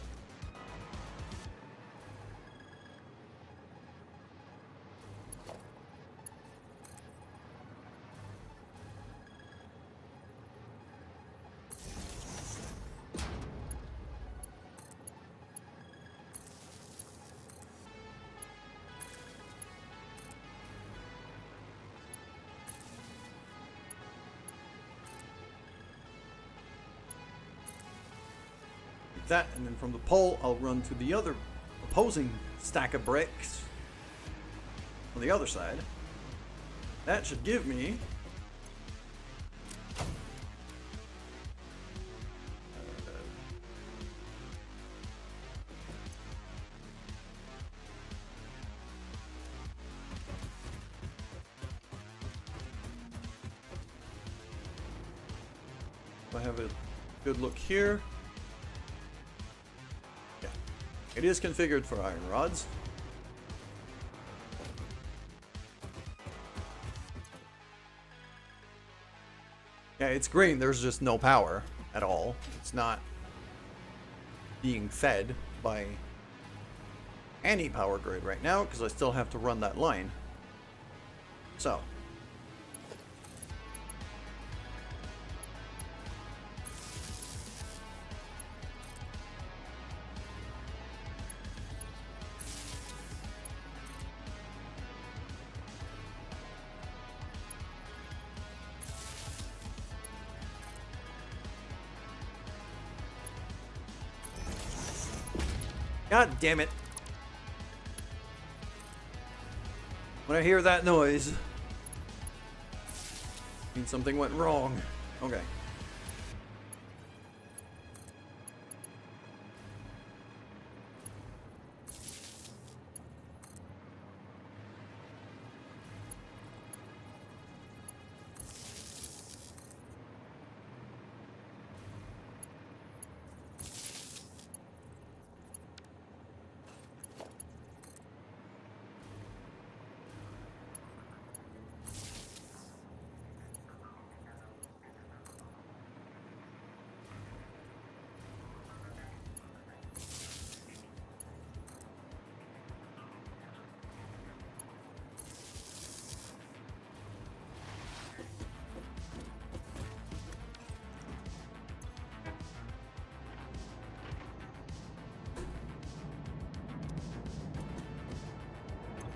That, and then from the pole I'll run to the other opposing stack of bricks on the other side. That should give me if I have a good look here. It is configured for iron rods. Yeah, it's green. There's just no power at all. It's not being fed by any power grid right now because I still have to run that line. So. God damn it. When I hear that noise, it means something went wrong. Okay.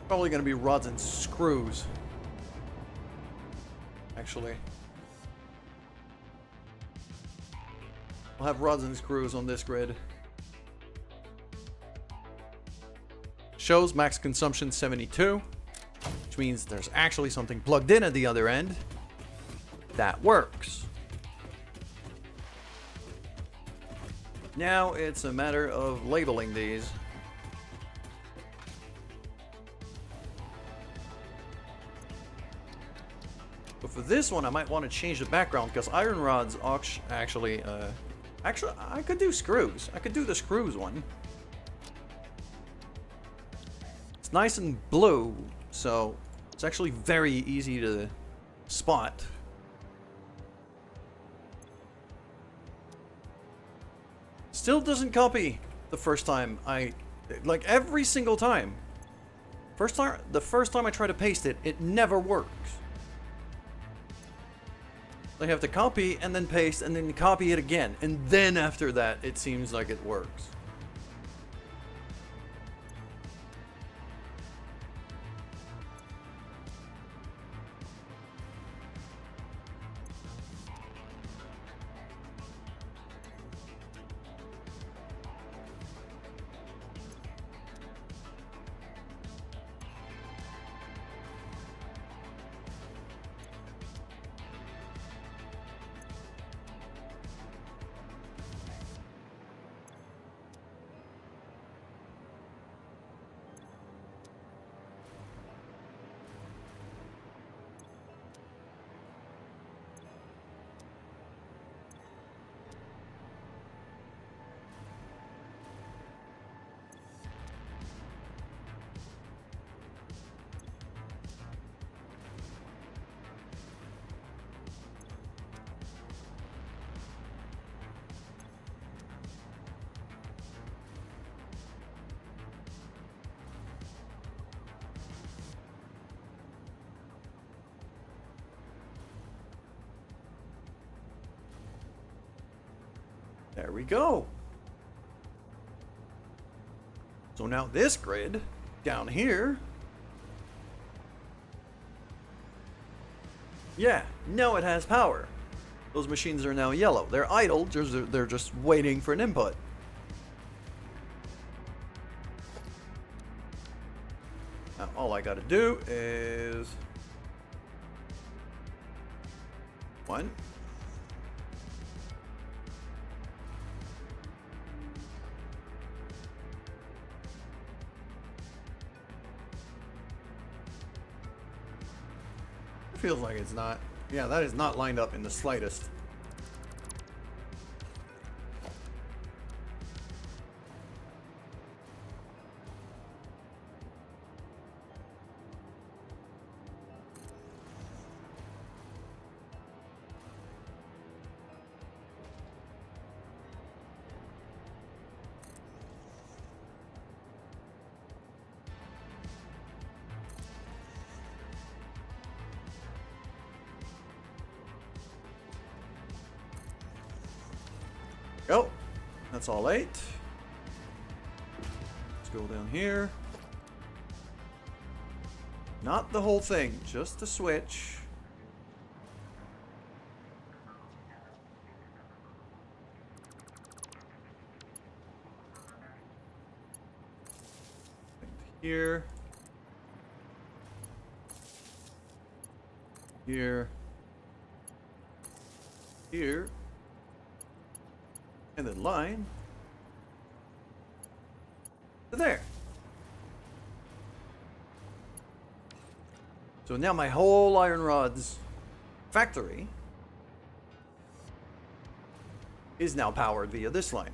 Probably going to be rods and screws. Actually. I'll have rods and screws on this grid. Shows max consumption 72, which means there's actually something plugged in at the other end that works. Now it's a matter of labeling these. But for this one, I might want to change the background because iron rods actually, I could do screws. I could do the screws one. It's nice and blue, so it's actually very easy to spot. Still doesn't copy the first time like every single time. The first time I try to paste it, it never works. I have to copy and then paste and then copy it again. And then after that, it seems like it works. There we go. So now this grid down here. Yeah, now it has power. Those machines are now yellow. They're idle, they're just waiting for an input. Now all I gotta do is... 1. Feels like it's not. Yeah, that is not lined up in the slightest. Go. That's all 8. Let's go down here. Not the whole thing, just the switch. Here. Here. Here. And then line to there. So now my whole iron rods factory is now powered via this line.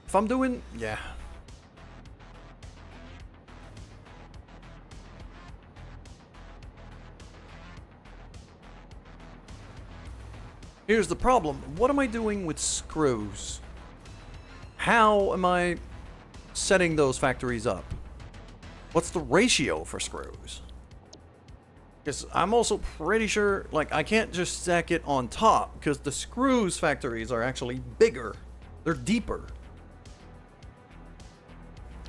If I'm doing, yeah. Here's the problem. What am I doing with screws? How am I setting those factories up? What's the ratio for screws? Because I'm also pretty sure, like, I can't just stack it on top because the screws factories are actually bigger. They're deeper.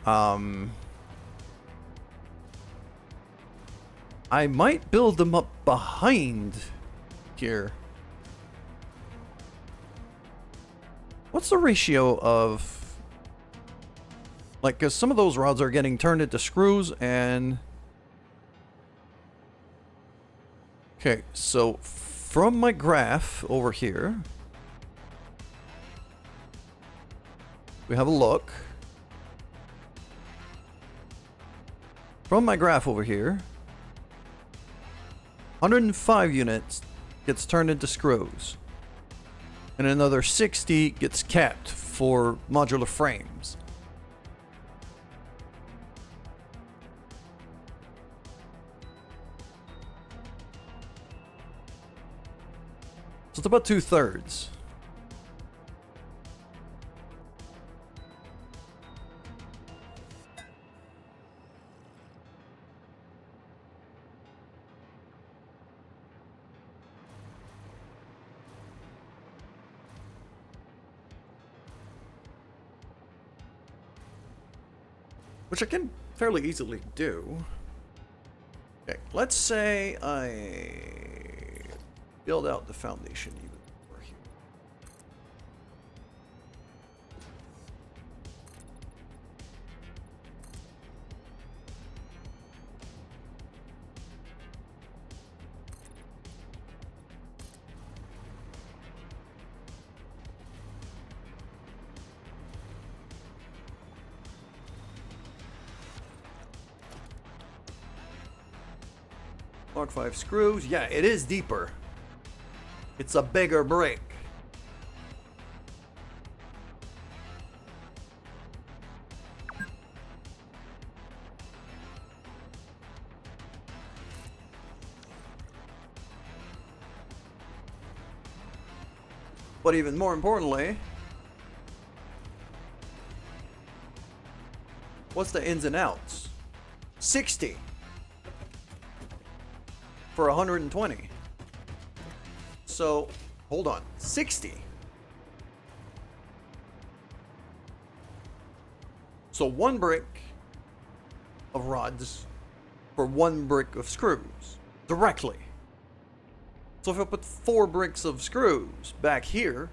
I might build them up behind here. What's the ratio of, like, because some of those rods are getting turned into screws and... Okay, so from my graph over here, we have a look. From my graph over here, 105 units gets turned into screws. And another 60 gets kept for modular frames. So it's about 2/3. Which I can fairly easily do. Okay, let's say I build out the foundation even more here. Mark 5 screws. Yeah, it is deeper. It's a bigger brick. But even more importantly, what's the ins and outs? 60 for 120. So, hold on. 60. So 1 brick of rods for 1 brick of screws. Directly. So if I put 4 bricks of screws back here,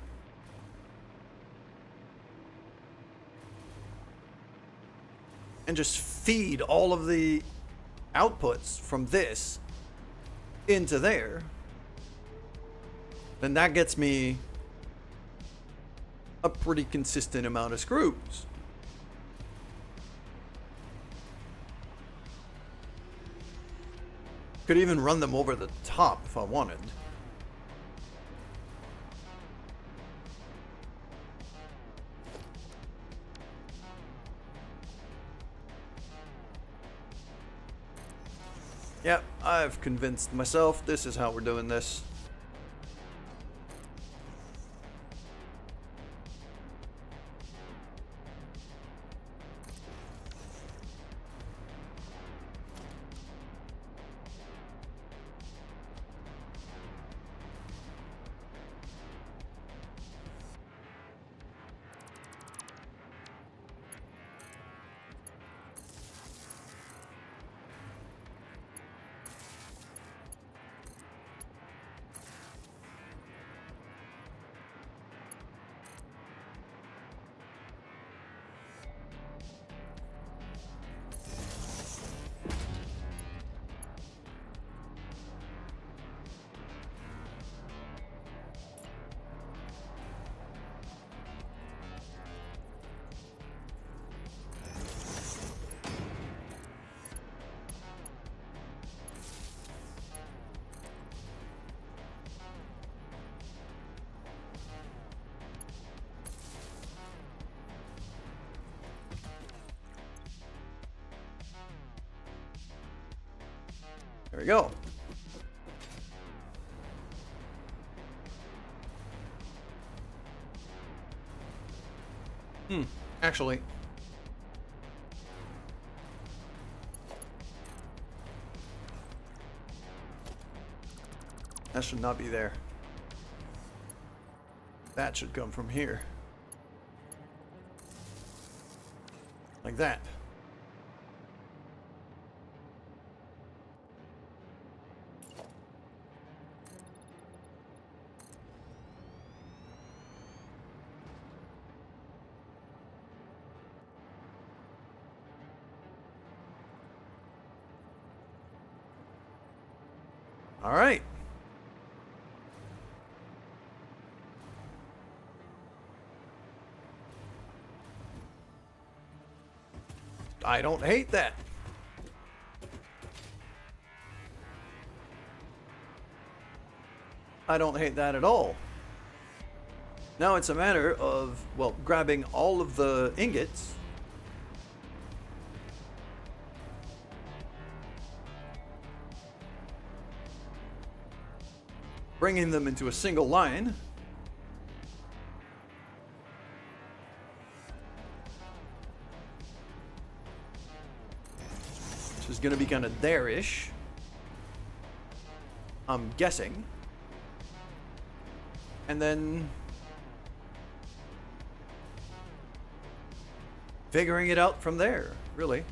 and just feed all of the outputs from this into there, then that gets me a pretty consistent amount of screws. Could even run them over the top if I wanted. Yep, I've convinced myself this is how we're doing this. There we go. Actually, that should not be there. That should come from here. Like that. All right. I don't hate that. I don't hate that at all. Now it's a matter of, well, grabbing all of the ingots bringing them into a single line. Which is going to be kind of there-ish. I'm guessing. And then figuring it out from there, really.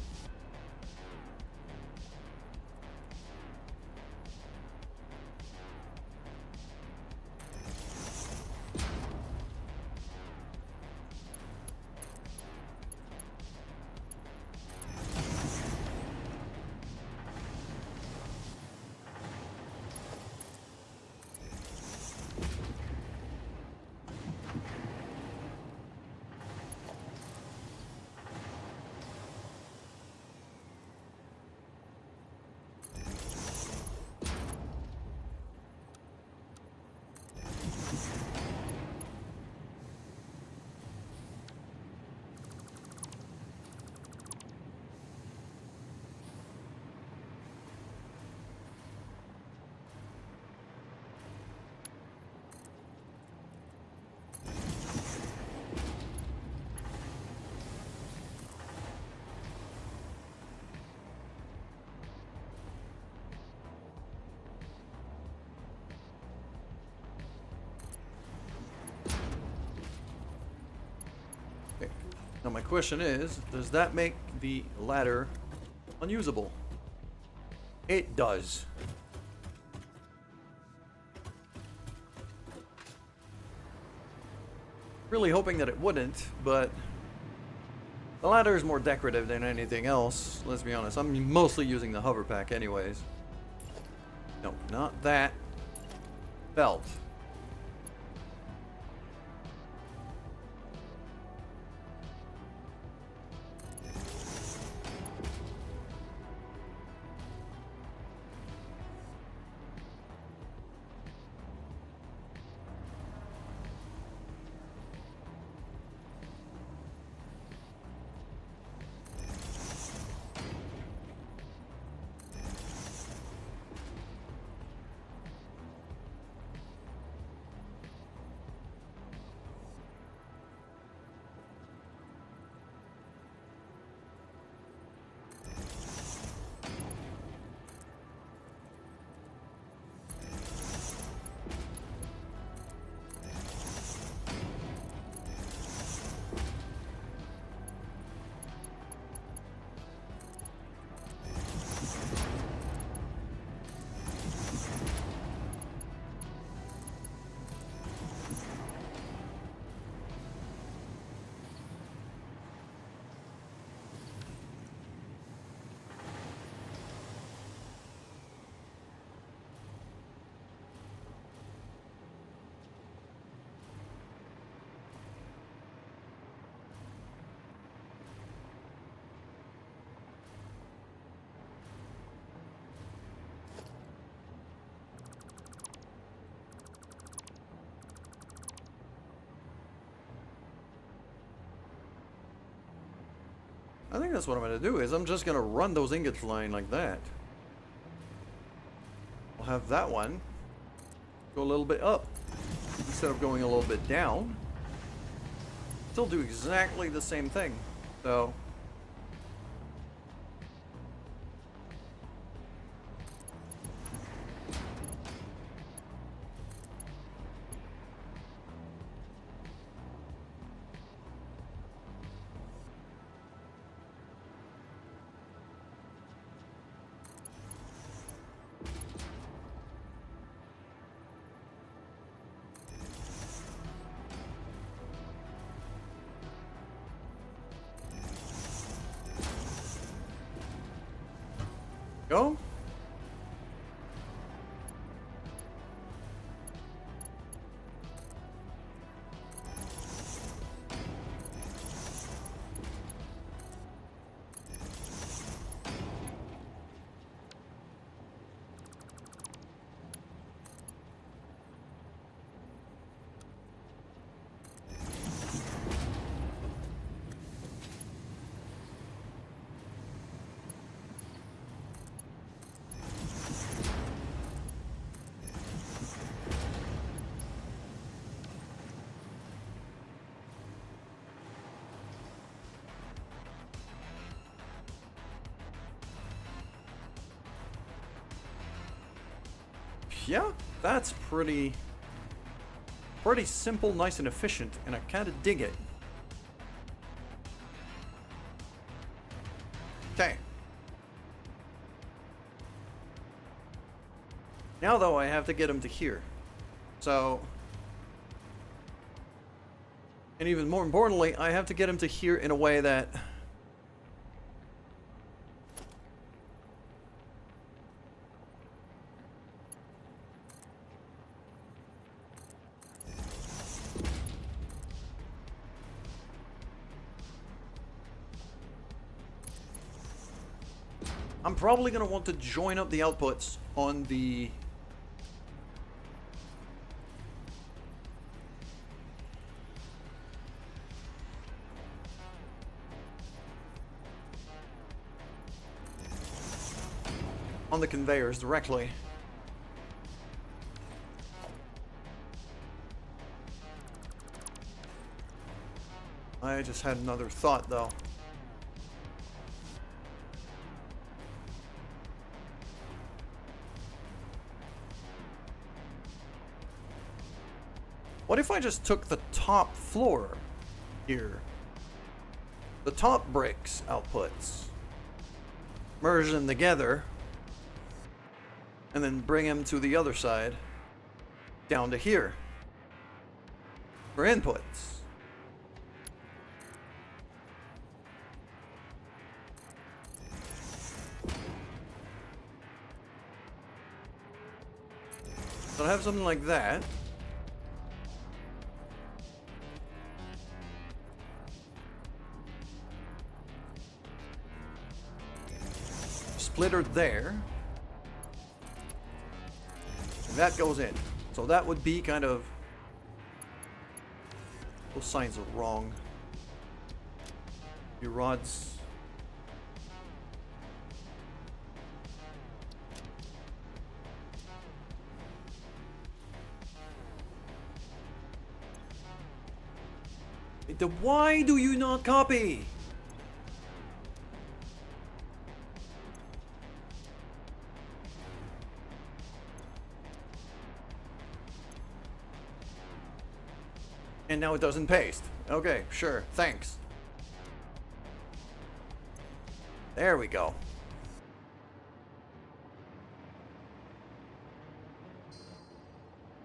Now my question is, does that make the ladder unusable? It does. Really hoping that it wouldn't, but the ladder is more decorative than anything else. Let's be honest. I'm mostly using the hover pack anyways. No, not that. Belt. I think that's what I'm going to do, is I'm just going to run those ingots line like that. I'll have that one go a little bit up instead of going a little bit down. Still do exactly the same thing. So go. Yeah, that's pretty simple, nice and efficient, and I kind of dig it. Okay. Now though, I have to get him to here. So, and even more importantly, I have to get him to here in a way that I'm probably going to want to join up the outputs on the conveyors directly. I just had another thought though. What if I just took the top floor here the top bricks outputs, merge them together, and then bring them to the other side down to here for inputs. So I have something like that. Splitter there. And that goes in. So that would be kind of... Those signs are wrong. Your rods... Why do you not copy? And now it doesn't paste. Okay, sure, thanks. There we go.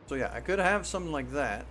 So yeah, I could have something like that.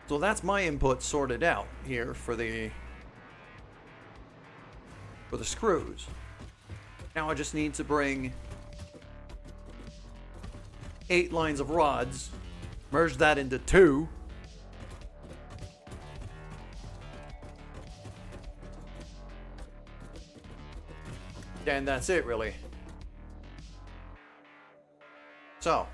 So that's my input sorted out here for the screws. Now I just need to bring 8 lines of rods, merge that into 2. And that's it, really. So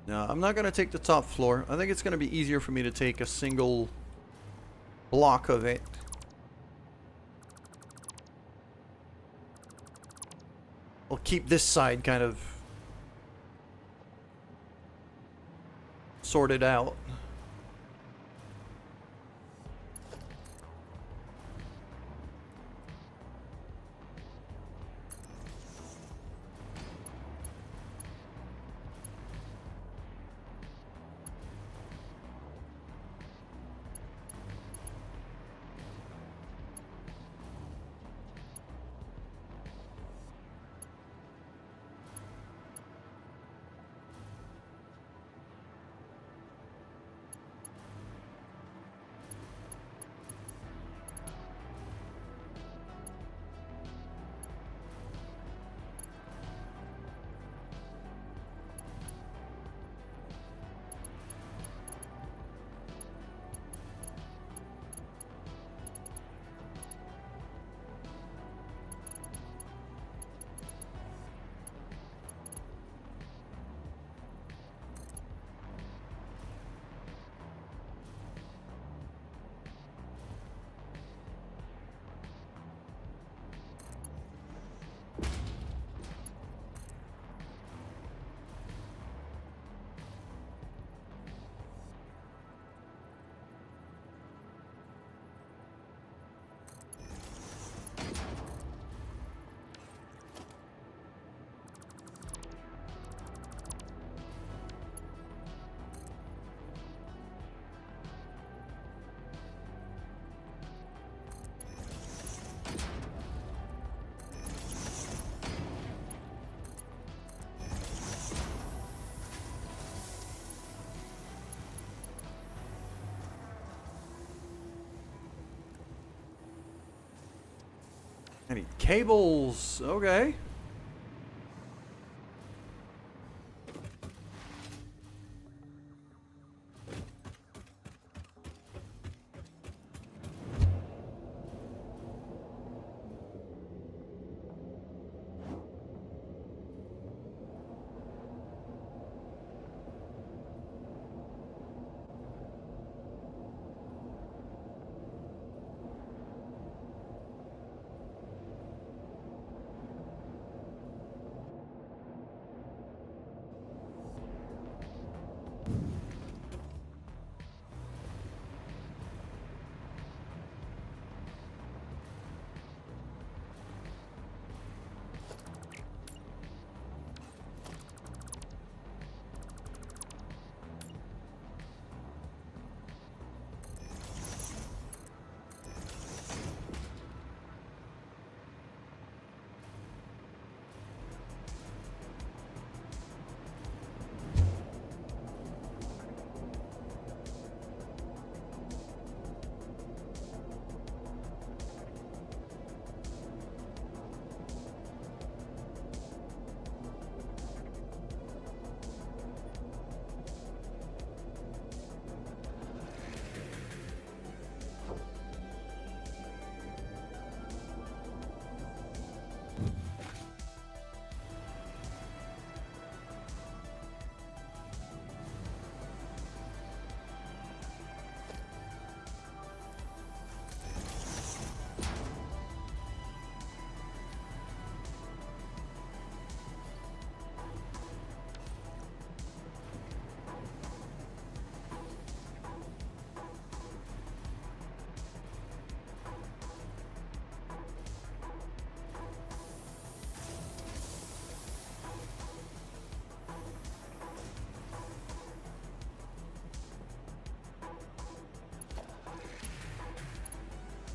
no, I'm not going to take the top floor. I think it's going to be easier for me to take a single block of it. I'll keep this side kind of sorted out. I need cables. Okay.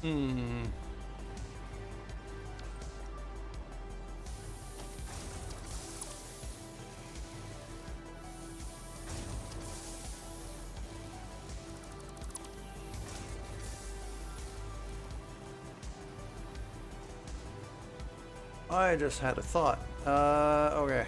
Hmm. I just had a thought. Okay.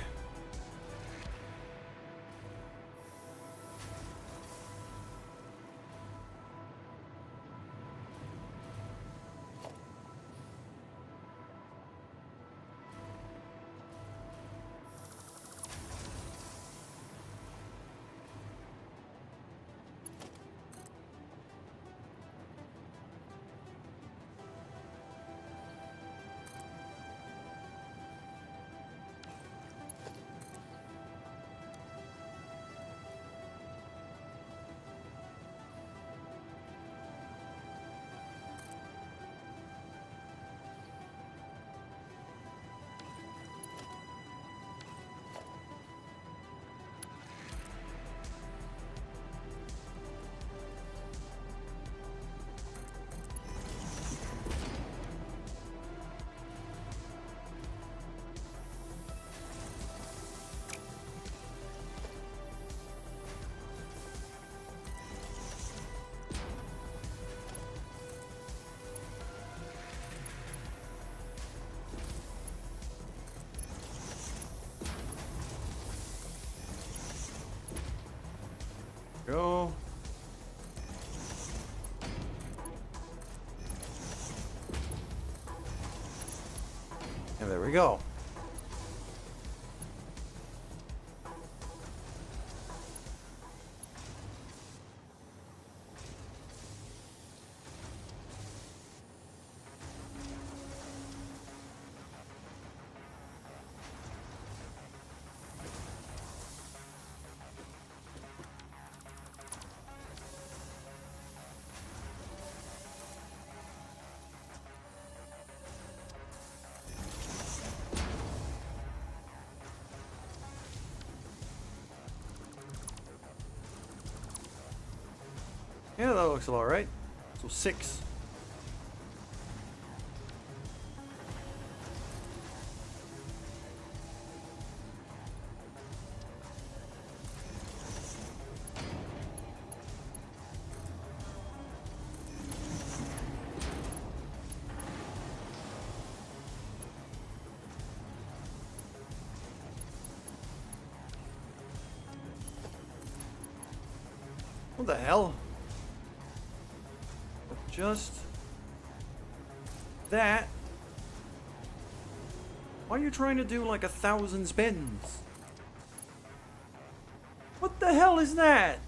Go. And there we go. Yeah, that looks about right. So 6. What the hell? Just that. Why are you trying to do like 1,000 spins? What the hell is that?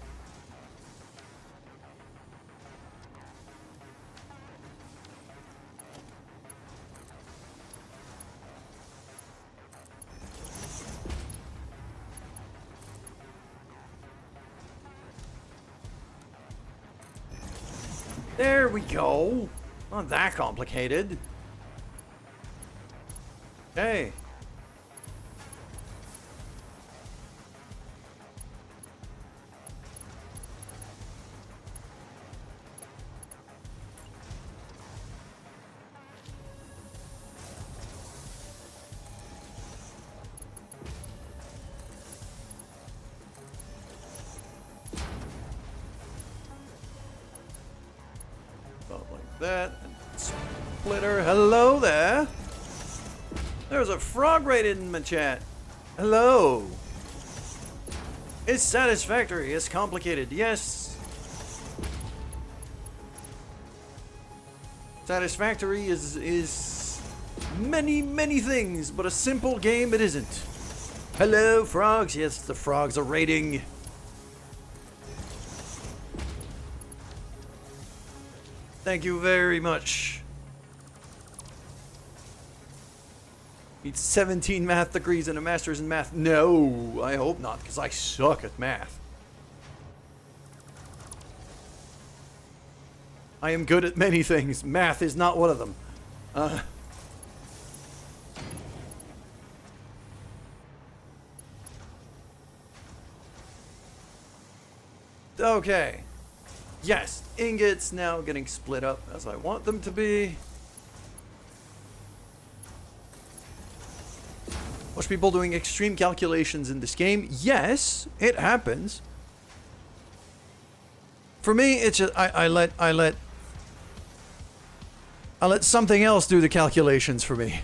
There we go. Not that complicated. Okay. Like that. Splitter, hello there. There's a frog rated in my chat. Hello. It's satisfactory. It's complicated. Yes. Satisfactory is many things, but a simple game it isn't. Hello, frogs. Yes, the frogs are raiding. Thank you very much. Need 17 math degrees and a master's in math. No, I hope not, because I suck at math. I am good at many things. Math is not one of them. Okay. Yes, ingots now getting split up as I want them to be. Watch people doing extreme calculations in this game. Yes, it happens. For me, it's just I let something else do the calculations for me.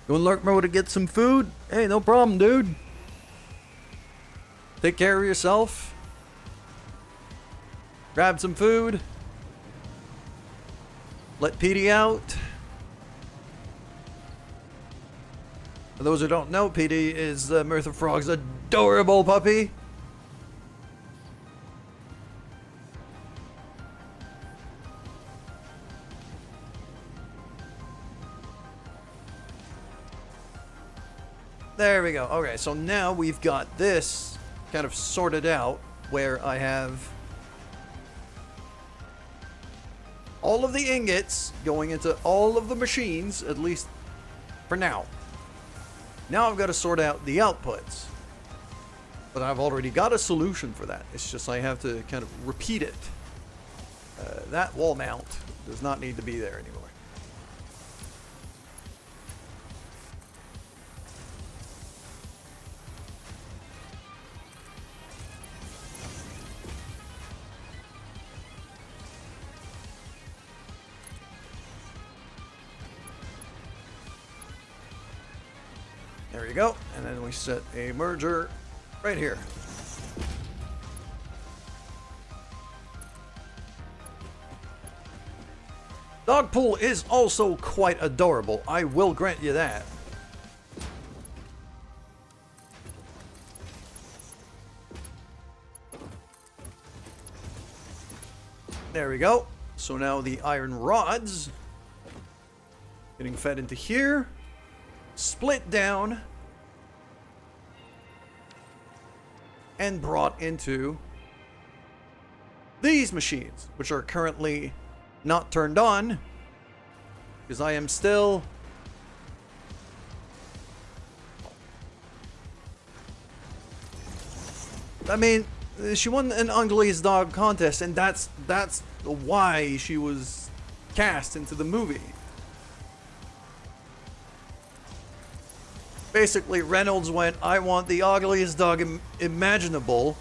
You in lurk mode to get some food? Hey, no problem, dude. Take care of yourself. Grab some food. Let PD out. For those who don't know, PD is Merthyr Frog's adorable puppy. There we go. Okay, so now we've got this kind of sorted out where I have all of the ingots going into all of the machines, at least for now. Now I've got to sort out the outputs. But I've already got a solution for that. It's just I have to kind of repeat it. That wall mount does not need to be there anymore. There you go, and then we set a merger right here. Dogpool is also quite adorable, I will grant you that. There we go. So now the iron rods getting fed into here. Split down and brought into these machines, which are currently not turned on because I am still she won an ugliest dog contest, and that's why she was cast into the movie. Basically, Reynolds went, I want the ugliest dog imaginable.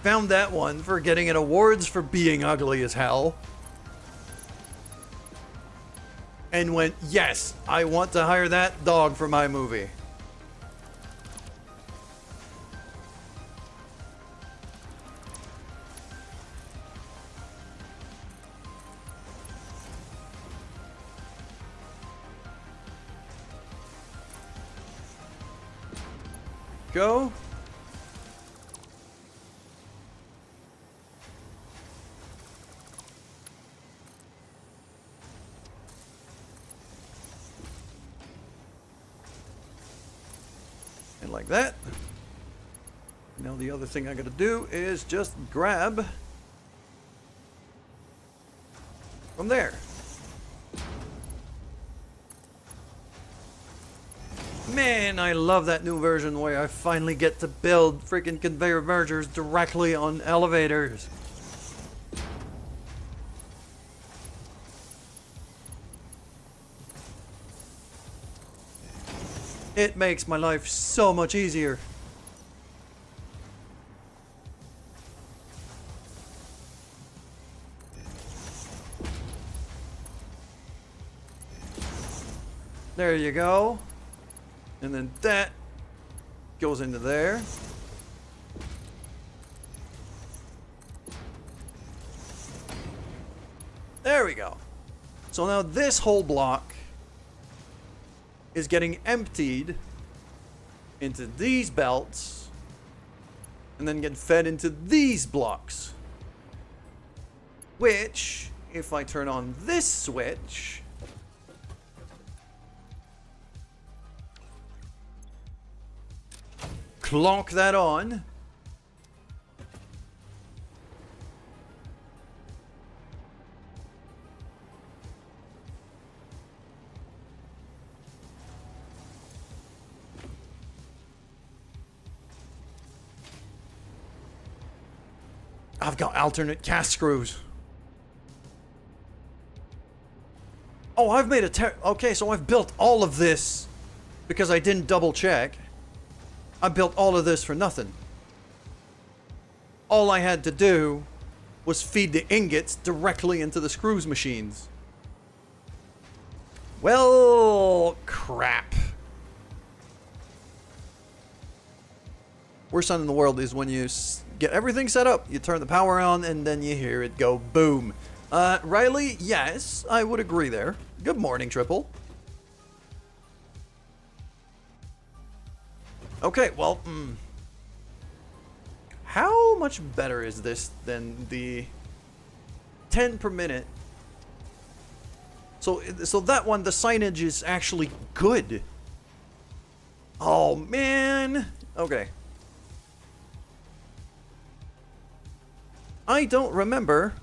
Found that one for getting an awards for being ugly as hell. and went, yes, I want to hire that dog for my movie. Go. And like that. Now the other thing I gotta do is just grab from there. Man, I love that new version where I finally get to build freaking conveyor mergers directly on elevators. It makes my life so much easier. There you go. And then that goes into there. There we go. So now this whole block is getting emptied into these belts and then get fed into these blocks. Which, if I turn on this switch, clonk that on. I've got alternate cast screws. Oh, I've made a okay, so I've built all of this because I didn't double check. I built all of this for nothing. All I had to do was feed the ingots directly into the screws machines. Well, crap. Worst sound in the world is when you get everything set up, you turn the power on, and then you hear it go boom. Riley, yes, I would agree there. Good morning, Triple. Okay, well, how much better is this than the 10 per minute? So that one, the signage is actually good. Oh, man. Okay. I don't remember.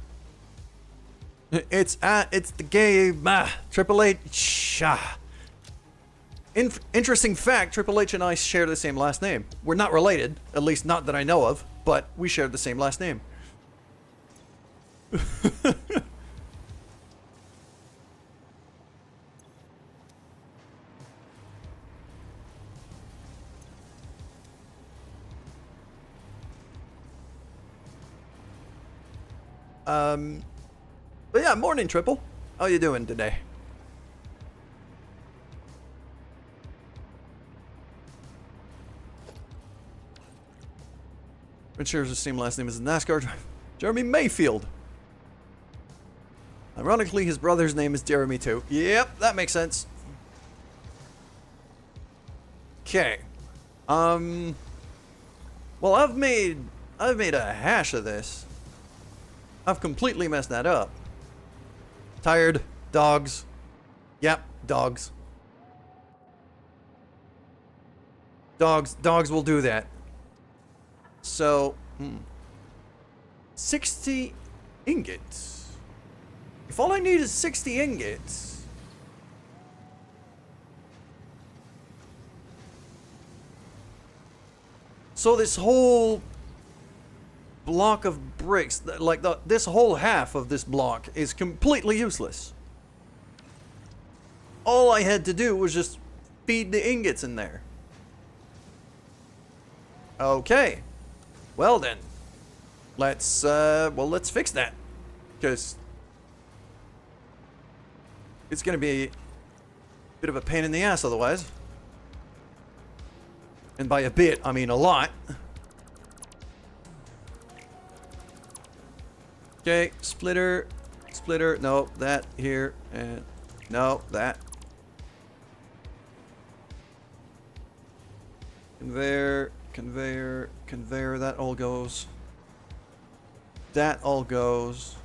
It's the game, Triple H. Interesting fact, Triple H and I share the same last name. We're not related, at least not that I know of, but we share the same last name. But yeah, morning, Triple. How you doing today? Red shares the same last name as the NASCAR driver, Jeremy Mayfield. Ironically, his brother's name is Jeremy too. Yep, that makes sense. Okay. Well, I've made a hash of this. I've completely messed that up. Tired. Dogs. Yep, dogs. Dogs will do that. So, 60 ingots. If all I need is 60 ingots, so this whole block of bricks, like this whole half of this block, is completely useless. All I had to do was just feed the ingots in there. Okay. Well then, let's fix that, because It's gonna be a bit of a pain in the ass otherwise. And by a bit, I mean a lot. Okay, splitter, splitter, no, that here, and no, that. Conveyor, conveyor, conveyor, that all goes. That all goes.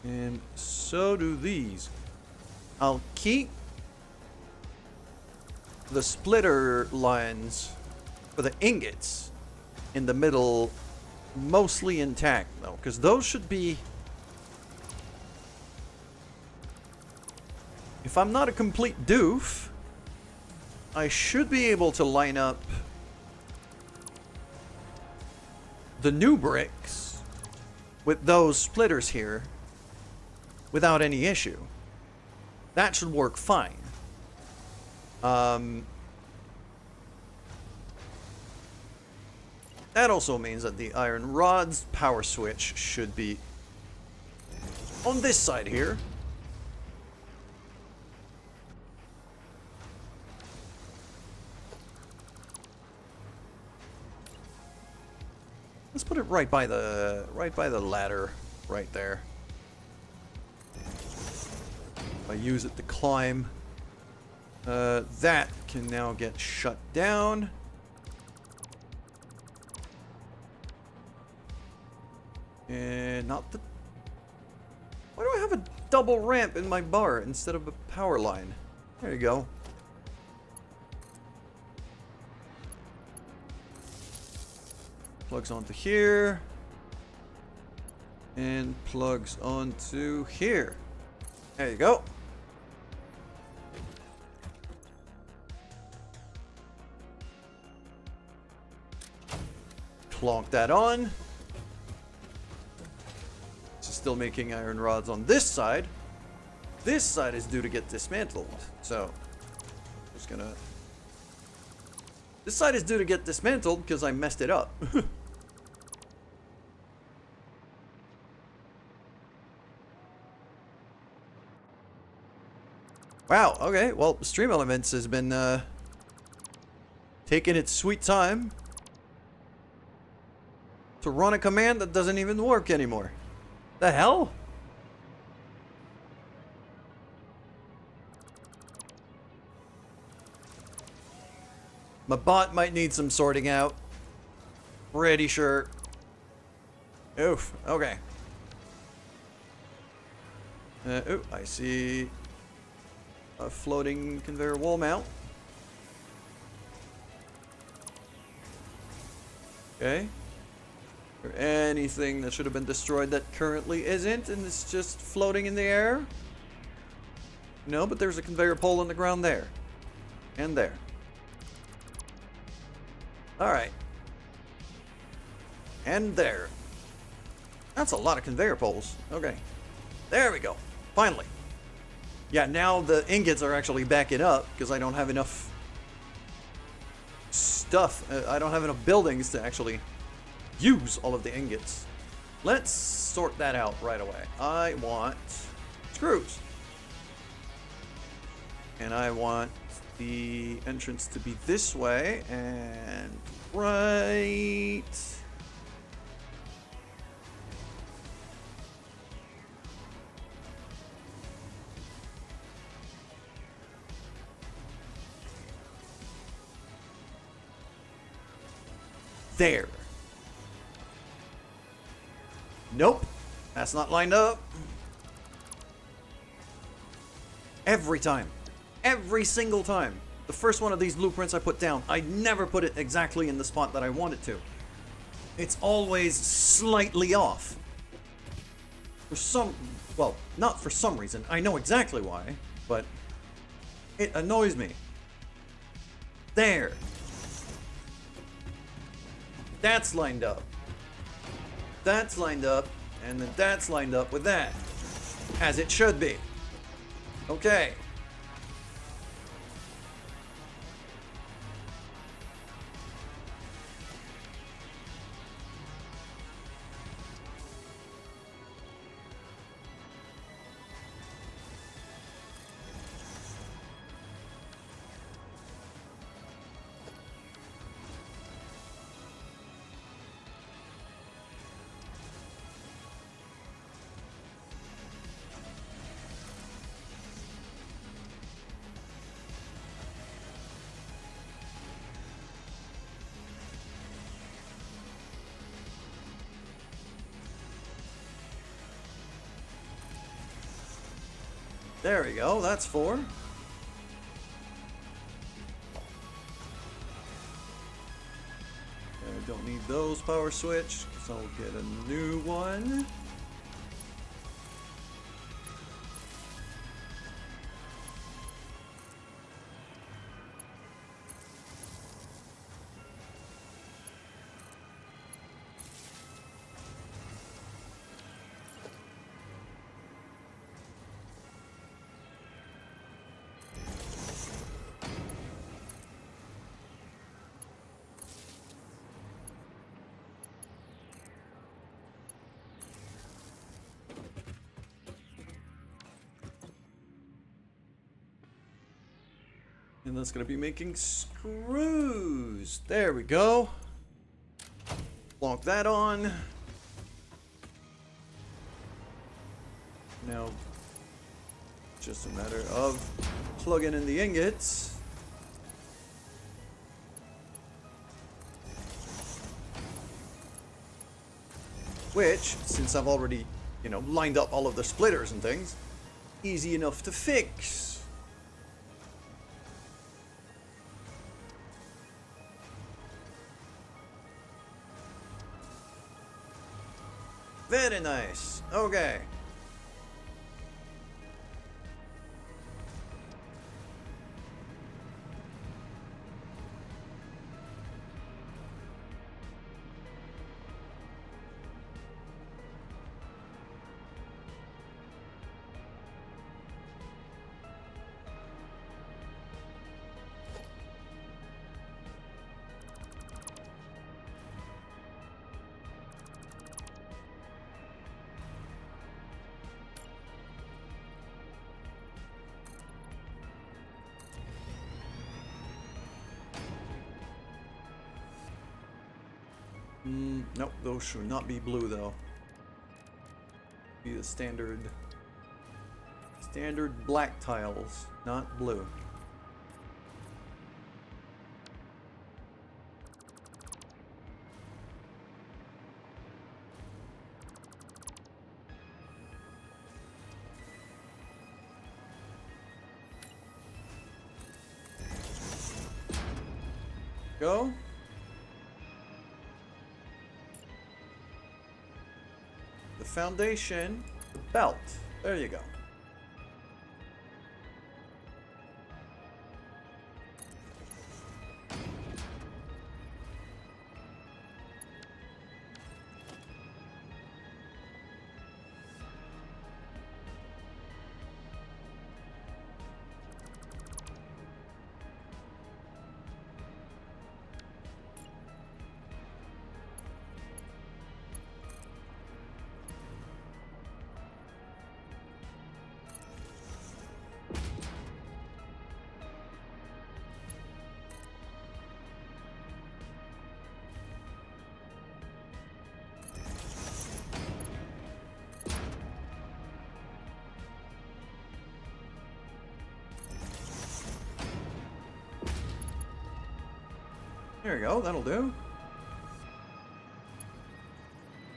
And so do these. I'll keep the splitter lines for the ingots in the middle mostly intact though, because those should be, if I'm not a complete doof, I should be able to line up the new bricks with those splitters here without any issue. That should work fine. That also means that the iron rod's power switch should be on this side here. Let's put it right by the ladder right there. I use it to climb. That can now get shut down. And not the... Why do I have a double ramp in my bar instead of a power line? There you go. Plugs onto here. And plugs onto here. There you go. Clonk that on. This is still making iron rods on this side. This side is due to get dismantled. So, just gonna... This side is due to get dismantled because I messed it up. Wow, okay, well, Stream Elements has been, taking its sweet time to run a command that doesn't even work anymore. The hell? My bot might need some sorting out. Pretty sure. Oof, okay. Oh, I see a floating conveyor wall mount. Okay. Or anything that should have been destroyed that currently isn't, and it's just floating in the air? No, but there's a conveyor pole on the ground there. And there. Alright. And there. That's a lot of conveyor poles. Okay. There we go. Finally. Yeah, now the ingots are actually backing up because I don't have enough stuff. I don't have enough buildings to actually use all of the ingots. Let's sort that out right away. I want screws. And I want the entrance to be this way and right... there. Nope. That's not lined up. Every time. Every single time. The first one of these blueprints I put down, I never put it exactly in the spot that I want it to. It's always slightly off. For some... well, not for some reason. I know exactly why, but it annoys me. There. That's lined up. That's lined up, and then that's lined up with that. As it should be. Okay. There we go, that's 4. I don't need those power switch, because I'll get a new one. And that's going to be making screws. There we go. Lock that on. Now, just a matter of plugging in the ingots. Which, since I've already, lined up all of the splitters and things, easy enough to fix. Very nice. Okay. Nope, those should not be blue though. Be the standard black tiles, not blue. Go. The foundation, the belt. There you go. There you go, that'll do.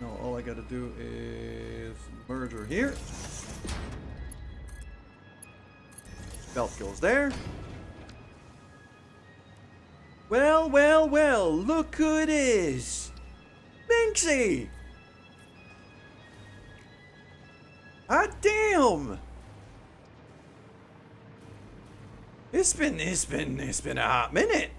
Now all I gotta do is merge her here. Belt goes there. Well, well, well, look who it is. Binksy! Hot damn! It's been a hot minute.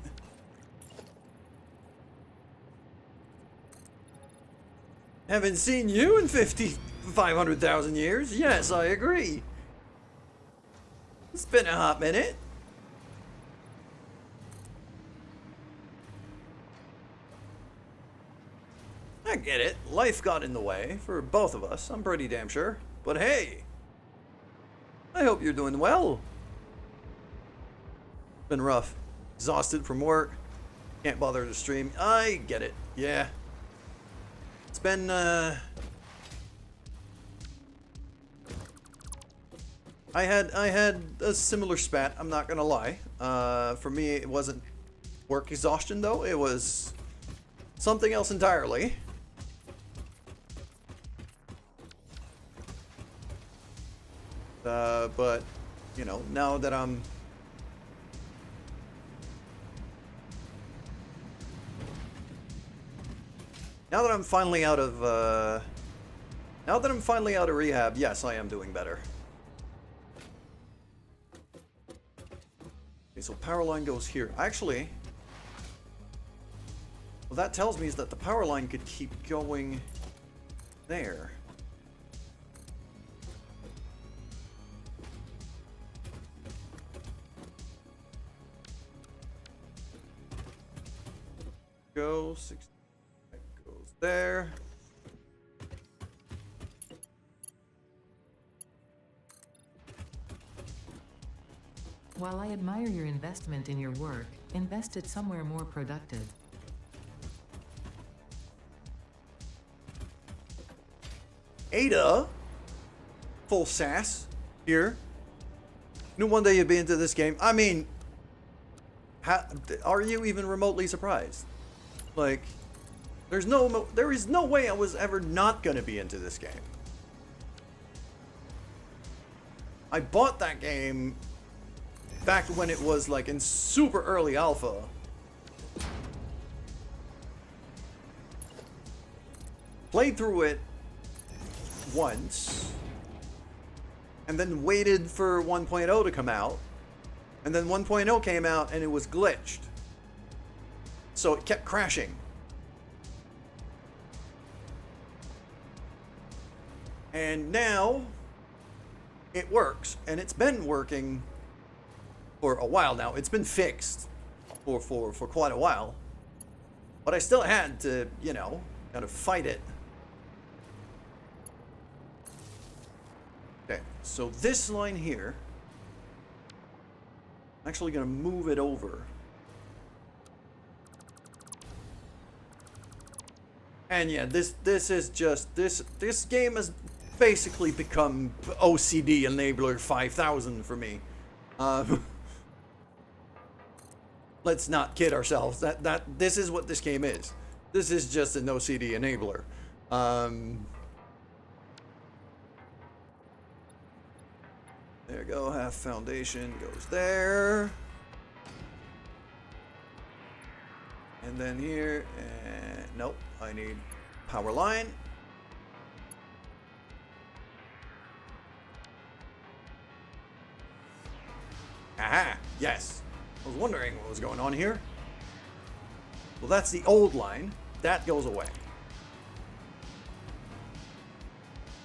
Haven't seen you in 500,000 years. Yes, I agree. It's been a hot minute. I get it. Life got in the way for both of us, I'm pretty damn sure. But hey, I hope you're doing well. Been rough. Exhausted from work. Can't bother to stream. I get it. Yeah. It's been, I had a similar spat, I'm not gonna lie. For me, it wasn't work exhaustion though. It was something else entirely. But, you know, now that I'm finally out of rehab, yes, I am doing better. Okay, so power line goes here. Actually, what that tells me is that the power line could keep going there. Go 60. That goes there. While I admire your investment in your work, invest it somewhere more productive. Ada, full sass here. Knew one day you'd be into this game. I mean, are you even remotely surprised? Like, there is no way I was ever not gonna be into this game. I bought that game back when it was like in super early alpha. Played through it once, and then waited for 1.0 to come out, and then 1.0 came out and it was glitched. So it kept crashing. And now it works, and it's been working for a while now. It's been fixed for quite a while. But I still had to, you know, kind of fight it. Okay, so this line here, I'm actually going to move it over. And yeah, this is just this game has basically become OCD enabler 5000 for me. Let's not kid ourselves. That this is what this game is. This is just an OCD enabler. There you go. Half foundation goes there. And then here, and nope, I need power line. Aha, yes. I was wondering what was going on here. Well, that's the old line. That goes away.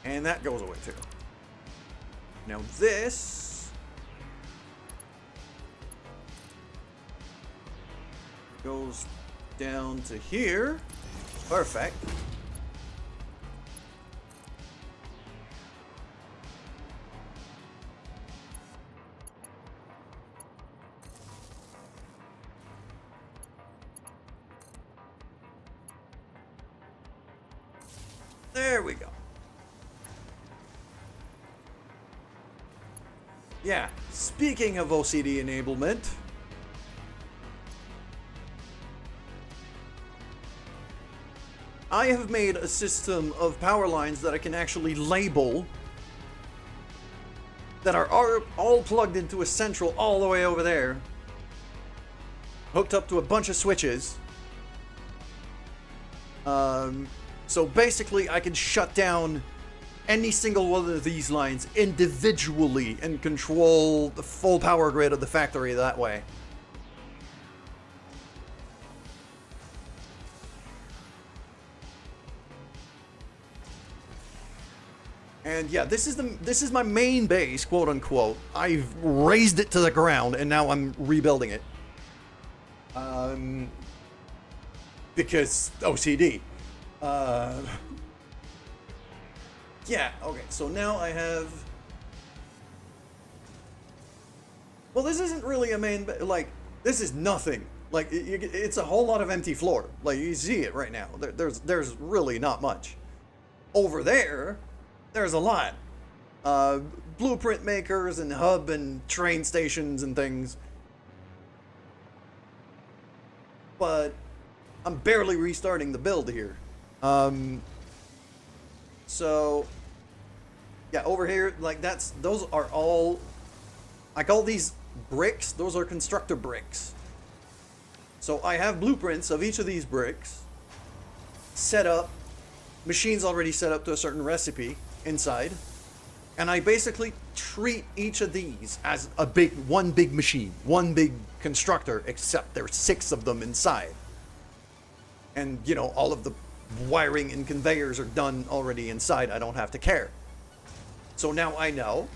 And that goes away too. Now this goes down to here. Perfect. There we go. Yeah, speaking of OCD enablement, I have made a system of power lines that I can actually label that are all plugged into a central all the way over there, hooked up to a bunch of switches. So basically I can shut down any single one of these lines individually and control the full power grid of the factory that way. And yeah, this is my main base, quote unquote. I've raised it to the ground, and now I'm rebuilding it. Because OCD. Yeah. Okay. So now I have. Well, this isn't really a main. Like, this is nothing. Like, it's a whole lot of empty floor. Like, you see it right now. There's really not much. Over there, there's a lot. Blueprint makers and hub and train stations and things. But I'm barely restarting the build here. So yeah, over here, like those are all, like all these bricks, those are constructor bricks. So I have blueprints of each of these bricks set up, machines already set up to a certain recipe inside. And I basically treat each of these as one big machine, one big constructor, except there's 6 of them inside. And, you know, all of the wiring and conveyors are done already inside. I don't have to care. So now I know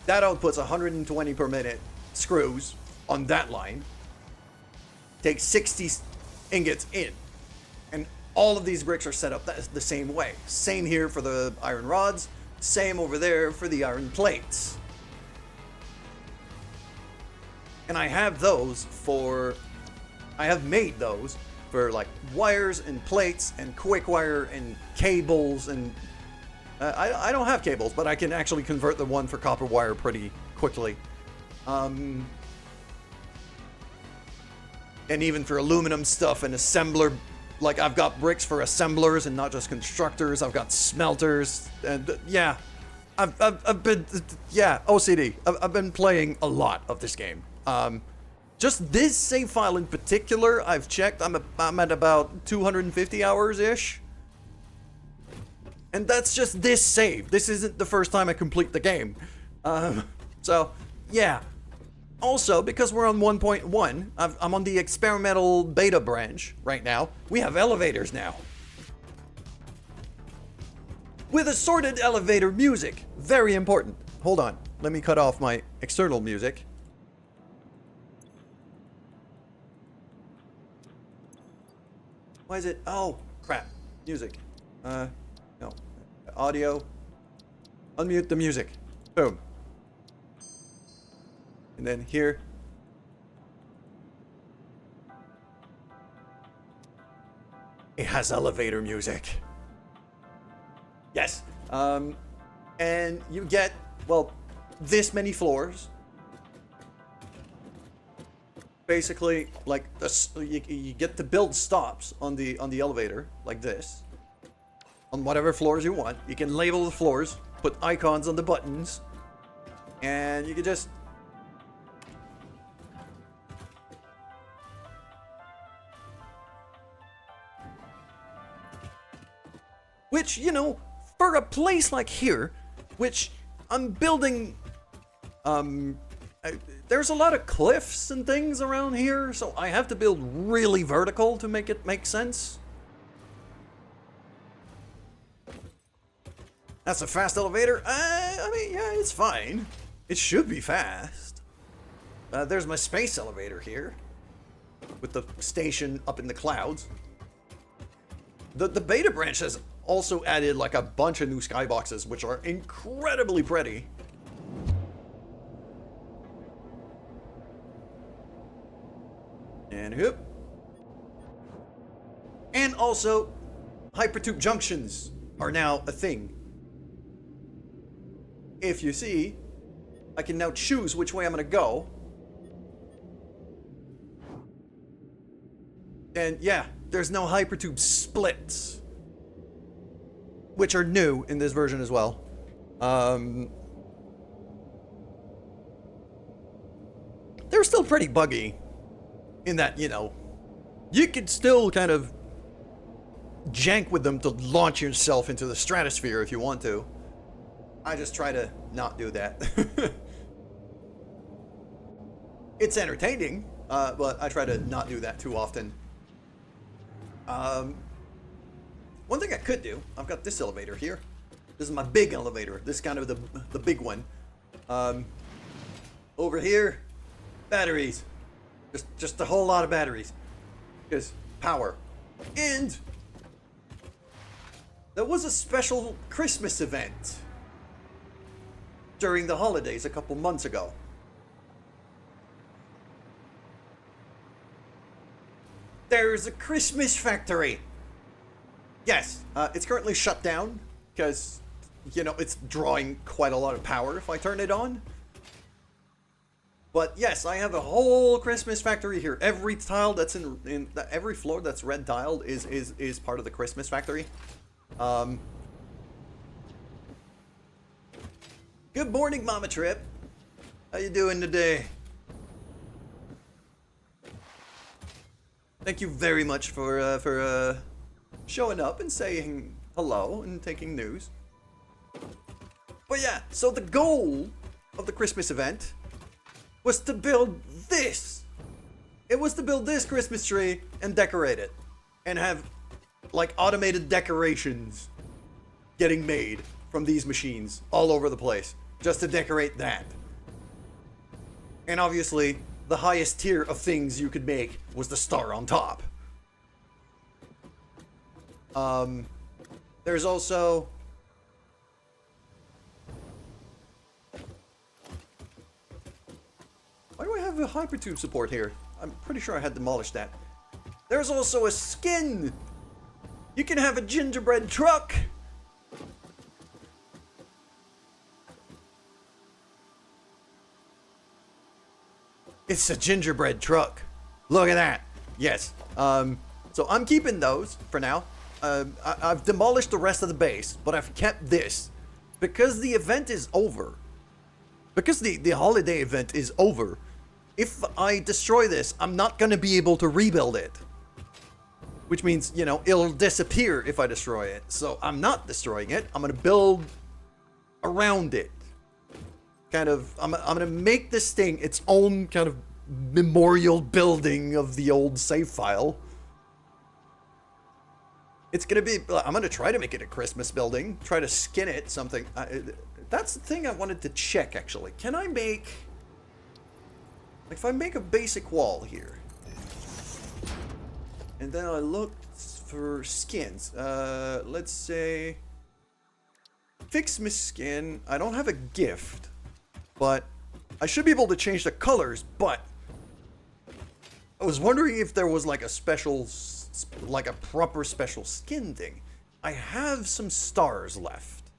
that outputs 120 per minute screws on that line. Takes 60 ingots in. And all of these bricks are set up the same way. Same here for the iron rods. Same over there for the iron plates. And I have made those for like wires and plates and quick wire and cables and I don't have cables, but I can actually convert the one for copper wire pretty quickly. And even for aluminum stuff and assembler, like I've got bricks for assemblers and not just constructors. I've got smelters and yeah, I've been OCD. I've been playing a lot of this game. Just this save file in particular, I've checked. I'm at about 250 hours ish, and that's just this save. This isn't the first time I complete the game. So yeah. Also, because we're on 1.1, I'm on the experimental beta branch right now. We have elevators now. With assorted elevator music. Very important. Hold on. Let me cut off my external music. Why is it? Oh, crap. Music. No. Audio. Unmute the music. Boom. And then here. It has elevator music. Yes. And you get, well, this many floors. Basically, like you get to build stops on the elevator like this. On whatever floors you want. You can label the floors, put icons on the buttons, and you can just which, you know, for a place like here, which I'm building, there's a lot of cliffs and things around here, so I have to build really vertical to make it make sense. That's a fast elevator. I mean, yeah, it's fine. It should be fast. There's my space elevator here, with the station up in the clouds. The beta branch has also added like a bunch of new skyboxes, which are incredibly pretty. And whoop. And also, hypertube junctions are now a thing. If you see, I can now choose which way I'm gonna go. And yeah, there's no hypertube splits, which are new in this version as well. They're still pretty buggy in that, you know, you could still kind of jank with them to launch yourself into the stratosphere if you want to. I just try to not do that. It's entertaining, but I try to not do that too often. One thing I could do, I've got this elevator here. This is my big elevator. This is kind of the big one. Over here, batteries. Just a whole lot of batteries. Because power. And there was a special Christmas event during the holidays a couple months ago. There's a Christmas factory. Yes, it's currently shut down because, you know, it's drawing quite a lot of power if I turn it on. But yes, I have a whole Christmas factory here. Every tile that's in every floor that's red tiled is part of the Christmas factory. Good morning, Mama Trip. How you doing today? Thank you very much for showing up and saying hello and taking news. But yeah, so the goal of the Christmas event was to build this. It was to build this Christmas tree and decorate it. And have, like, automated decorations getting made from these machines all over the place. Just to decorate that. And obviously, the highest tier of things you could make was the star on top. There's also... Why do I have a hypertube support here? I'm pretty sure I had demolished that. There's also a skin! You can have a gingerbread truck! It's a gingerbread truck. Look at that. Yes. So I'm keeping those for now. I've demolished the rest of the base, but I've kept this. Because the event is over. Because the holiday event is over. If I destroy this, I'm not going to be able to rebuild it. Which means, you know, it'll disappear if I destroy it. So I'm not destroying it. I'm going to build around it. Kind of, I'm going to make this thing its own kind of memorial building of the old save file. It's going to be, I'm going to try to make it a Christmas building. Try to skin it something. That's the thing I wanted to check, actually. Can I make... Like, if I make a basic wall here, and then I look for skins, let's say, fix my skin. I don't have a gift, but I should be able to change the colors, but I was wondering if there was like a special, like a proper special skin thing. I have some stars left.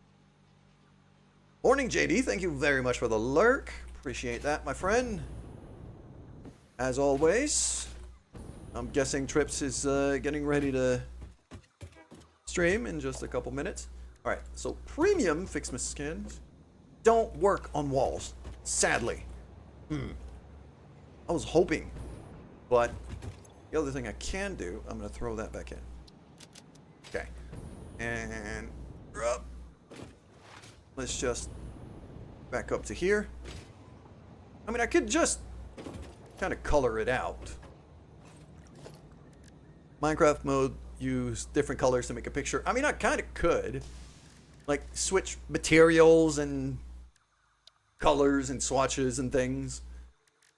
Morning, JD. Thank you very much for the lurk. Appreciate that, my friend. As always, I'm guessing Trips is getting ready to stream in just a couple minutes. Alright, so premium Fixmas skins don't work on walls, sadly. I was hoping, but the other thing I can do, I'm going to throw that back in. Okay, and let's just back up to here. I mean, I could just kind of color it out. Minecraft mode, use different colors to make a picture. I mean, I kind of could. Like, switch materials and colors and swatches and things.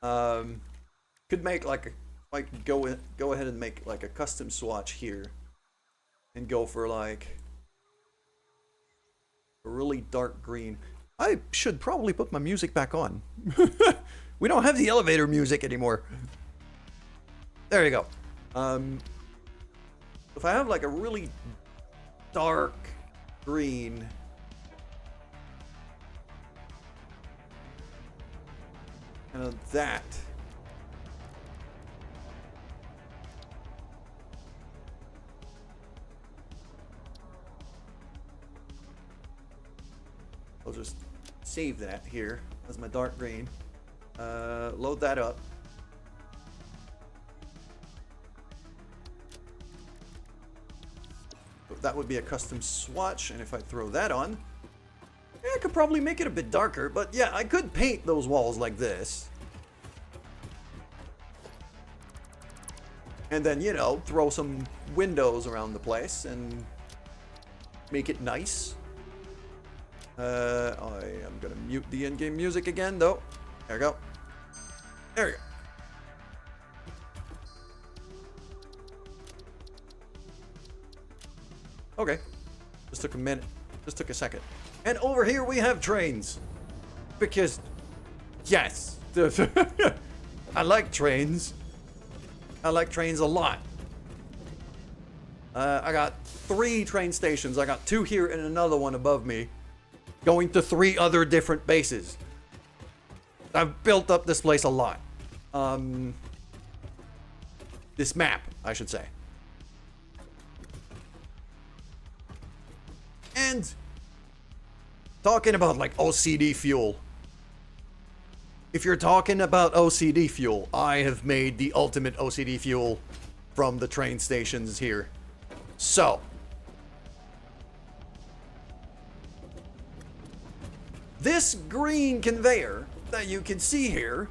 Could make like go ahead and make like a custom swatch here. And go for like a really dark green. I should probably put my music back on. We don't have the elevator music anymore. There you go. If I have like a really dark green, kind of that. I'll just save that here as my dark green. Load that up. That would be a custom swatch, and if I throw that on, yeah, I could probably make it a bit darker, but yeah, I could paint those walls like this. And then, you know, throw some windows around the place and make it nice. I am gonna mute the in-game music again, though. There we go. There we go. Okay. Just took a minute. Just took a second. And over here we have trains. Because, yes. I like trains. I like trains a lot. I got 3 train stations. I got 2 here and another one above me. Going to 3 other different bases. I've built up this place a lot. This map, I should say. And talking about like OCD fuel. If you're talking about OCD fuel, I have made the ultimate OCD fuel from the train stations here. So, this green conveyor that you can see here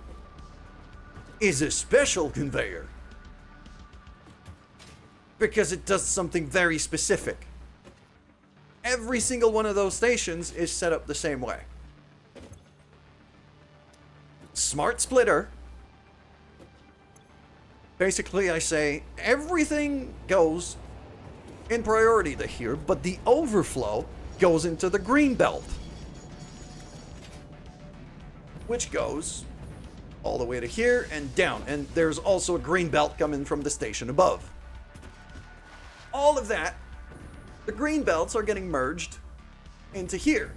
is a special conveyor because it does something very specific. Every single one of those stations is set up the same way. Smart splitter. Basically, I say everything goes in priority to here, but the overflow goes into the green belt, which goes all the way to here and down. And there's also a green belt coming from the station above. All of that, the green belts are getting merged into here,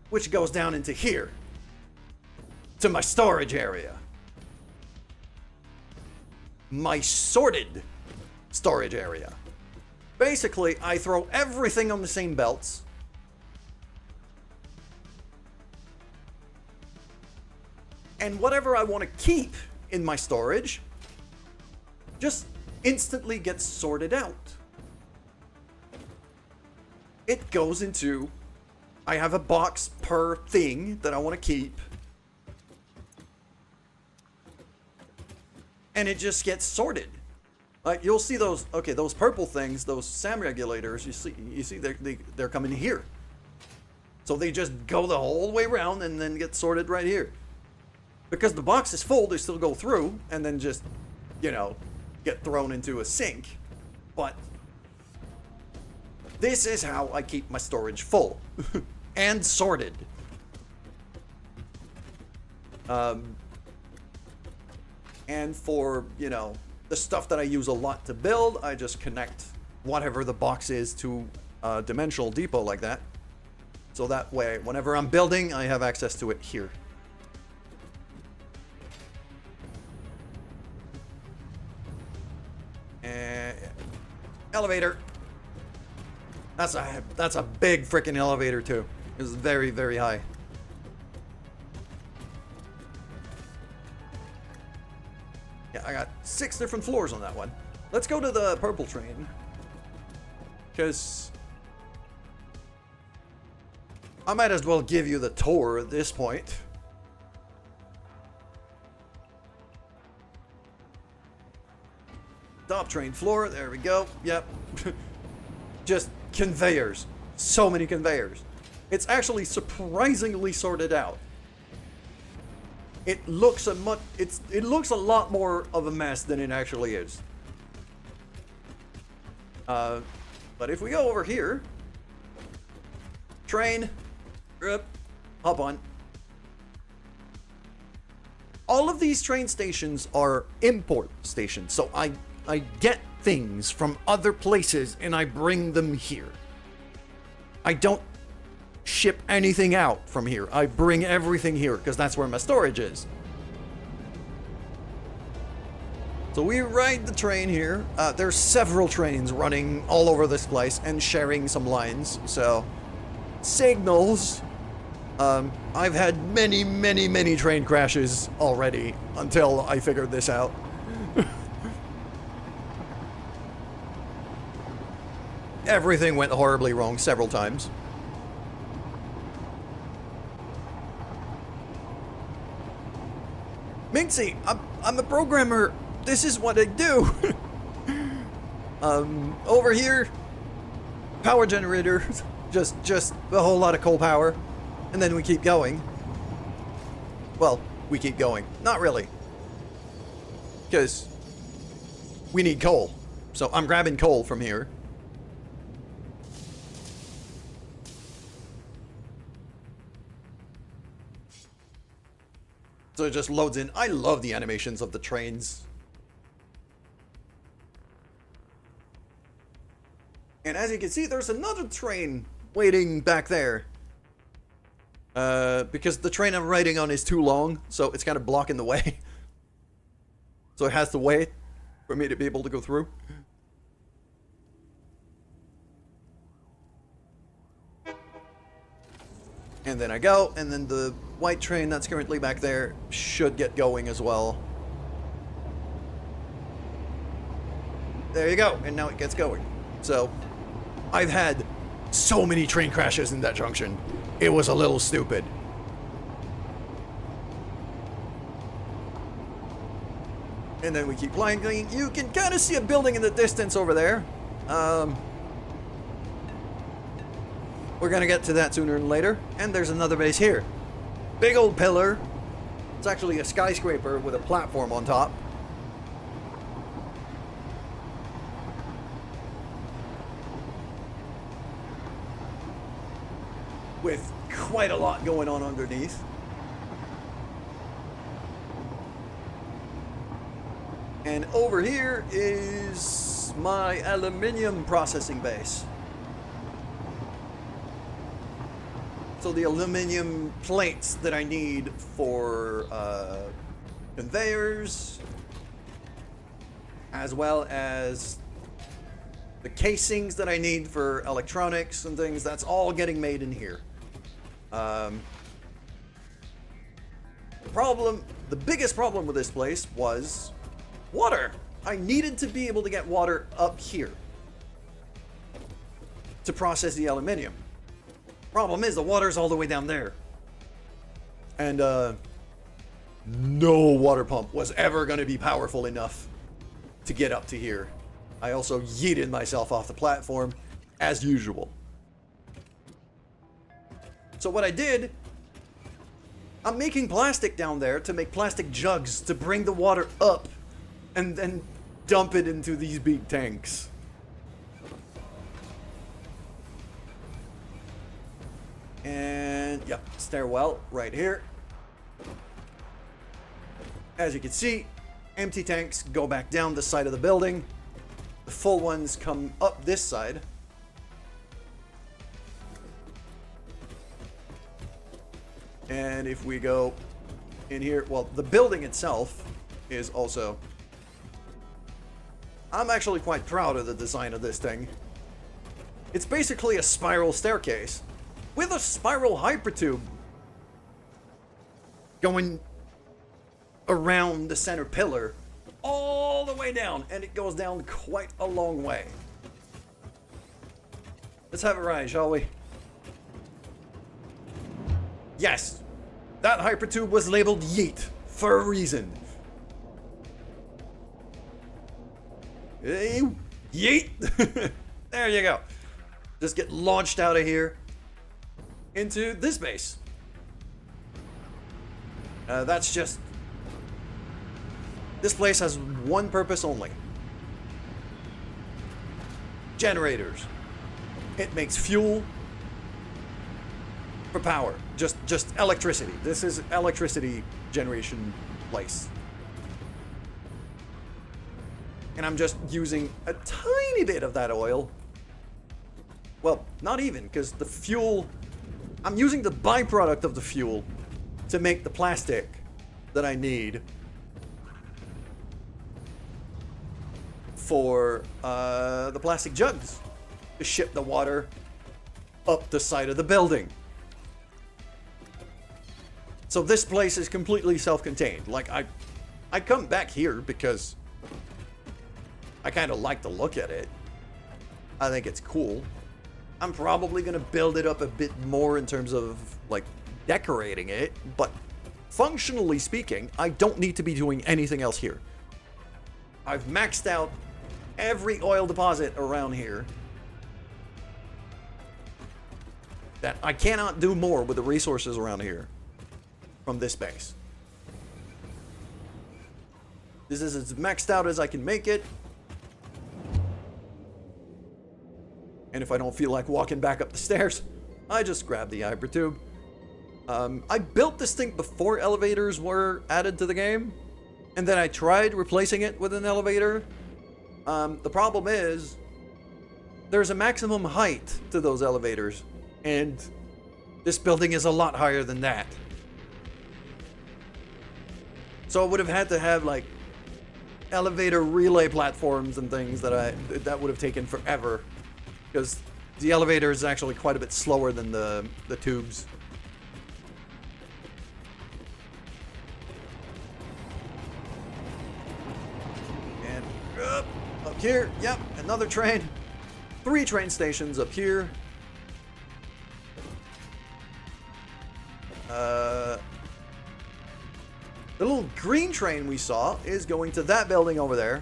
which goes down into here to my storage area. My sorted storage area. Basically, I throw everything on the same belts. And whatever I want to keep in my storage just instantly gets sorted out. It goes into, I have a box per thing that I want to keep. And it just gets sorted. Like you'll see those, okay, those purple things, those SAM regulators, you see they're coming here. So they just go the whole way around and then get sorted right here. Because the box is full, they still go through and then just, you know, get thrown into a sink. But this is how I keep my storage full and sorted. And for, you know, the stuff that I use a lot to build, I just connect whatever the box is to a dimensional depot like that. So that way, whenever I'm building, I have access to it here. And elevator. That's a big freaking elevator too. It's very, very high. Yeah, I got 6 different floors on that one. Let's go to the purple train. Because I might as well give you the tour at this point. Top train floor, there we go. Yep. Just conveyors. So many conveyors. It's actually surprisingly sorted out. It looks a lot more of a mess than it actually is. But if we go over here, train, hop on. All of these train stations are import stations, so I get things from other places and I bring them here. I don't ship anything out from here. I bring everything here because that's where my storage is. So we ride the train here. There's several trains running all over this place and sharing some lines. So signals. I've had many train crashes already until I figured this out. Everything went horribly wrong several times. Minxie, I'm a programmer. This is what I do. Over here, power generator. Just a whole lot of coal power. And then we keep going. Well, we keep going. Not really. Because we need coal. So I'm grabbing coal from here. So it just loads in. I love the animations of the trains. And as you can see, there's another train waiting back there. Because the train I'm riding on is too long, so it's kind of blocking the way. So it has to wait for me to be able to go through. And then I go, and then the white train that's currently back there should get going as well. There you go, and now it gets going. So, I've had so many train crashes in that junction. It was a little stupid. And then we keep flying. You can kind of see a building in the distance over there. We're gonna get to that sooner than later. And there's another base here. Big old pillar. It's actually a skyscraper with a platform on top. With quite a lot going on underneath. And over here is my aluminium processing base. So the aluminium plates that I need for conveyors, as well as the casings that I need for electronics and things, that's all getting made in here. The biggest problem with this place was water. I needed to be able to get water up here to process the aluminium. Problem is, the water's all the way down there. And, no water pump was ever going to be powerful enough to get up to here. I also yeeted myself off the platform, as usual. So what I did, I'm making plastic down there to make plastic jugs to bring the water up and then dump it into these big tanks. And, yep, stairwell right here. As you can see, empty tanks go back down the side of the building. The full ones come up this side. And if we go in here, well, the building itself is also... I'm actually quite proud of the design of this thing. It's basically a spiral staircase with a spiral hypertube going around the center pillar all the way down, and it goes down quite a long way. Let's have a ride, shall we? Yes, that hypertube was labeled Yeet for a reason. Hey, yeet! There you go. Just get launched out of here into this base. That's just... This place has one purpose only. Generators. It makes fuel for power. Just electricity. This is electricity generation place. And I'm just using a tiny bit of that oil. Well, not even, because the fuel... I'm using the byproduct of the fuel to make the plastic that I need for the plastic jugs to ship the water up the side of the building. So this place is completely self-contained. Like, I come back here because I kind of like to look at it. I think it's cool. I'm probably going to build it up a bit more in terms of, like, decorating it. But functionally speaking, I don't need to be doing anything else here. I've maxed out every oil deposit around here. that I cannot do more with the resources around here from this base. This is as maxed out as I can make it. And if I don't feel like walking back up the stairs, I just grab the hypertube. I built this thing before elevators were added to the game, and then I tried replacing it with an elevator. The problem is, there's a maximum height to those elevators, and this building is a lot higher than that. So I would have had to have like elevator relay platforms and things that would have taken forever, because the elevator is actually quite a bit slower than the tubes. And up here, yep, another train. 3 train stations up here. The little green train we saw is going to that building over there.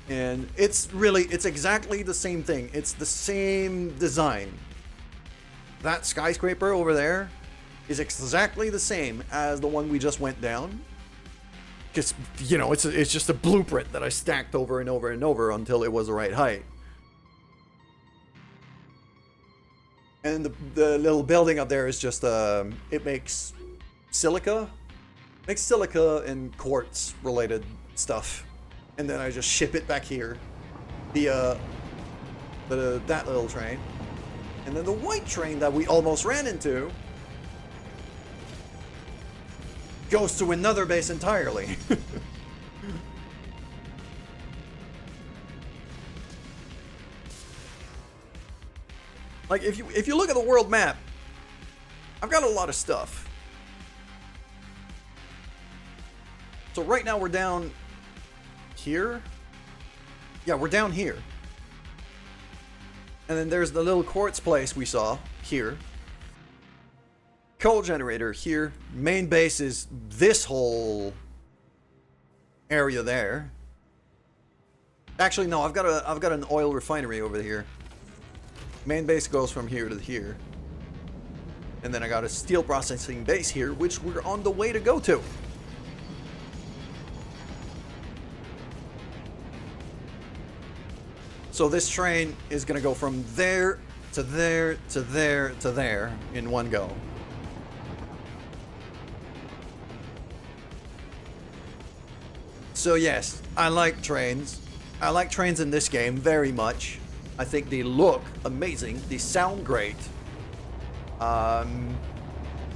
And it's exactly the same thing. It's the same design. That skyscraper over there is exactly the same as the one we just went down. Because, you know, it's just a blueprint that I stacked over and over and over until it was the right height. And the little building up there is just, it makes silica. Makes silica and quartz related stuff. And then I just ship it back here via that little train. And then the white train that we almost ran into goes to another base entirely. Like, if you look at the world map, I've got a lot of stuff. So right now we're down here. Yeah, we're down here. And then there's the little quartz place we saw here. Coal generator here. Main base is this whole area there. Actually, no, I've got an oil refinery over here. Main base goes from here to here. And then I got a steel processing base here, which we're on the way to go to. So this train is going to go from there to there to there to there in one go. So yes, I like trains. I like trains in this game very much. I think they look amazing. They sound great. And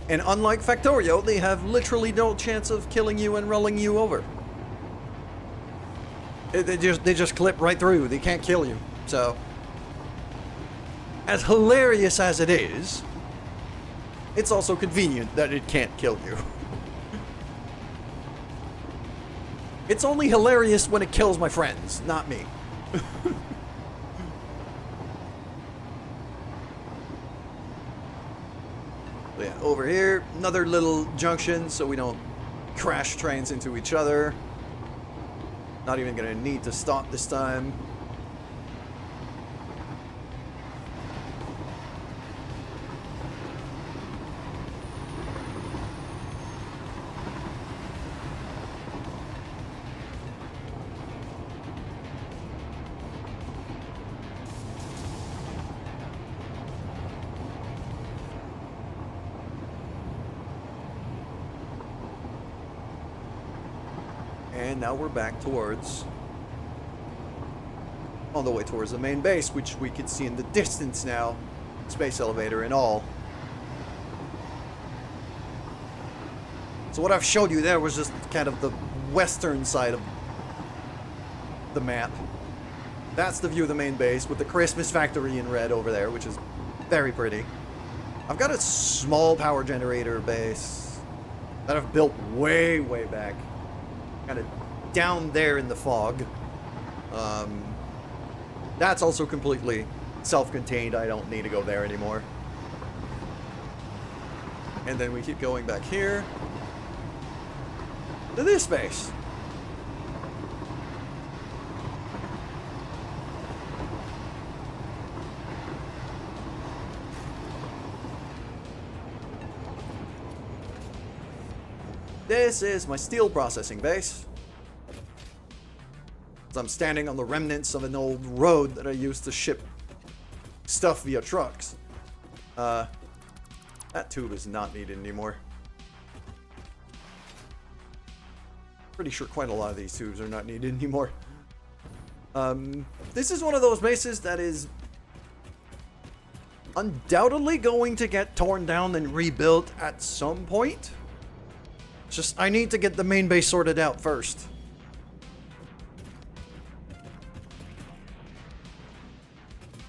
unlike Factorio, they have literally no chance of killing you and rolling you over. They just clip right through. They can't kill you. So, as hilarious as it is, it's also convenient that it can't kill you. It's only hilarious when it kills my friends, not me. So yeah, over here, another little junction so we don't crash trains into each other. Not even gonna need to stop this time. And now we're back towards, on the way towards the main base, which we can see in the distance now. Space elevator and all. So what I've showed you there was just kind of the western side of the map. That's the view of the main base with the Christmas factory in red over there, which is very pretty. I've got a small power generator base that I've built way, way back. Kind of down there in the fog. That's also completely self-contained. I don't need to go there anymore. And then we keep going back here to this base. This is my steel processing base. So I'm standing on the remnants of an old road that I used to ship stuff via trucks. That tube is not needed anymore. Pretty sure quite a lot of these tubes are not needed anymore. This is one of those bases that is undoubtedly going to get torn down and rebuilt at some point. Just, I need to get the main base sorted out first.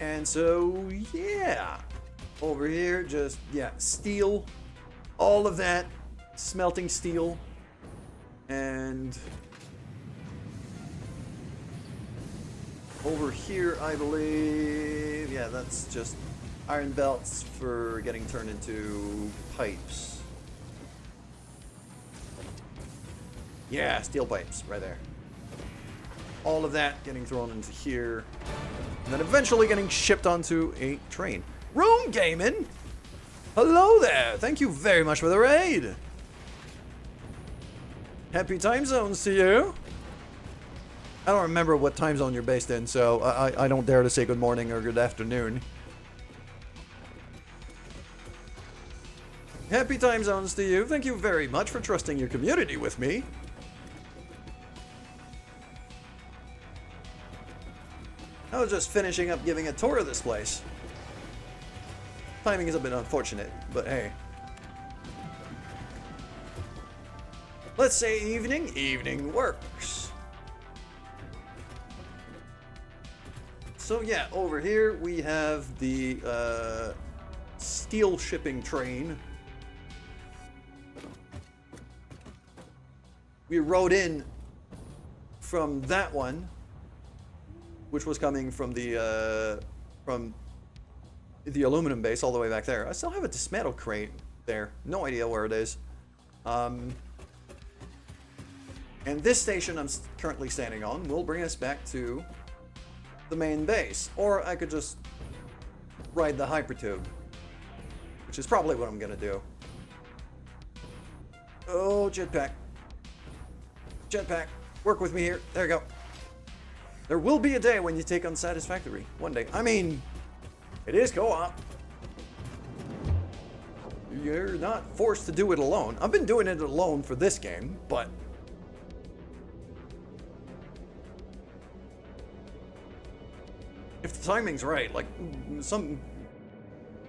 And so, yeah. Over here, just, yeah, steel. All of that. Smelting steel. And over here, I believe, yeah, that's just iron belts for getting turned into pipes. Yeah, steel pipes right there. All of that getting thrown into here. And then eventually getting shipped onto a train. Room Gaming! Hello there! Thank you very much for the raid! Happy time zones to you! I don't remember what time zone you're based in, so I don't dare to say good morning or good afternoon. Happy time zones to you. Thank you very much for trusting your community with me. I was just finishing up giving a tour of this place. Timing is a bit unfortunate, but hey. Let's say evening. Evening works. So yeah, over here we have the steel shipping train. We rode in from that one, which was coming from the aluminum base all the way back there. I still have a dismantle crate there. No idea where it is. And this station I'm currently standing on will bring us back to the main base. Or I could just ride the hypertube, which is probably what I'm gonna do. Oh, jetpack. Jetpack. Work with me here. There you go. There will be a day when you take on Satisfactory. One day. I mean, it is co-op. You're not forced to do it alone. I've been doing it alone for this game, but if the timing's right, like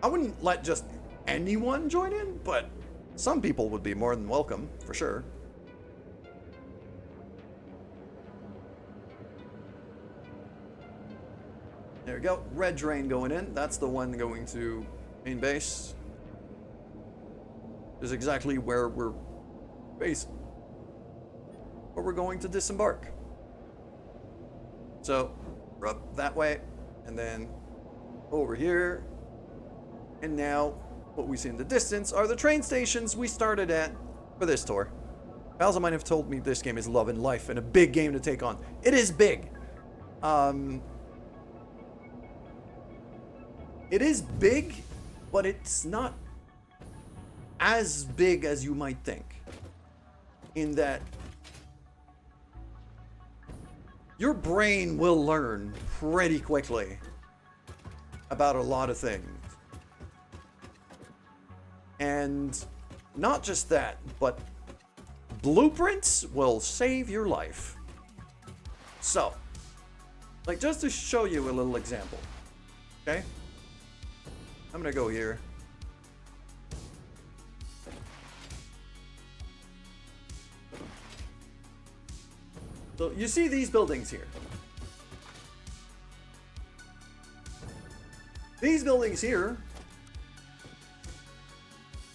I wouldn't let just anyone join in, but some people would be more than welcome, for sure. There we go. Red drain going in. That's the one going to main base. Is exactly where we're going to disembark. So we're up that way, and then over here. And now what we see in the distance are the train stations we started at for this tour. Pals of mine have told me this game is love and life and a big game to take on. It is big. It is big, but it's not as big as you might think. In that your brain will learn pretty quickly about a lot of things. And not just that, but blueprints will save your life. So, like, just to show you a little example, okay? I'm gonna go here. So you see these buildings here. These buildings here,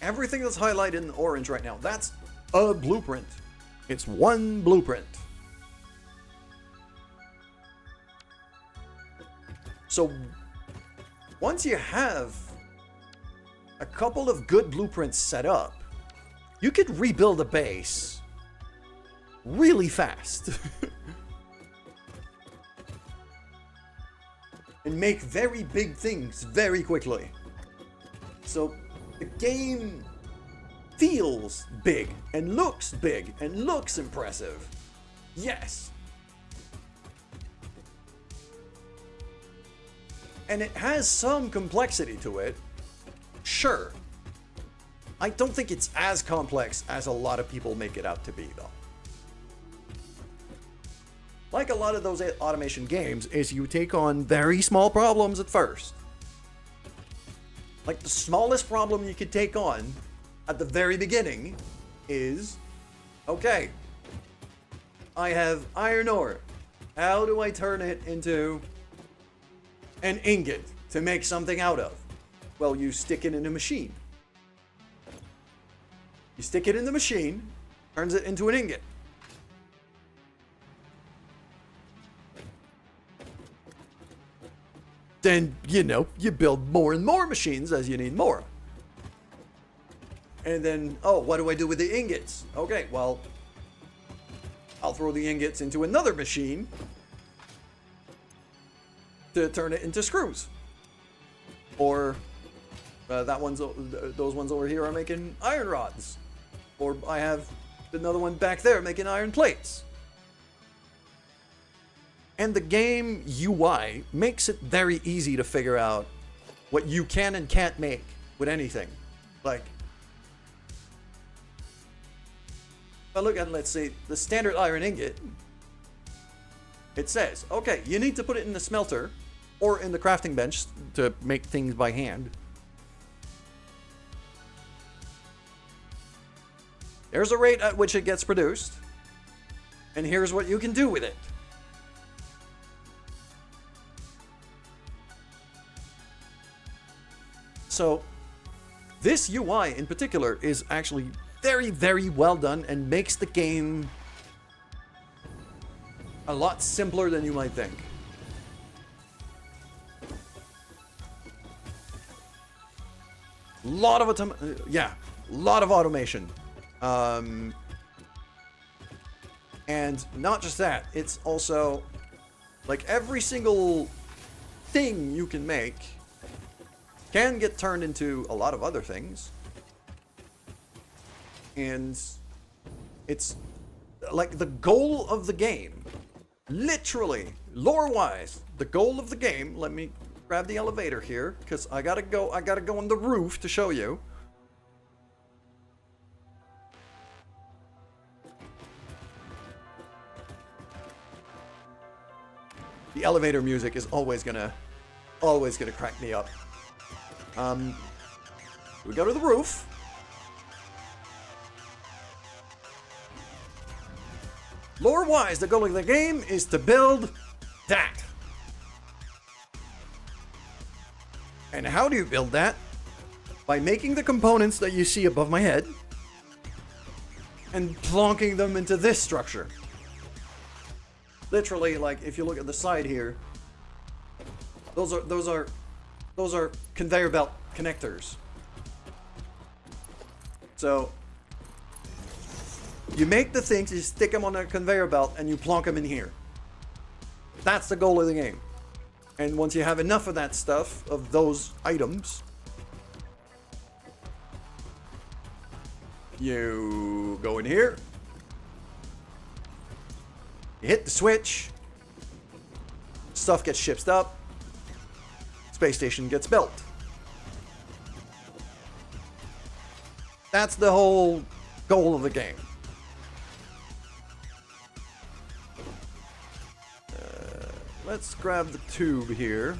everything that's highlighted in orange right now, that's a blueprint. It's one blueprint. So once you have a couple of good blueprints set up, you could rebuild a base really fast. And make very big things very quickly. So the game feels big and looks impressive. Yes. And it has some complexity to it. Sure. I don't think it's as complex as a lot of people make it out to be, though. Like a lot of those automation games, is you take on very small problems at first. Like the smallest problem you could take on at the very beginning is, okay, I have iron ore. How do I turn it into an ingot to make something out of? Well, you stick it in a machine. You stick it in the machine, turns it into an ingot. Then, you know, you build more and more machines as you need more. And then, oh, what do I do with the ingots? Okay, well, I'll throw the ingots into another machine to turn it into screws. Or those ones over here are making iron rods. Or I have another one back there making iron plates. And the game UI makes it very easy to figure out what you can and can't make with anything. Like, if I look at, let's say, the standard iron ingot, it says, okay, you need to put it in the smelter or in the crafting bench to make things by hand. There's a rate at which it gets produced, and here's what you can do with it. So, this UI in particular is actually very, very well done and makes the game a lot simpler than you might think. Lot of automation. And not just that, it's also like every single thing you can make can get turned into a lot of other things. And it's like the goal of the game, literally, lore-wise, the goal of the game, let me grab the elevator here, because I gotta go on the roof to show you. The elevator music is always gonna crack me up. We go to the roof. Lore-wise, the goal of the game is to build that. And how do you build that? By making the components that you see above my head and plonking them into this structure. Literally, like if you look at the side here, those are conveyor belt connectors. So you make the things, you stick them on a conveyor belt, and you plonk them in here. That's the goal of the game. And once you have enough of that stuff, of those items, you go in here, you hit the switch, stuff gets shipped up, space station gets built. That's the whole goal of the game. Let's grab the tube here.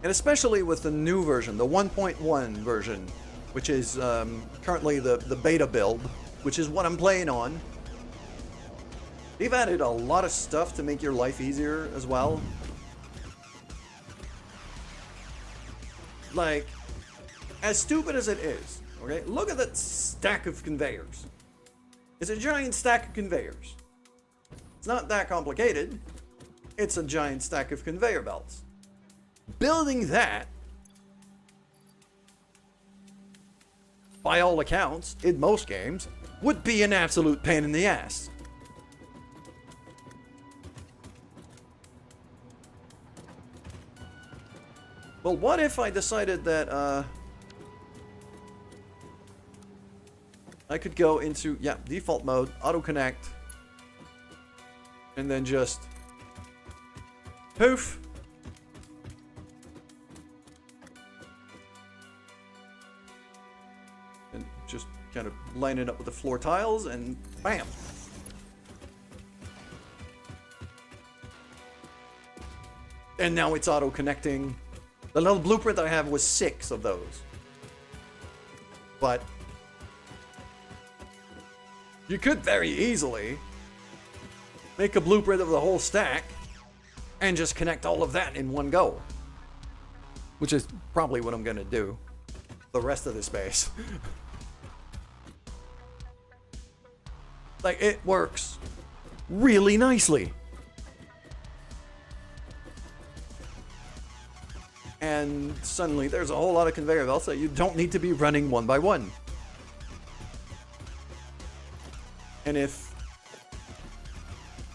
And especially with the new version, the 1.1 version, which is currently the beta build, which is what I'm playing on. They've added a lot of stuff to make your life easier as well. Like, as stupid as it is, okay, look at that stack of conveyors. It's a giant stack of conveyors. It's not that complicated. It's a giant stack of conveyor belts. Building that by all accounts, in most games, would be an absolute pain in the ass. Well, what if I decided that, I could go into, yeah, default mode, auto-connect, and then just poof. And just kind of line it up with the floor tiles, and bam. And now it's auto-connecting. The little blueprint I have was 6 of those. But you could very easily make a blueprint of the whole stack and just connect all of that in one go. Which is probably what I'm gonna do the rest of the space. Like, it works really nicely. And suddenly there's a whole lot of conveyor belts that you don't need to be running one by one. And if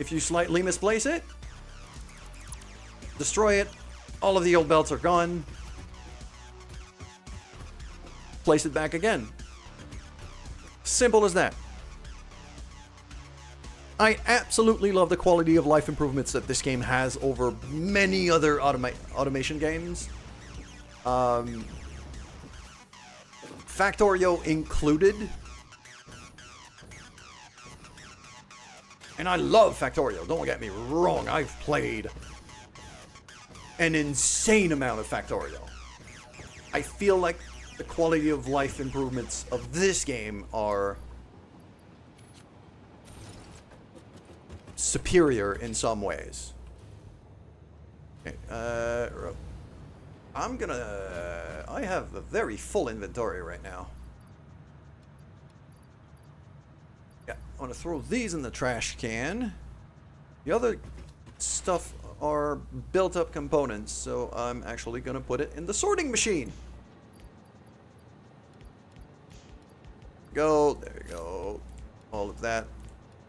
you slightly misplace it, destroy it, all of the old belts are gone. Place it back again. Simple as that. I absolutely love the quality of life improvements that this game has over many other automation games. Factorio included. And I love Factorio, don't get me wrong, I've played an insane amount of Factorio. I feel like the quality of life improvements of this game are superior in some ways. Okay, I have a very full inventory right now. Yeah, I want to throw these in the trash can. The other stuff are built up components, so I'm actually going to put it in the sorting machine. Go, there you go. All of that.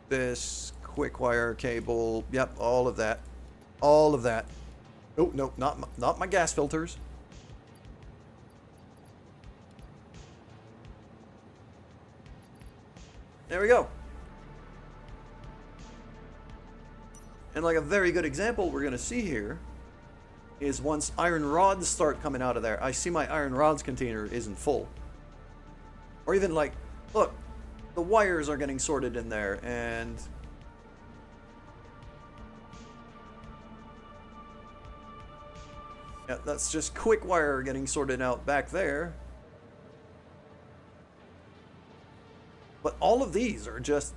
This quick wire cable, yep, all of that. All of that. Oh, no, not my gas filters. There we go. And like a very good example we're going to see here is once iron rods start coming out of there. I see my iron rods container isn't full. Or even like, look, the wires are getting sorted in there, and yeah, that's just quick wire getting sorted out back there. But all of these are just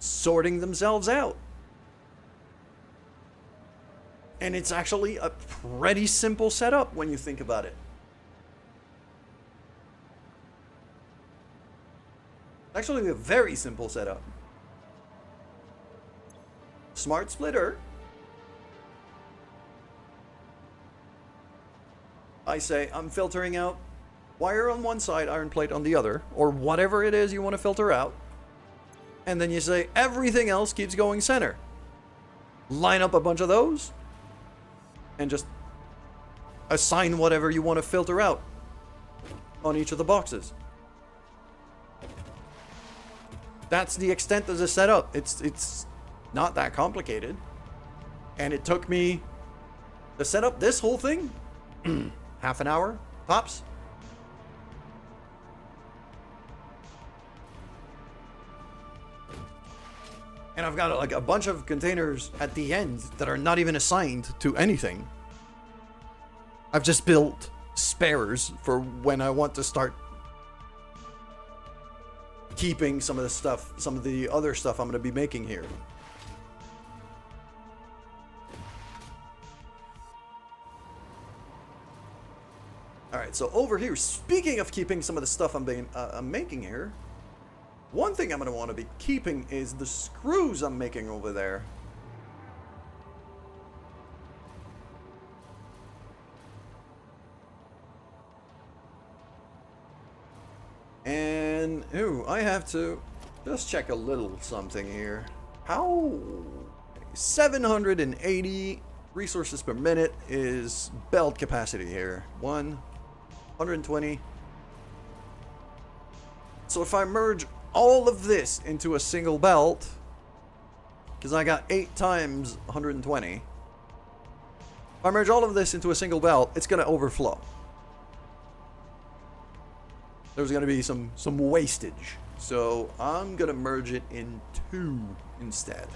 sorting themselves out. And it's actually a pretty simple setup when you think about it. Actually, a very simple setup. Smart splitter. I say I'm filtering out wire on one side, iron plate on the other, or whatever it is you want to filter out. And then you say everything else keeps going center. Line up a bunch of those and just assign whatever you want to filter out on each of the boxes. That's the extent of the setup. It's not that complicated. And it took me to set up this whole thing half an hour, tops. And I've got like a bunch of containers at the end that are not even assigned to anything. I've just built spares for when I want to start keeping some of the stuff, some of the other stuff I'm going to be making here. Alright, so over here, speaking of keeping some of the stuff I'm making here, one thing I'm going to want to be keeping is the screws I'm making over there. And, ooh, I have to just check a little something here. How 780 resources per minute is belt capacity here. 120. So if I merge all of this into a single belt, because I got 8 times 120. If I merge all of this into a single belt, it's going to overflow. There's going to be some wastage. So I'm going to merge it in 2 instead.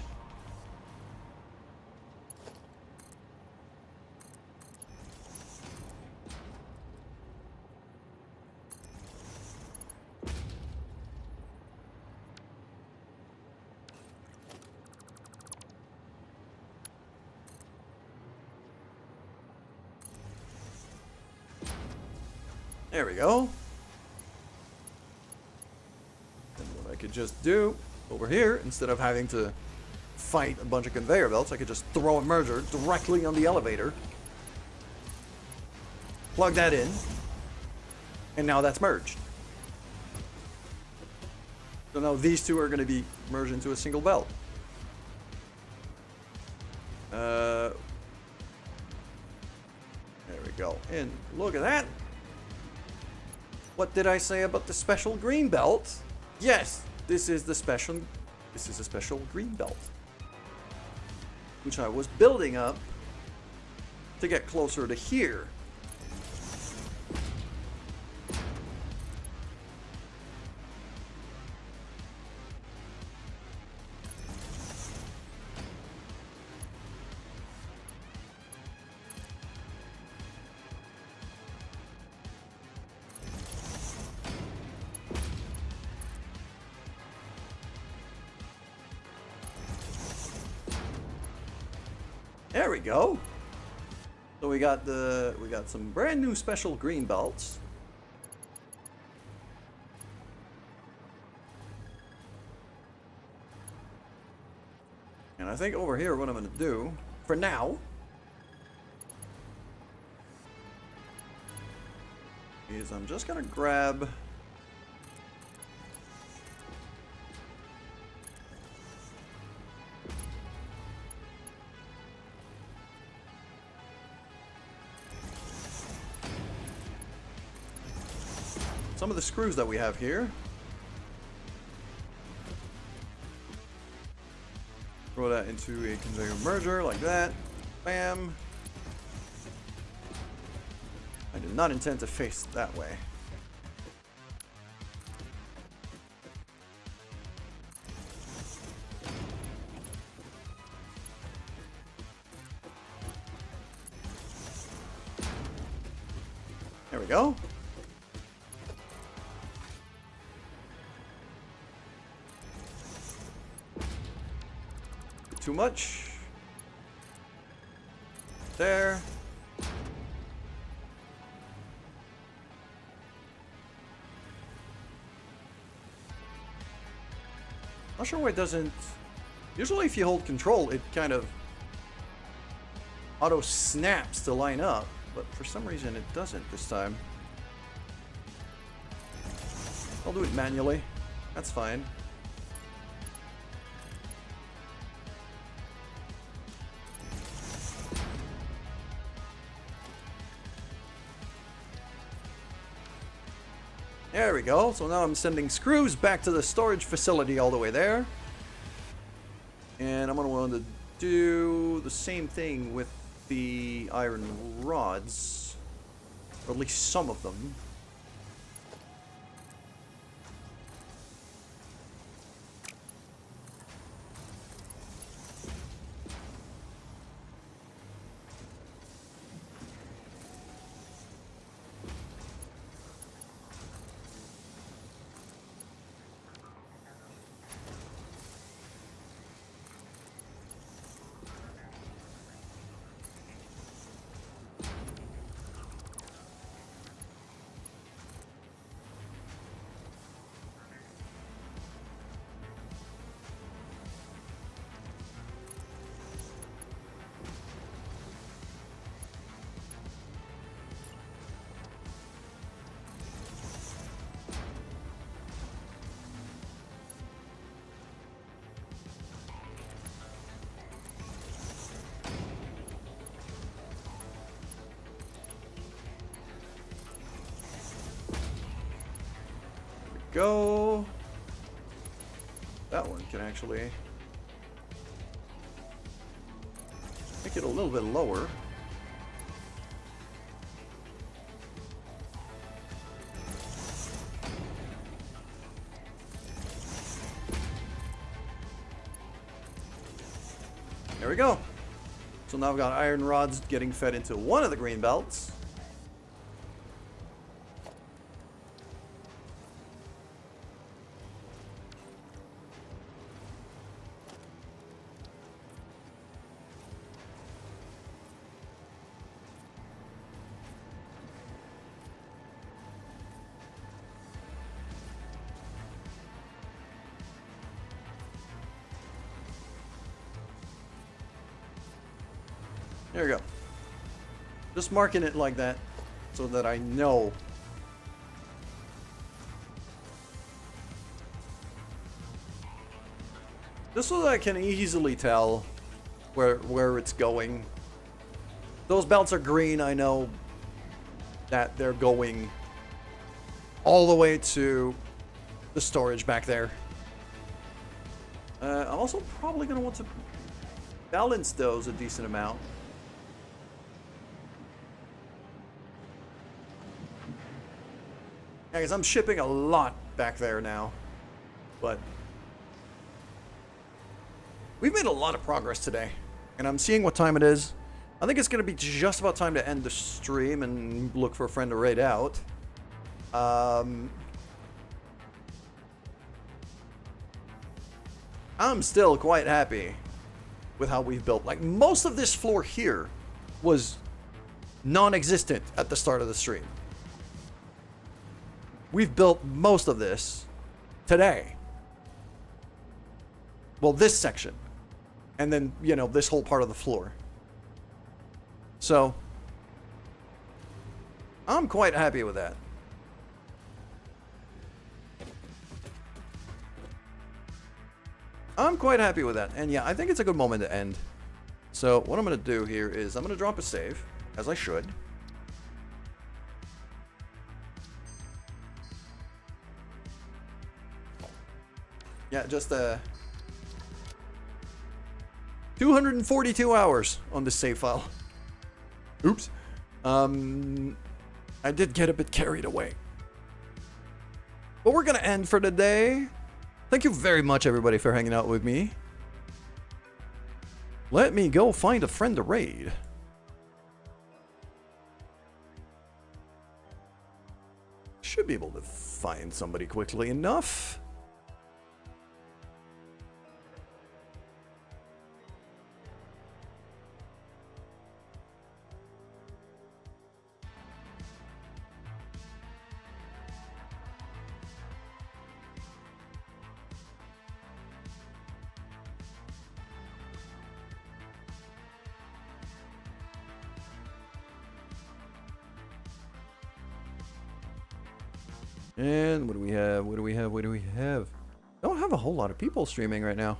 There we go. And what I could just do over here, instead of having to fight a bunch of conveyor belts, I could just throw a merger directly on the elevator. Plug that in. And now that's merged. So now these two are going to be merged into a single belt. There we go. And look at that. What did I say about the special green belt? Yes, this is a special green belt, which I was building up to get closer to here. There we go. So we got some brand new special green belts. And I think over here what I'm going to do for now is I'm just going to grab some of the screws that we have here. Throw that into a conveyor merger like that. Bam. I did not intend to face that way. There we go. Too much. There. Not sure why it doesn't. Usually if you hold control, it kind of auto snaps to line up, but for some reason it doesn't this time. I'll do it manually. That's fine. There we go. So now I'm sending screws back to the storage facility all the way there. And I'm going to want to do the same thing with the iron rods. Or at least some of them. go. That one can actually make it a little bit lower. There we go. So now I've got iron rods getting fed into one of the green belts. There we go. Just marking it like that so that I know. Just so that I can easily tell where it's going. Those belts are green. I know that they're going all the way to the storage back there. I'm also probably going to want to balance those a decent amount. Yeah, because I'm shipping a lot back there now. But we've made a lot of progress today. And I'm seeing what time it is. I think it's going to be just about time to end the stream and look for a friend to raid out. I'm still quite happy with how we've built. Like, most of this floor here was non-existent at the start of the stream. We've built most of this today. Well, this section. And then, you know, this whole part of the floor. So, I'm quite happy with that. I'm quite happy with that. And yeah, I think it's a good moment to end. So, what I'm going to do here is I'm going to drop a save, as I should. Yeah, just 242 hours on this save file. Oops. I did get a bit carried away. But we're going to end for today. Thank you very much, everybody, for hanging out with me. Let me go find a friend to raid. Should be able to find somebody quickly enough. And what do we have? What do we have? What do we have? Don't have a whole lot of people streaming right now.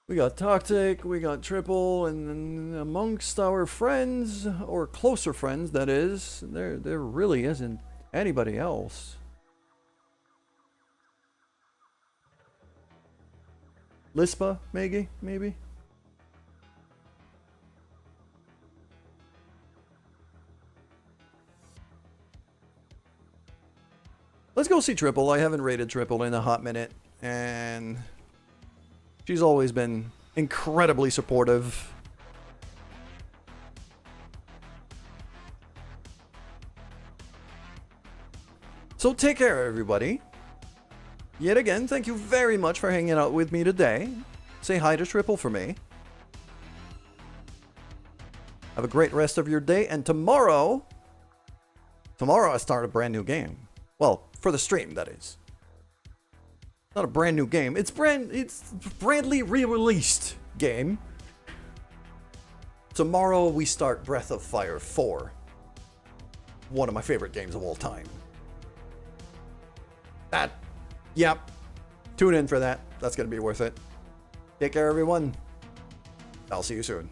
We got Toxic, we got Triple, and then amongst our friends, or closer friends, that is, there really isn't anybody else. Lispa, maybe? Let's go see Triple. I haven't rated Triple in a hot minute, and she's always been incredibly supportive. So take care, everybody. Yet again, thank you very much for hanging out with me today. Say hi to Triple for me. Have a great rest of your day, and tomorrow I start a brand new game. Well, for the stream, that is. Not a brand new game. It's brandly re-released game. Tomorrow we start Breath of Fire 4. One of my favorite games of all time. Yep. Tune in for that. That's going to be worth it. Take care, everyone. I'll see you soon.